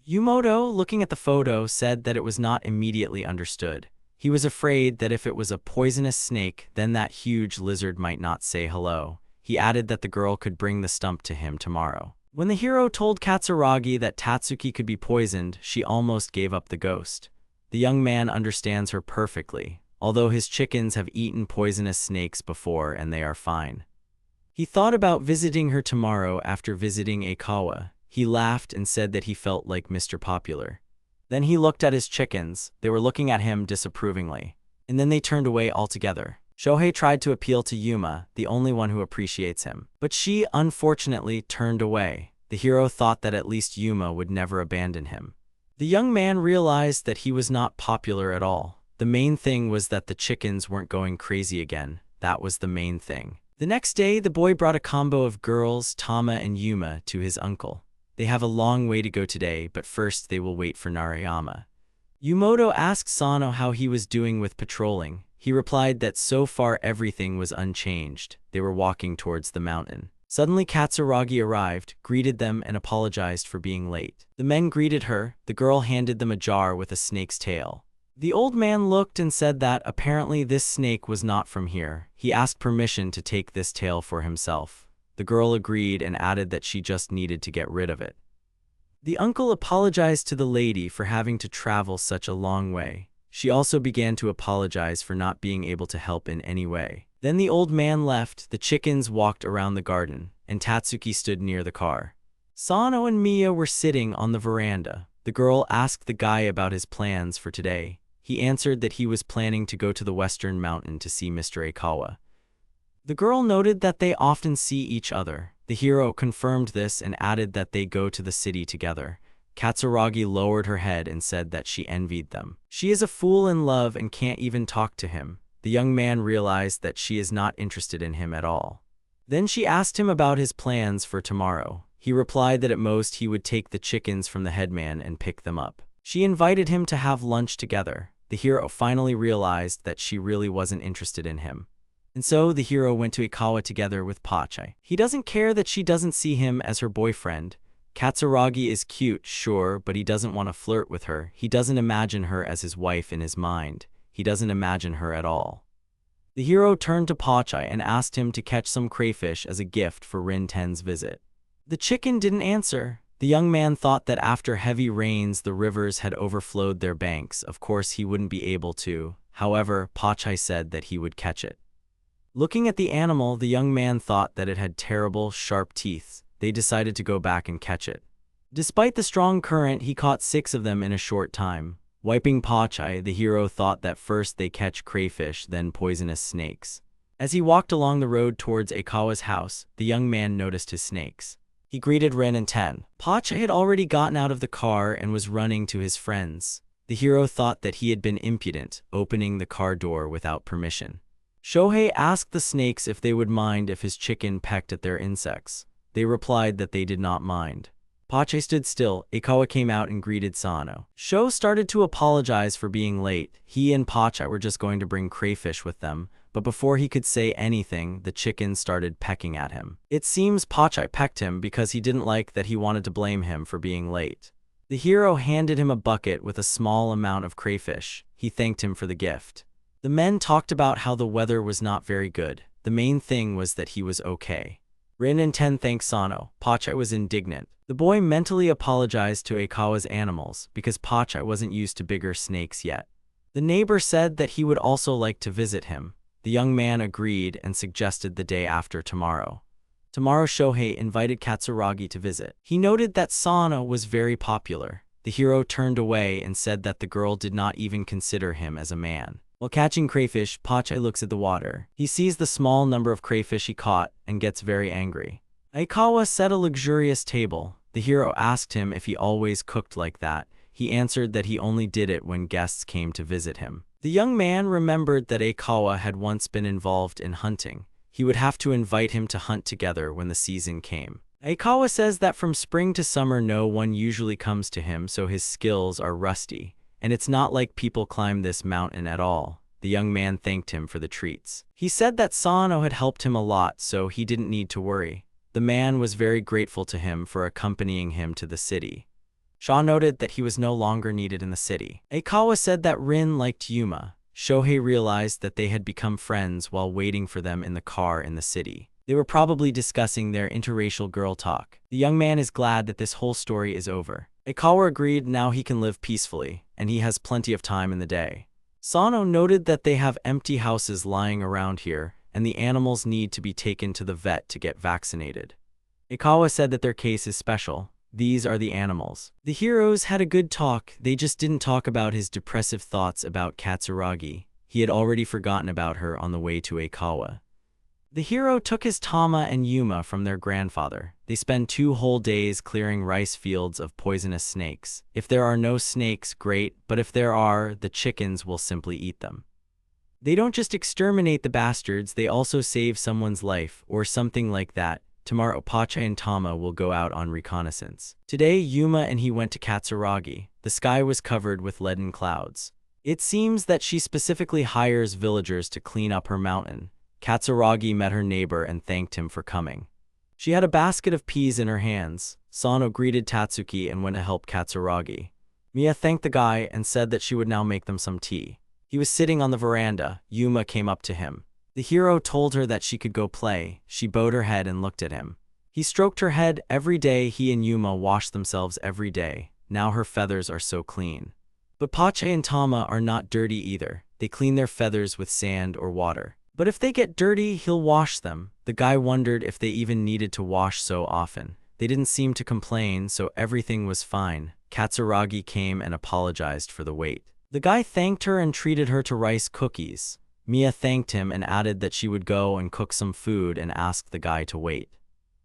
Yumoto, looking at the photo, said that it was not immediately understood. He was afraid that if it was a poisonous snake, then that huge lizard might not say hello. He added that the girl could bring the stump to him tomorrow. When the hero told Katsuragi that Tatsuki could be poisoned, she almost gave up the ghost. The young man understands her perfectly, although his chickens have eaten poisonous snakes before and they are fine. He thought about visiting her tomorrow after visiting Aikawa. He laughed and said that he felt like Mr. Popular. Then he looked at his chickens. They were looking at him disapprovingly. And then they turned away altogether. Shohei tried to appeal to Yuma, the only one who appreciates him. But she, unfortunately, turned away. The hero thought that at least Yuma would never abandon him. The young man realized that he was not popular at all. The main thing was that the chickens weren't going crazy again. That was the main thing. The next day, the boy brought a combo of girls, Tama and Yuma, to his uncle. They have a long way to go today, but first they will wait for Narayama. Yumoto asked Sano how he was doing with patrolling. He replied that so far everything was unchanged. They were walking towards the mountain. Suddenly Katsuragi arrived, greeted them, and apologized for being late. The men greeted her. The girl handed them a jar with a snake's tail. The old man looked and said that apparently this snake was not from here. He asked permission to take this tail for himself. The girl agreed and added that she just needed to get rid of it. The uncle apologized to the lady for having to travel such a long way. She also began to apologize for not being able to help in any way. Then the old man left. The chickens walked around the garden, and Tatsuki stood near the car. Sano and Mia were sitting on the veranda. The girl asked the guy about his plans for today. He answered that he was planning to go to the western mountain to see Mr. Aikawa. The girl noted that they often see each other. The hero confirmed this and added that they go to the city together. Katsuragi lowered her head and said that she envied them. She is a fool in love and can't even talk to him. The young man realized that she is not interested in him at all. Then she asked him about his plans for tomorrow. He replied that at most he would take the chickens from the headman and pick them up. She invited him to have lunch together. The hero finally realized that she really wasn't interested in him. And so the hero went to Aikawa together with Pochi. He doesn't care that she doesn't see him as her boyfriend. Katsuragi is cute, sure, but he doesn't want to flirt with her. He doesn't imagine her as his wife in his mind. He doesn't imagine her at all. The hero turned to Pochi and asked him to catch some crayfish as a gift for Rin-ten's visit. The chicken didn't answer. The young man thought that after heavy rains the rivers had overflowed their banks. Of course he wouldn't be able to. However, Pochi said that he would catch it. Looking at the animal, the young man thought that it had terrible, sharp teeth. They decided to go back and catch it. Despite the strong current, he caught 6 of them in a short time. Wiping Pochi, the hero thought that first they catch crayfish, then poisonous snakes. As he walked along the road towards Aikawa's house, the young man noticed his snakes. He greeted Ren and Ten. Pochi had already gotten out of the car and was running to his friends. The hero thought that he had been impudent, opening the car door without permission. Shohei asked the snakes if they would mind if his chicken pecked at their insects. They replied that they did not mind. Pochi stood still. Aikawa came out and greeted Sano. Sho started to apologize for being late. He and Pochi were just going to bring crayfish with them, but before he could say anything, the chicken started pecking at him. It seems Pochi pecked him because he didn't like that he wanted to blame him for being late. The hero handed him a bucket with a small amount of crayfish. He thanked him for the gift. The men talked about how the weather was not very good. The main thing was that he was okay. Rin and Ten thanked Sano. Pochi was indignant. The boy mentally apologized to Aikawa's animals because Pochi wasn't used to bigger snakes yet. The neighbor said that he would also like to visit him. The young man agreed and suggested the day after tomorrow. Tomorrow Shohei invited Katsuragi to visit. He noted that Sano was very popular. The hero turned away and said that the girl did not even consider him as a man. While catching crayfish, Pochi looks at the water. He sees the small number of crayfish he caught and gets very angry. Aikawa set a luxurious table. The hero asked him if he always cooked like that. He answered that he only did it when guests came to visit him. The young man remembered that Aikawa had once been involved in hunting. He would have to invite him to hunt together when the season came. Aikawa says that from spring to summer no one usually comes to him, so his skills are rusty. And it's not like people climb this mountain at all. The young man thanked him for the treats. He said that Sano had helped him a lot, so he didn't need to worry. The man was very grateful to him for accompanying him to the city. Shaw noted that he was no longer needed in the city. Aikawa said that Rin liked Yuma. Shohei realized that they had become friends while waiting for them in the car in the city. They were probably discussing their interracial girl talk. The young man is glad that this whole story is over. Aikawa agreed now he can live peacefully, and he has plenty of time in the day. Sano noted that they have empty houses lying around here, and the animals need to be taken to the vet to get vaccinated. Aikawa said that their case is special. These are the animals. The heroes had a good talk. They just didn't talk about his depressive thoughts about Katsuragi. He had already forgotten about her on the way to Aikawa. The hero took his Tama and Yuma from their grandfather. They spend 2 whole days clearing rice fields of poisonous snakes. If there are no snakes, great, but if there are, the chickens will simply eat them. They don't just exterminate the bastards, they also save someone's life, or something like that. Tomorrow Pochi and Tama will go out on reconnaissance. Today Yuma and he went to Katsuragi. The sky was covered with leaden clouds. It seems that she specifically hires villagers to clean up her mountain. Katsuragi met her neighbor and thanked him for coming. She had a basket of peas in her hands. Sano greeted Tatsuki and went to help Katsuragi. Mia thanked the guy and said that she would now make them some tea. He was sitting on the veranda. Yuma came up to him. The hero told her that she could go play. She bowed her head and looked at him. He stroked her head every day. He and Yuma washed themselves every day. Now her feathers are so clean. But Pochi and Tama are not dirty either. They clean their feathers with sand or water. But if they get dirty, he'll wash them. The guy wondered if they even needed to wash so often. They didn't seem to complain, so everything was fine. Katsuragi came and apologized for the wait. The guy thanked her and treated her to rice cookies. Mia thanked him and added that she would go and cook some food and asked the guy to wait.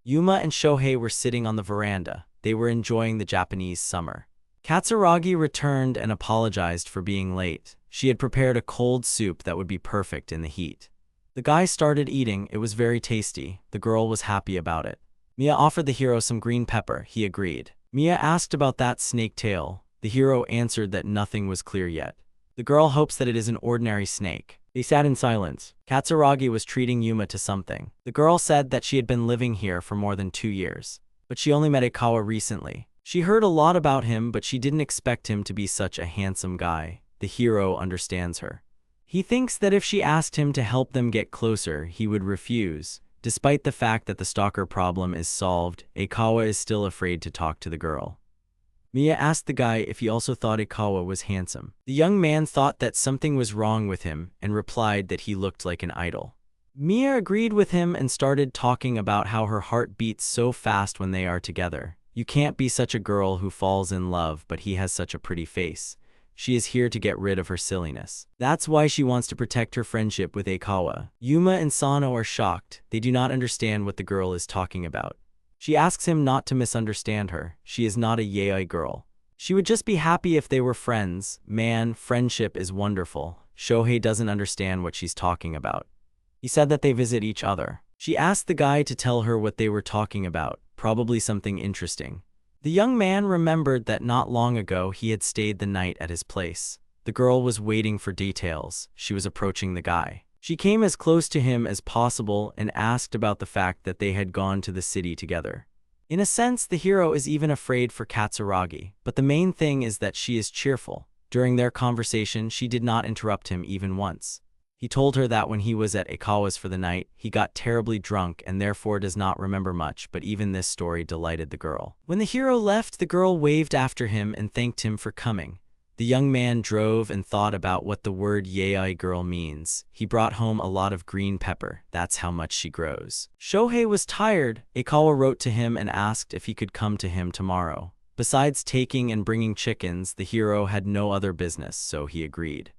Yuma and Shohei were sitting on the veranda. They were enjoying the Japanese summer. Katsuragi returned and apologized for being late. She had prepared a cold soup that would be perfect in the heat. The guy started eating. It was very tasty. The girl was happy about it. Mia offered the hero some green pepper. He agreed. Mia asked about that snake tail. The hero answered that nothing was clear yet. The girl hopes that it is an ordinary snake. They sat in silence. Katsuragi was treating Yuma to something. The girl said that she had been living here for more than 2 years. But she only met Ikawa recently. She heard a lot about him, but she didn't expect him to be such a handsome guy. The hero understands her. He thinks that if she asked him to help them get closer, he would refuse. Despite the fact that the stalker problem is solved, Ikawa is still afraid to talk to the girl. Mia asked the guy if he also thought Ikawa was handsome. The young man thought that something was wrong with him and replied that he looked like an idol. Mia agreed with him and started talking about how her heart beats so fast when they are together. You can't be such a girl who falls in love, but he has such a pretty face. She is here to get rid of her silliness. That's why she wants to protect her friendship with Ikawa. Yuma and Sano are shocked. They do not understand what the girl is talking about. She asks him not to misunderstand her. She is not a yaoi girl. She would just be happy if they were friends. Man, friendship is wonderful. Shohei doesn't understand what she's talking about. He said that they visit each other. She asked the guy to tell her what they were talking about, probably something interesting. The young man remembered that not long ago he had stayed the night at his place. The girl was waiting for details. She was approaching the guy. She came as close to him as possible and asked about the fact that they had gone to the city together. In a sense, the hero is even afraid for Katsuragi, but the main thing is that she is cheerful. During their conversation, she did not interrupt him even once. He told her that when he was at Ikawa's for the night, he got terribly drunk and therefore does not remember much, but even this story delighted the girl. When the hero left, the girl waved after him and thanked him for coming. The young man drove and thought about what the word yaoi girl means. He brought home a lot of green pepper. That's how much she grows. Shohei was tired. Ikawa wrote to him and asked if he could come to him tomorrow. Besides taking and bringing chickens, the hero had no other business, so he agreed.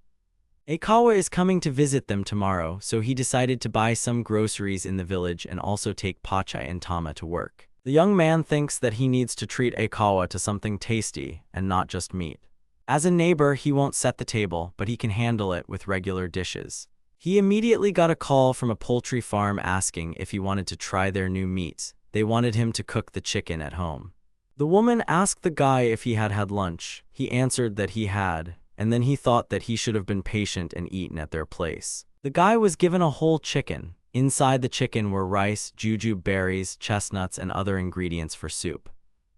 Ikawa is coming to visit them tomorrow, so he decided to buy some groceries in the village and also take Pochi and Tama to work. The young man thinks that he needs to treat Ikawa to something tasty and not just meat. As a neighbor, he won't set the table, but he can handle it with regular dishes. He immediately got a call from a poultry farm asking if he wanted to try their new meat. They wanted him to cook the chicken at home. The woman asked the guy if he had had lunch. He answered that he had, and then he thought that he should have been patient and eaten at their place. The guy was given a whole chicken. Inside the chicken were rice, jujube berries, chestnuts, and other ingredients for soup.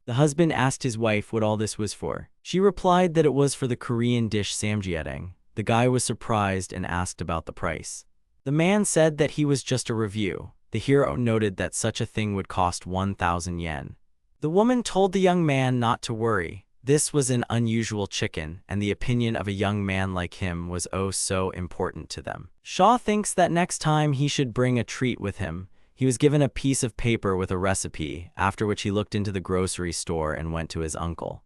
The husband asked his wife what all this was for. She replied that it was for the Korean dish samgyeopsal. The guy was surprised and asked about the price. The man said that he was just a review. The hero noted that such a thing would cost 1,000 yen. The woman told the young man not to worry. This was an unusual chicken, and the opinion of a young man like him was oh so important to them. Shaw thinks that next time he should bring a treat with him. He was given a piece of paper with a recipe, after which he looked into the grocery store and went to his uncle.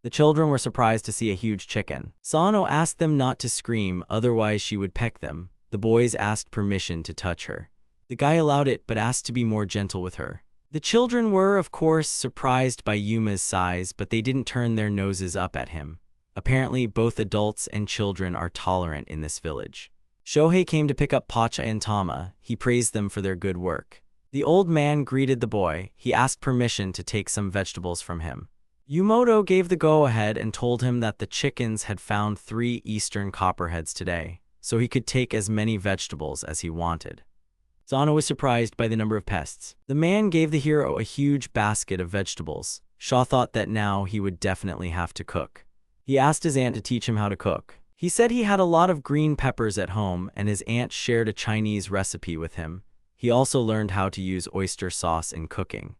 The children were surprised to see a huge chicken. Sano asked them not to scream, otherwise she would peck them. The boys asked permission to touch her. The guy allowed it, but asked to be more gentle with her. The children were, of course, surprised by Yuma's size, but they didn't turn their noses up at him. Apparently, both adults and children are tolerant in this village. Shohei came to pick up Pochi and Tama. He praised them for their good work. The old man greeted the boy. He asked permission to take some vegetables from him. Yumoto gave the go-ahead and told him that the chickens had found 3 eastern copperheads today, so he could take as many vegetables as he wanted. Sano was surprised by the number of pests. The man gave the hero a huge basket of vegetables. Shaw thought that now he would definitely have to cook. He asked his aunt to teach him how to cook. He said he had a lot of green peppers at home and his aunt shared a Chinese recipe with him. He also learned how to use oyster sauce in cooking.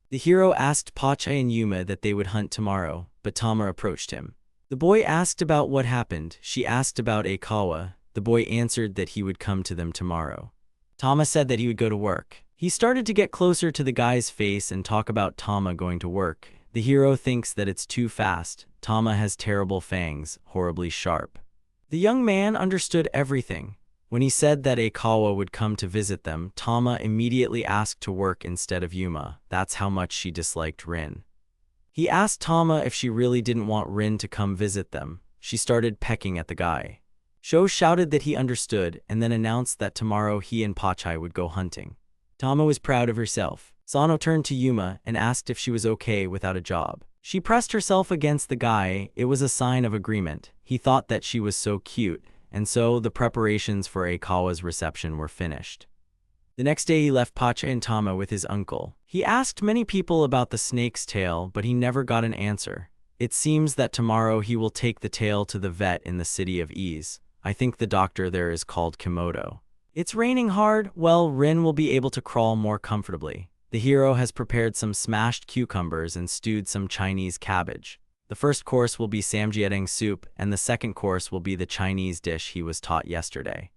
The hero asked Pochi and Yuma that they would hunt tomorrow, but Tama approached him. The boy asked about what happened. She asked about Aikawa. The boy answered that he would come to them tomorrow. Tama said that he would go to work. He started to get closer to the guy's face and talk about Tama going to work. The hero thinks that it's too fast. Tama has terrible fangs, horribly sharp. The young man understood everything. When he said that Aikawa would come to visit them, Tama immediately asked to work instead of Yuma. That's how much she disliked Rin. He asked Tama if she really didn't want Rin to come visit them. She started pecking at the guy. Sho shouted that he understood and then announced that tomorrow he and Pochi would go hunting. Tama was proud of herself. Sano turned to Yuma and asked if she was okay without a job. She pressed herself against the guy. It was a sign of agreement. He thought that she was so cute, and so the preparations for Aikawa's reception were finished. The next day he left Pochi and Tama with his uncle. He asked many people about the snake's tail, but he never got an answer. It seems that tomorrow he will take the tail to the vet in the city of Ease. I think the doctor there is called Komodo. It's raining hard. Well, Rin will be able to crawl more comfortably. The hero has prepared some smashed cucumbers and stewed some Chinese cabbage. The first course will be samgyetang soup, and the second course will be the Chinese dish he was taught yesterday.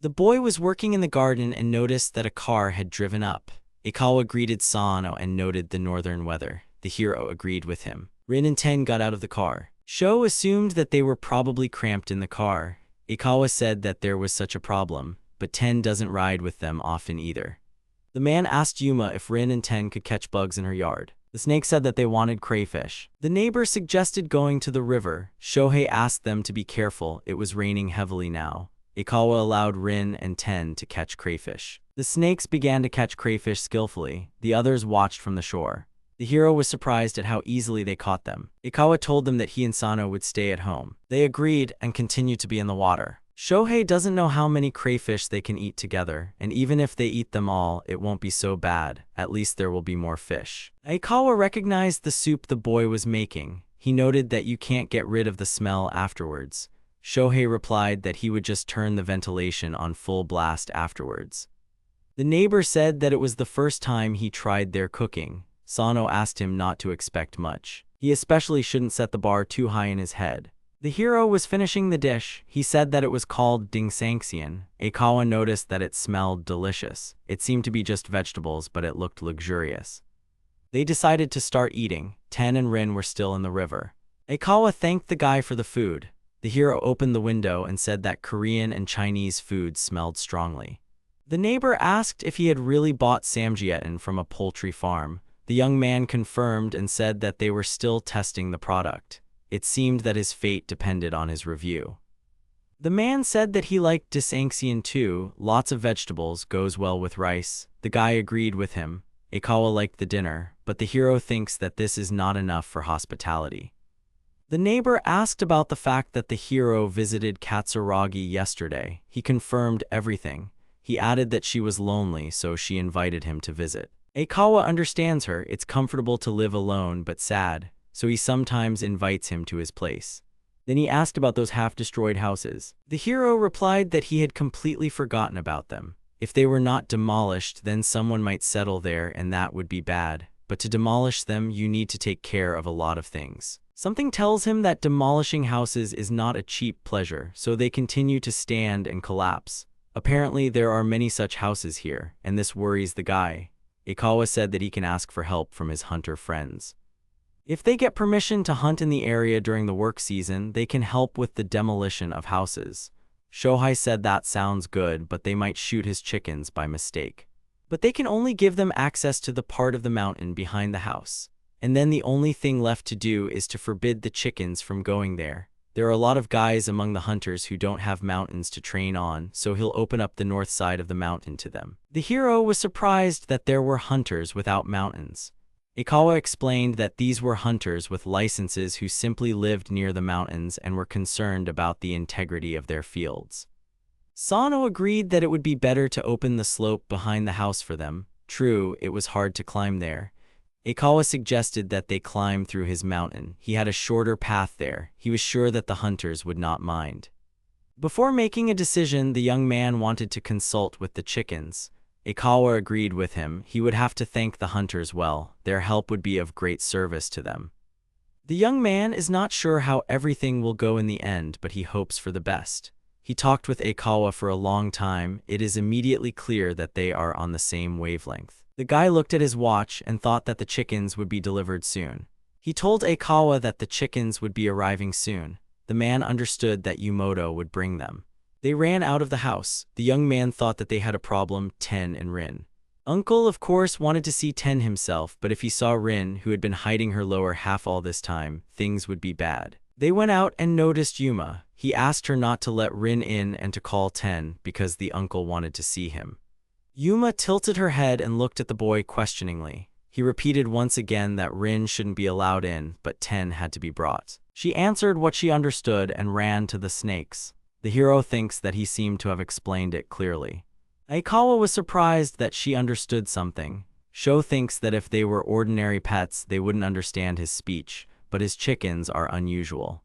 The boy was working in the garden and noticed that a car had driven up. Aikawa greeted Sano and noted the northern weather. The hero agreed with him. Rin and Ten got out of the car. Sho assumed that they were probably cramped in the car. Aikawa said that there was such a problem, but Ten doesn't ride with them often either. The man asked Yuma if Rin and Ten could catch bugs in her yard. The snake said that they wanted crayfish. The neighbor suggested going to the river. Shohei asked them to be careful. It was raining heavily now. Aikawa allowed Rin and Ten to catch crayfish. The snakes began to catch crayfish skillfully. The others watched from the shore. The hero was surprised at how easily they caught them. Aikawa told them that he and Sano would stay at home. They agreed and continued to be in the water. Shohei doesn't know how many crayfish they can eat together, and even if they eat them all, it won't be so bad. At least there will be more fish. Aikawa recognized the soup the boy was making. He noted that you can't get rid of the smell afterwards. Shohei replied that he would just turn the ventilation on full blast afterwards. The neighbor said that it was the first time he tried their cooking. Sano asked him not to expect much. He especially shouldn't set the bar too high in his head. The hero was finishing the dish. He said that it was called Dingsangxian. Aikawa noticed that it smelled delicious. It seemed to be just vegetables, but it looked luxurious. They decided to start eating. Ten and Rin were still in the river. Aikawa thanked the guy for the food. The hero opened the window and said that Korean and Chinese food smelled strongly. The neighbor asked if he had really bought samgyetang from a poultry farm. The young man confirmed and said that they were still testing the product. It seemed that his fate depended on his review. The man said that he liked Dingsangxian too. Lots of vegetables, goes well with rice. The guy agreed with him. Aikawa liked the dinner, but the hero thinks that this is not enough for hospitality. The neighbor asked about the fact that the hero visited Katsuragi yesterday. He confirmed everything. He added that she was lonely, so she invited him to visit. Aikawa understands her. It's comfortable to live alone but sad, so he sometimes invites him to his place. Then he asked about those half-destroyed houses. The hero replied that he had completely forgotten about them. If they were not demolished, then someone might settle there and that would be bad. But to demolish them, you need to take care of a lot of things. Something tells him that demolishing houses is not a cheap pleasure, so they continue to stand and collapse. Apparently, there are many such houses here, and this worries the guy. Aikawa said that he can ask for help from his hunter friends. If they get permission to hunt in the area during the work season, they can help with the demolition of houses. Shohei said that sounds good, but they might shoot his chickens by mistake. But they can only give them access to the part of the mountain behind the house. And then the only thing left to do is to forbid the chickens from going there. There are a lot of guys among the hunters who don't have mountains to train on, so he'll open up the north side of the mountain to them. The hero was surprised that there were hunters without mountains. Aikawa explained that these were hunters with licenses who simply lived near the mountains and were concerned about the integrity of their fields. Sano agreed that it would be better to open the slope behind the house for them. True, it was hard to climb there. Aikawa suggested that they climb through his mountain. He had a shorter path there. He was sure that the hunters would not mind. Before making a decision, the young man wanted to consult with the chickens. Aikawa agreed with him. He would have to thank the hunters well. Their help would be of great service to them. The young man is not sure how everything will go in the end, but he hopes for the best. He talked with Aikawa for a long time. It is immediately clear that they are on the same wavelength. The guy looked at his watch and thought that the chickens would be delivered soon. He told Aikawa that the chickens would be arriving soon. The man understood that Yumoto would bring them. They ran out of the house. The young man thought that they had a problem, Ten and Rin. Uncle, of course, wanted to see Ten himself, but if he saw Rin, who had been hiding her lower half all this time, things would be bad. They went out and noticed Yuma. He asked her not to let Rin in and to call Ten because the uncle wanted to see him. Yuma tilted her head and looked at the boy questioningly. He repeated once again that Rin shouldn't be allowed in, but Ten had to be brought. She answered what she understood and ran to the snakes. The hero thinks that he seemed to have explained it clearly. Aikawa was surprised that she understood something. Sho thinks that if they were ordinary pets, they wouldn't understand his speech, but his chickens are unusual.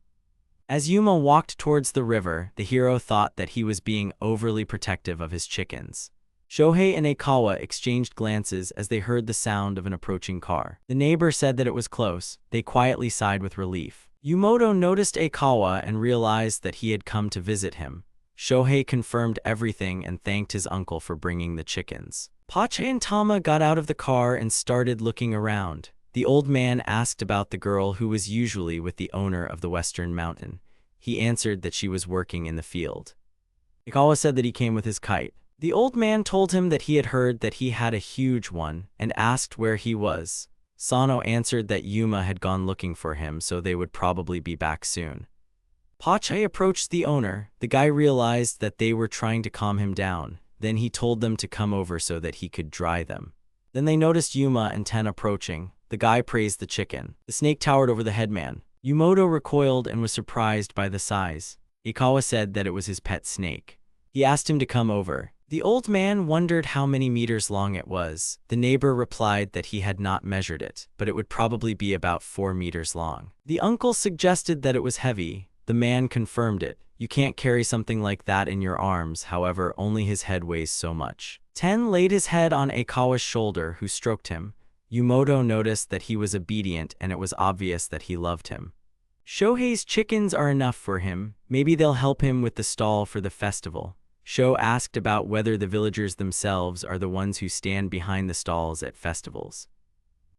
As Yuma walked towards the river, the hero thought that he was being overly protective of his chickens. Shohei and Aikawa exchanged glances as they heard the sound of an approaching car. The neighbor said that it was close. They quietly sighed with relief. Yumoto noticed Aikawa and realized that he had come to visit him. Shohei confirmed everything and thanked his uncle for bringing the chickens. Pochi and Tama got out of the car and started looking around. The old man asked about the girl who was usually with the owner of the Western Mountain. He answered that she was working in the field. Aikawa said that he came with his kite. The old man told him that he had heard that he had a huge one and asked where he was. Sano answered that Yuma had gone looking for him, so they would probably be back soon. Pochi approached the owner. The guy realized that they were trying to calm him down. Then he told them to come over so that he could dry them. Then they noticed Yuma and Ten approaching. The guy praised the chicken. The snake towered over the headman. Yumoto recoiled and was surprised by the size. Aikawa said that it was his pet snake. He asked him to come over. The old man wondered how many meters long it was. The neighbor replied that he had not measured it, but it would probably be about 4 meters long. The uncle suggested that it was heavy. The man confirmed it. You can't carry something like that in your arms, however, only his head weighs so much. Ten laid his head on Aikawa's shoulder, who stroked him. Yumoto noticed that he was obedient and it was obvious that he loved him. Shohei's chickens are enough for him. Maybe they'll help him with the stall for the festival. Sho asked about whether the villagers themselves are the ones who stand behind the stalls at festivals.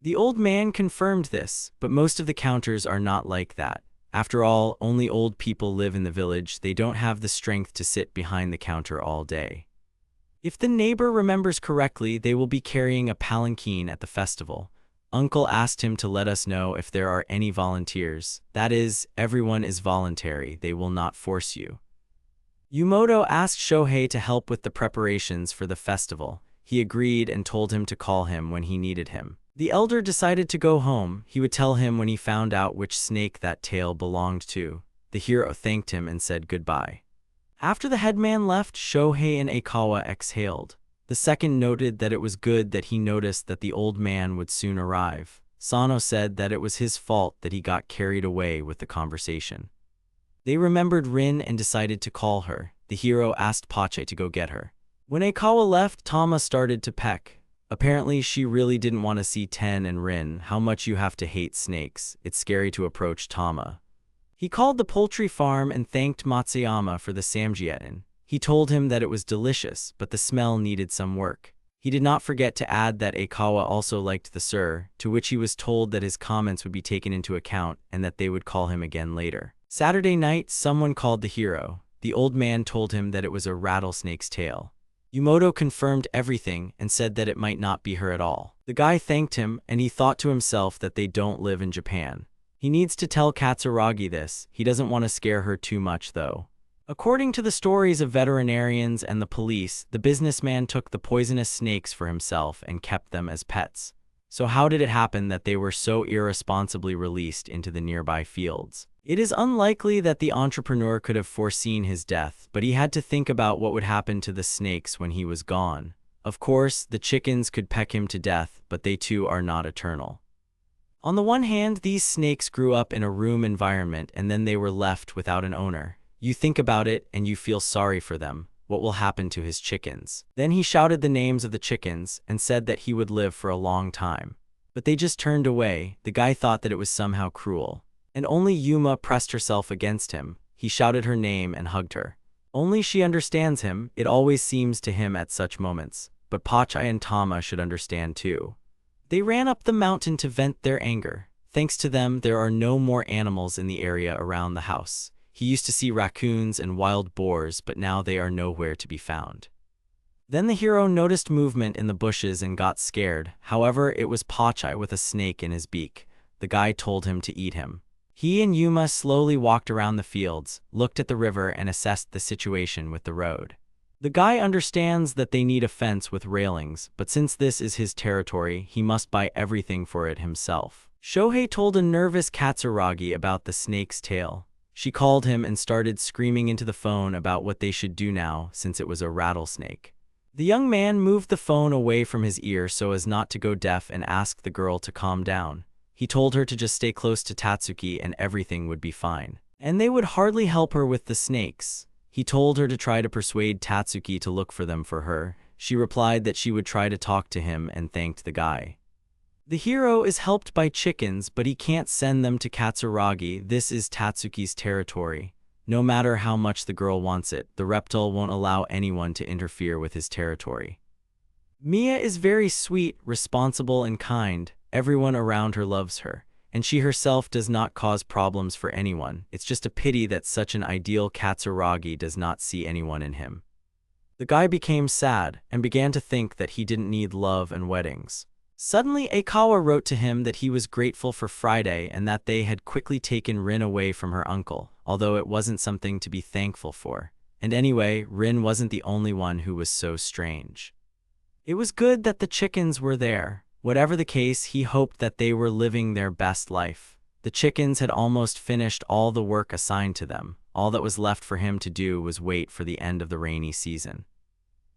The old man confirmed this, but most of the counters are not like that. After all, only old people live in the village. They don't have the strength to sit behind the counter all day. If the neighbor remembers correctly, they will be carrying a palanquin at the festival. Uncle asked him to let us know if there are any volunteers. That is, everyone is voluntary. They will not force you. Yumoto asked Shohei to help with the preparations for the festival. He agreed and told him to call him when he needed him. The elder decided to go home. He would tell him when he found out which snake that tail belonged to. The hero thanked him and said goodbye. After the headman left, Shohei and Aikawa exhaled. The second noted that it was good that he noticed that the old man would soon arrive. Sano said that it was his fault that he got carried away with the conversation. They remembered Rin and decided to call her. The hero asked Pochi to go get her. When Aikawa left, Tama started to peck. Apparently, she really didn't want to see Ten and Rin. How much you have to hate snakes. It's scary to approach Tama. He called the poultry farm and thanked Matsuyama for the samgyeon. He told him that it was delicious, but the smell needed some work. He did not forget to add that Aikawa also liked the sir, to which he was told that his comments would be taken into account and that they would call him again later. Saturday night, someone called the hero. The old man told him that it was a rattlesnake's tail. Yumoto confirmed everything and said that it might not be her at all. The guy thanked him, and he thought to himself that they don't live in Japan. He needs to tell Katsuragi this. He doesn't want to scare her too much, though. According to the stories of veterinarians and the police, the businessman took the poisonous snakes for himself and kept them as pets. So how did it happen that they were so irresponsibly released into the nearby fields? It is unlikely that the entrepreneur could have foreseen his death, but he had to think about what would happen to the snakes when he was gone. Of course, the chickens could peck him to death, but they too are not eternal. On the one hand, these snakes grew up in a room environment and then they were left without an owner. You think about it and you feel sorry for them. What will happen to his chickens? Then he shouted the names of the chickens and said that he would live for a long time. But they just turned away. The guy thought that it was somehow cruel. And only Yuma pressed herself against him. He shouted her name and hugged her. Only she understands him. It always seems to him at such moments. But Pochi and Tama should understand too. They ran up the mountain to vent their anger. Thanks to them, there are no more animals in the area around the house. He used to see raccoons and wild boars, but now they are nowhere to be found. Then the hero noticed movement in the bushes and got scared. However, it was Pochi with a snake in his beak. The guy told him to eat him. He and Yuma slowly walked around the fields, looked at the river, and assessed the situation with the road. The guy understands that they need a fence with railings, but since this is his territory, he must buy everything for it himself. Shohei told a nervous Katsuragi about the snake's tail. She called him and started screaming into the phone about what they should do now, since it was a rattlesnake. The young man moved the phone away from his ear so as not to go deaf and asked the girl to calm down. He told her to just stay close to Tatsuki and everything would be fine. And they would hardly help her with the snakes. He told her to try to persuade Tatsuki to look for them for her. She replied that she would try to talk to him and thanked the guy. The hero is helped by chickens, but he can't send them to Katsuragi. This is Tatsuki's territory. No matter how much the girl wants it, the reptile won't allow anyone to interfere with his territory. Mia is very sweet, responsible, and kind. Everyone around her loves her. And she herself does not cause problems for anyone. It's just a pity that such an ideal Katsuragi does not see anyone in him. The guy became sad and began to think that he didn't need love and weddings. Suddenly, Aikawa wrote to him that he was grateful for Friday and that they had quickly taken Rin away from her uncle, although it wasn't something to be thankful for. And anyway, Rin wasn't the only one who was so strange. It was good that the chickens were there. Whatever the case, he hoped that they were living their best life. The chickens had almost finished all the work assigned to them. All that was left for him to do was wait for the end of the rainy season.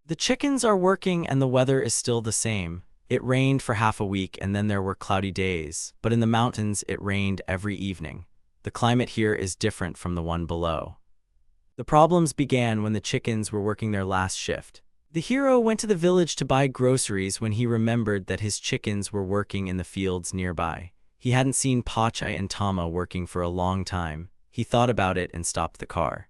The chickens are working and the weather is still the same. It rained for half a week and then there were cloudy days, but in the mountains it rained every evening. The climate here is different from the one below. The problems began when the chickens were working their last shift. The hero went to the village to buy groceries when he remembered that his chickens were working in the fields nearby. He hadn't seen Pochi and Tama working for a long time. He thought about it and stopped the car.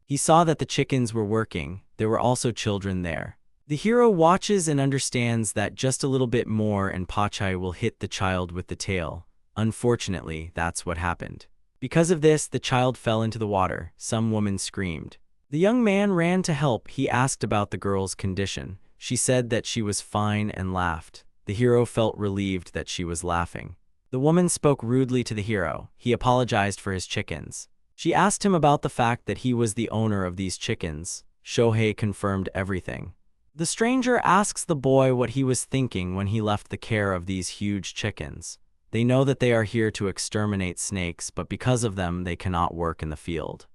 He saw that the chickens were working. There were also children there. The hero watches and understands that just a little bit more and Pochi will hit the child with the tail. Unfortunately, that's what happened. Because of this, the child fell into the water. Some woman screamed. The young man ran to help. He asked about the girl's condition. She said that she was fine and laughed. The hero felt relieved that she was laughing. The woman spoke rudely to the hero. He apologized for his chickens. She asked him about the fact that he was the owner of these chickens. Shohei confirmed everything. The stranger asks the boy what he was thinking when he left the care of these huge chickens. They know that they are here to exterminate snakes, but because of them, they cannot work in the field.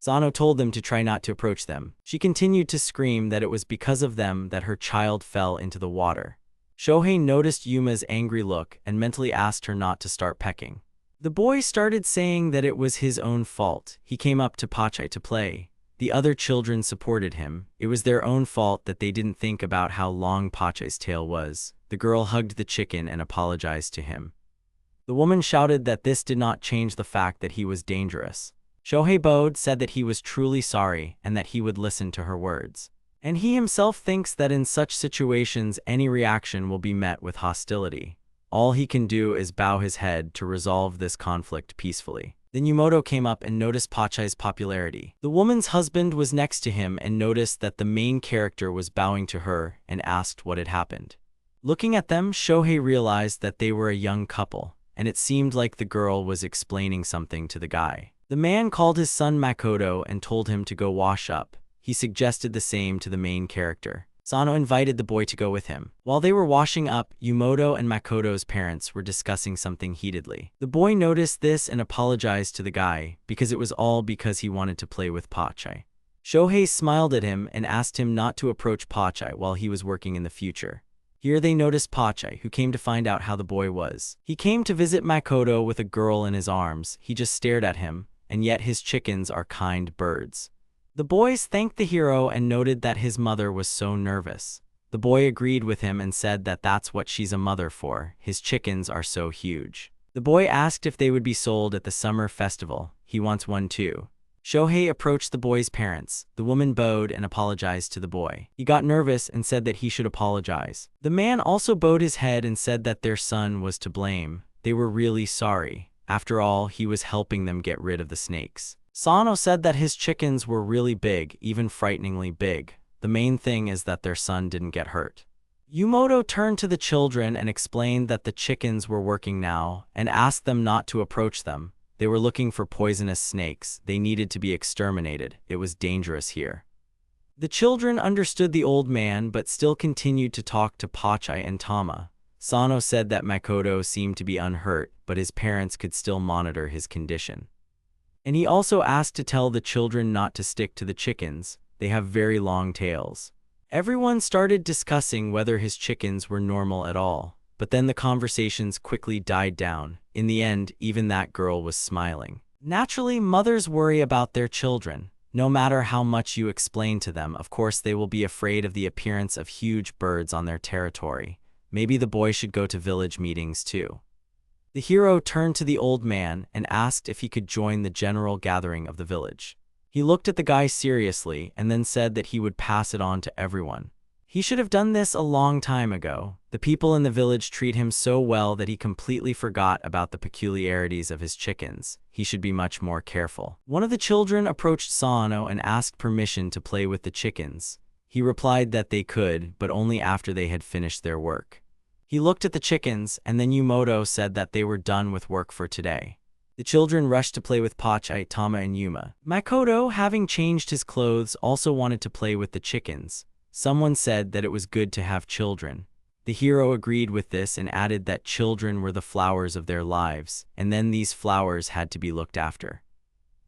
Zano told them to try not to approach them. She continued to scream that it was because of them that her child fell into the water. Shohei noticed Yuma's angry look and mentally asked her not to start pecking. The boy started saying that it was his own fault. He came up to Pochi to play. The other children supported him. It was their own fault that they didn't think about how long Pochi's tail was. The girl hugged the chicken and apologized to him. The woman shouted that this did not change the fact that he was dangerous. Shohei bowed, said that he was truly sorry and that he would listen to her words. And he himself thinks that in such situations any reaction will be met with hostility. All he can do is bow his head to resolve this conflict peacefully. Then Yumoto came up and noticed Pochi's popularity. The woman's husband was next to him and noticed that the main character was bowing to her and asked what had happened. Looking at them, Shohei realized that they were a young couple, and it seemed like the girl was explaining something to the guy. The man called his son Makoto and told him to go wash up. He suggested the same to the main character. Sano invited the boy to go with him. While they were washing up, Yumoto and Makoto's parents were discussing something heatedly. The boy noticed this and apologized to the guy because it was all because he wanted to play with Pochi. Shohei smiled at him and asked him not to approach Pochi while he was working in the future. Here they noticed Pochi, who came to find out how the boy was. He came to visit Makoto with a girl in his arms. He just stared at him, and yet his chickens are kind birds. The boys thanked the hero and noted that his mother was so nervous. The boy agreed with him and said that that's what she's a mother for. His chickens are so huge. The boy asked if they would be sold at the summer festival. He wants one too. Shohei approached the boy's parents. The woman bowed and apologized to the boy. He got nervous and said that he should apologize. The man also bowed his head and said that their son was to blame. They were really sorry. After all, he was helping them get rid of the snakes. Sano said that his chickens were really big, even frighteningly big. The main thing is that their son didn't get hurt. Yumoto turned to the children and explained that the chickens were working now and asked them not to approach them. They were looking for poisonous snakes. They needed to be exterminated. It was dangerous here. The children understood the old man but still continued to talk to Pochi and Tama. Sano said that Makoto seemed to be unhurt, but his parents could still monitor his condition. And he also asked to tell the children not to stick to the chickens. They have very long tails. Everyone started discussing whether his chickens were normal at all, but then the conversations quickly died down. In the end, even that girl was smiling. Naturally, mothers worry about their children. No matter how much you explain to them, of course they will be afraid of the appearance of huge birds on their territory. Maybe the boy should go to village meetings too. The hero turned to the old man and asked if he could join the general gathering of the village. He looked at the guy seriously and then said that he would pass it on to everyone. He should have done this a long time ago. The people in the village treat him so well that he completely forgot about the peculiarities of his chickens. He should be much more careful. One of the children approached Sano and asked permission to play with the chickens. He replied that they could, but only after they had finished their work. He looked at the chickens, and then Yumoto said that they were done with work for today. The children rushed to play with Pochi, Tama and Yuma. Makoto, having changed his clothes, also wanted to play with the chickens. Someone said that it was good to have children. The hero agreed with this and added that children were the flowers of their lives, and then these flowers had to be looked after.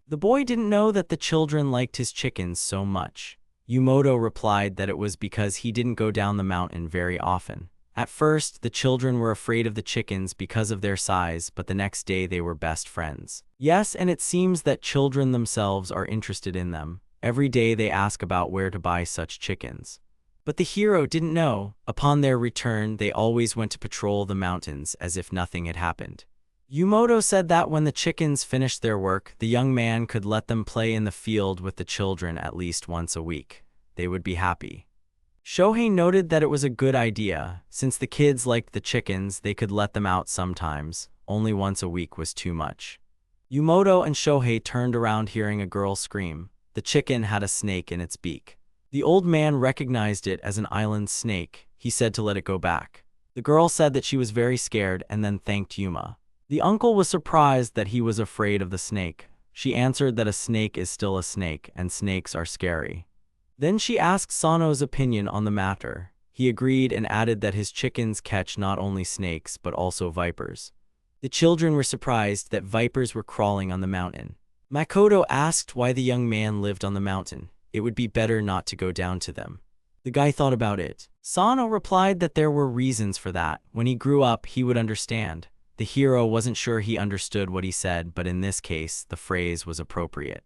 The boy didn't know that the children liked his chickens so much. Yumoto replied that it was because he didn't go down the mountain very often. At first, the children were afraid of the chickens because of their size, but the next day they were best friends. Yes, and it seems that children themselves are interested in them. Every day they ask about where to buy such chickens. But the hero didn't know. Upon their return, they always went to patrol the mountains as if nothing had happened. Yumoto said that when the chickens finished their work, the young man could let them play in the field with the children at least once a week. They would be happy. Shohei noted that it was a good idea. Since the kids liked the chickens, they could let them out sometimes. Only once a week was too much. Yumoto and Shohei turned around hearing a girl scream. The chicken had a snake in its beak. The old man recognized it as an island snake. He said to let it go back. The girl said that she was very scared and then thanked Yuma. The uncle was surprised that he was afraid of the snake. She answered that a snake is still a snake and snakes are scary. Then she asked Sano's opinion on the matter. He agreed and added that his chickens catch not only snakes but also vipers. The children were surprised that vipers were crawling on the mountain. Makoto asked why the young man lived on the mountain. It would be better not to go down to them. The guy thought about it. Sano replied that there were reasons for that. When he grew up, he would understand. The hero wasn't sure he understood what he said, but in this case, the phrase was appropriate.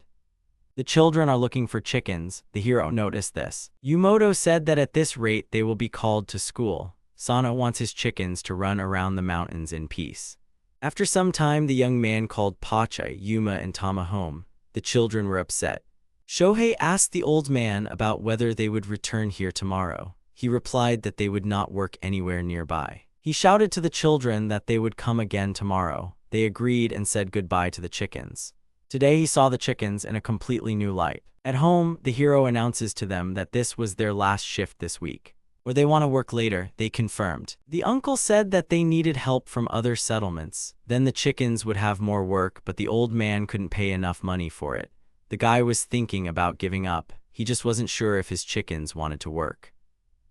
The children are looking for chickens. The hero noticed this. Yumoto said that at this rate they will be called to school. Sano wants his chickens to run around the mountains in peace. After some time, the young man called Pochi, Yuma, and Tama home. The children were upset. Shohei asked the old man about whether they would return here tomorrow. He replied that they would not work anywhere nearby. He shouted to the children that they would come again tomorrow. They agreed and said goodbye to the chickens. Today he saw the chickens in a completely new light. At home, the hero announces to them that this was their last shift this week. Or they want to work later, they confirmed. The uncle said that they needed help from other settlements. Then the chickens would have more work, but the old man couldn't pay enough money for it. The guy was thinking about giving up. He just wasn't sure if his chickens wanted to work.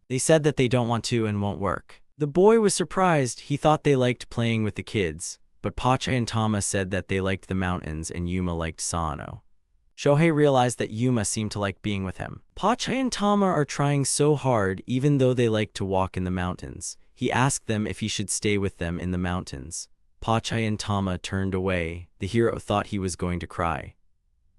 They said that they don't want to and won't work. The boy was surprised. He thought they liked playing with the kids, but Pochi and Tama said that they liked the mountains and Yuma liked Sano. Shohei realized that Yuma seemed to like being with him. Pochi and Tama are trying so hard even though they like to walk in the mountains. He asked them if he should stay with them in the mountains. Pochi and Tama turned away. The hero thought he was going to cry.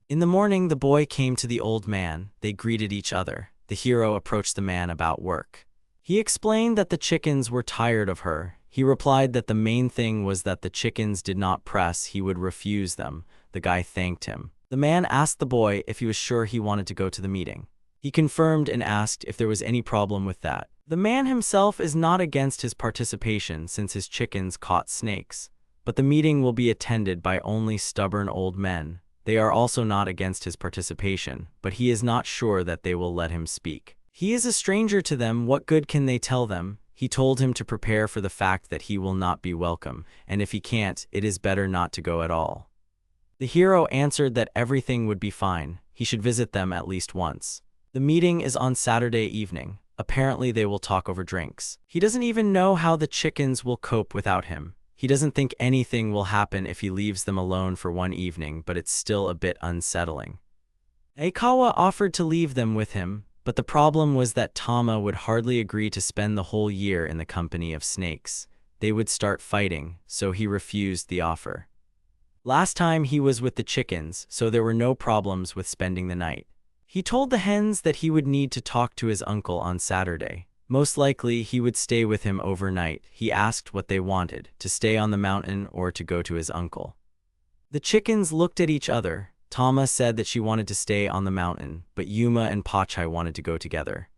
In the morning, the boy came to the old man. They greeted each other. The hero approached the man about work. He explained that the chickens were tired of her. He replied that the main thing was that the chickens did not press. He would refuse them. The guy thanked him. The man asked the boy if he was sure he wanted to go to the meeting. He confirmed and asked if there was any problem with that. The man himself is not against his participation since his chickens caught snakes, but the meeting will be attended by only stubborn old men. They are also not against his participation, but he is not sure that they will let him speak. He is a stranger to them. What good can they tell them? He told him to prepare for the fact that he will not be welcome, and if he can't, it is better not to go at all. The hero answered that everything would be fine. He should visit them at least once. The meeting is on Saturday evening. Apparently they will talk over drinks. He doesn't even know how the chickens will cope without him. He doesn't think anything will happen if he leaves them alone for one evening, but it's still a bit unsettling. Aikawa offered to leave them with him, but the problem was that Tama would hardly agree to spend the whole year in the company of snakes. They would start fighting, so he refused the offer. Last time he was with the chickens, so there were no problems with spending the night. He told the hens that he would need to talk to his uncle on Saturday. Most likely, he would stay with him overnight. He asked what they wanted, to stay on the mountain or to go to his uncle. The chickens looked at each other. Tama said that she wanted to stay on the mountain, but Yuma and Pochi wanted to go together.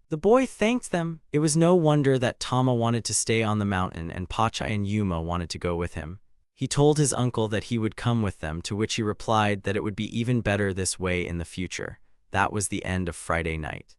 The boy thanked them. It was no wonder that Tama wanted to stay on the mountain and Pochi and Yuma wanted to go with him. He told his uncle that he would come with them, to which he replied that it would be even better this way in the future. That was the end of Friday night.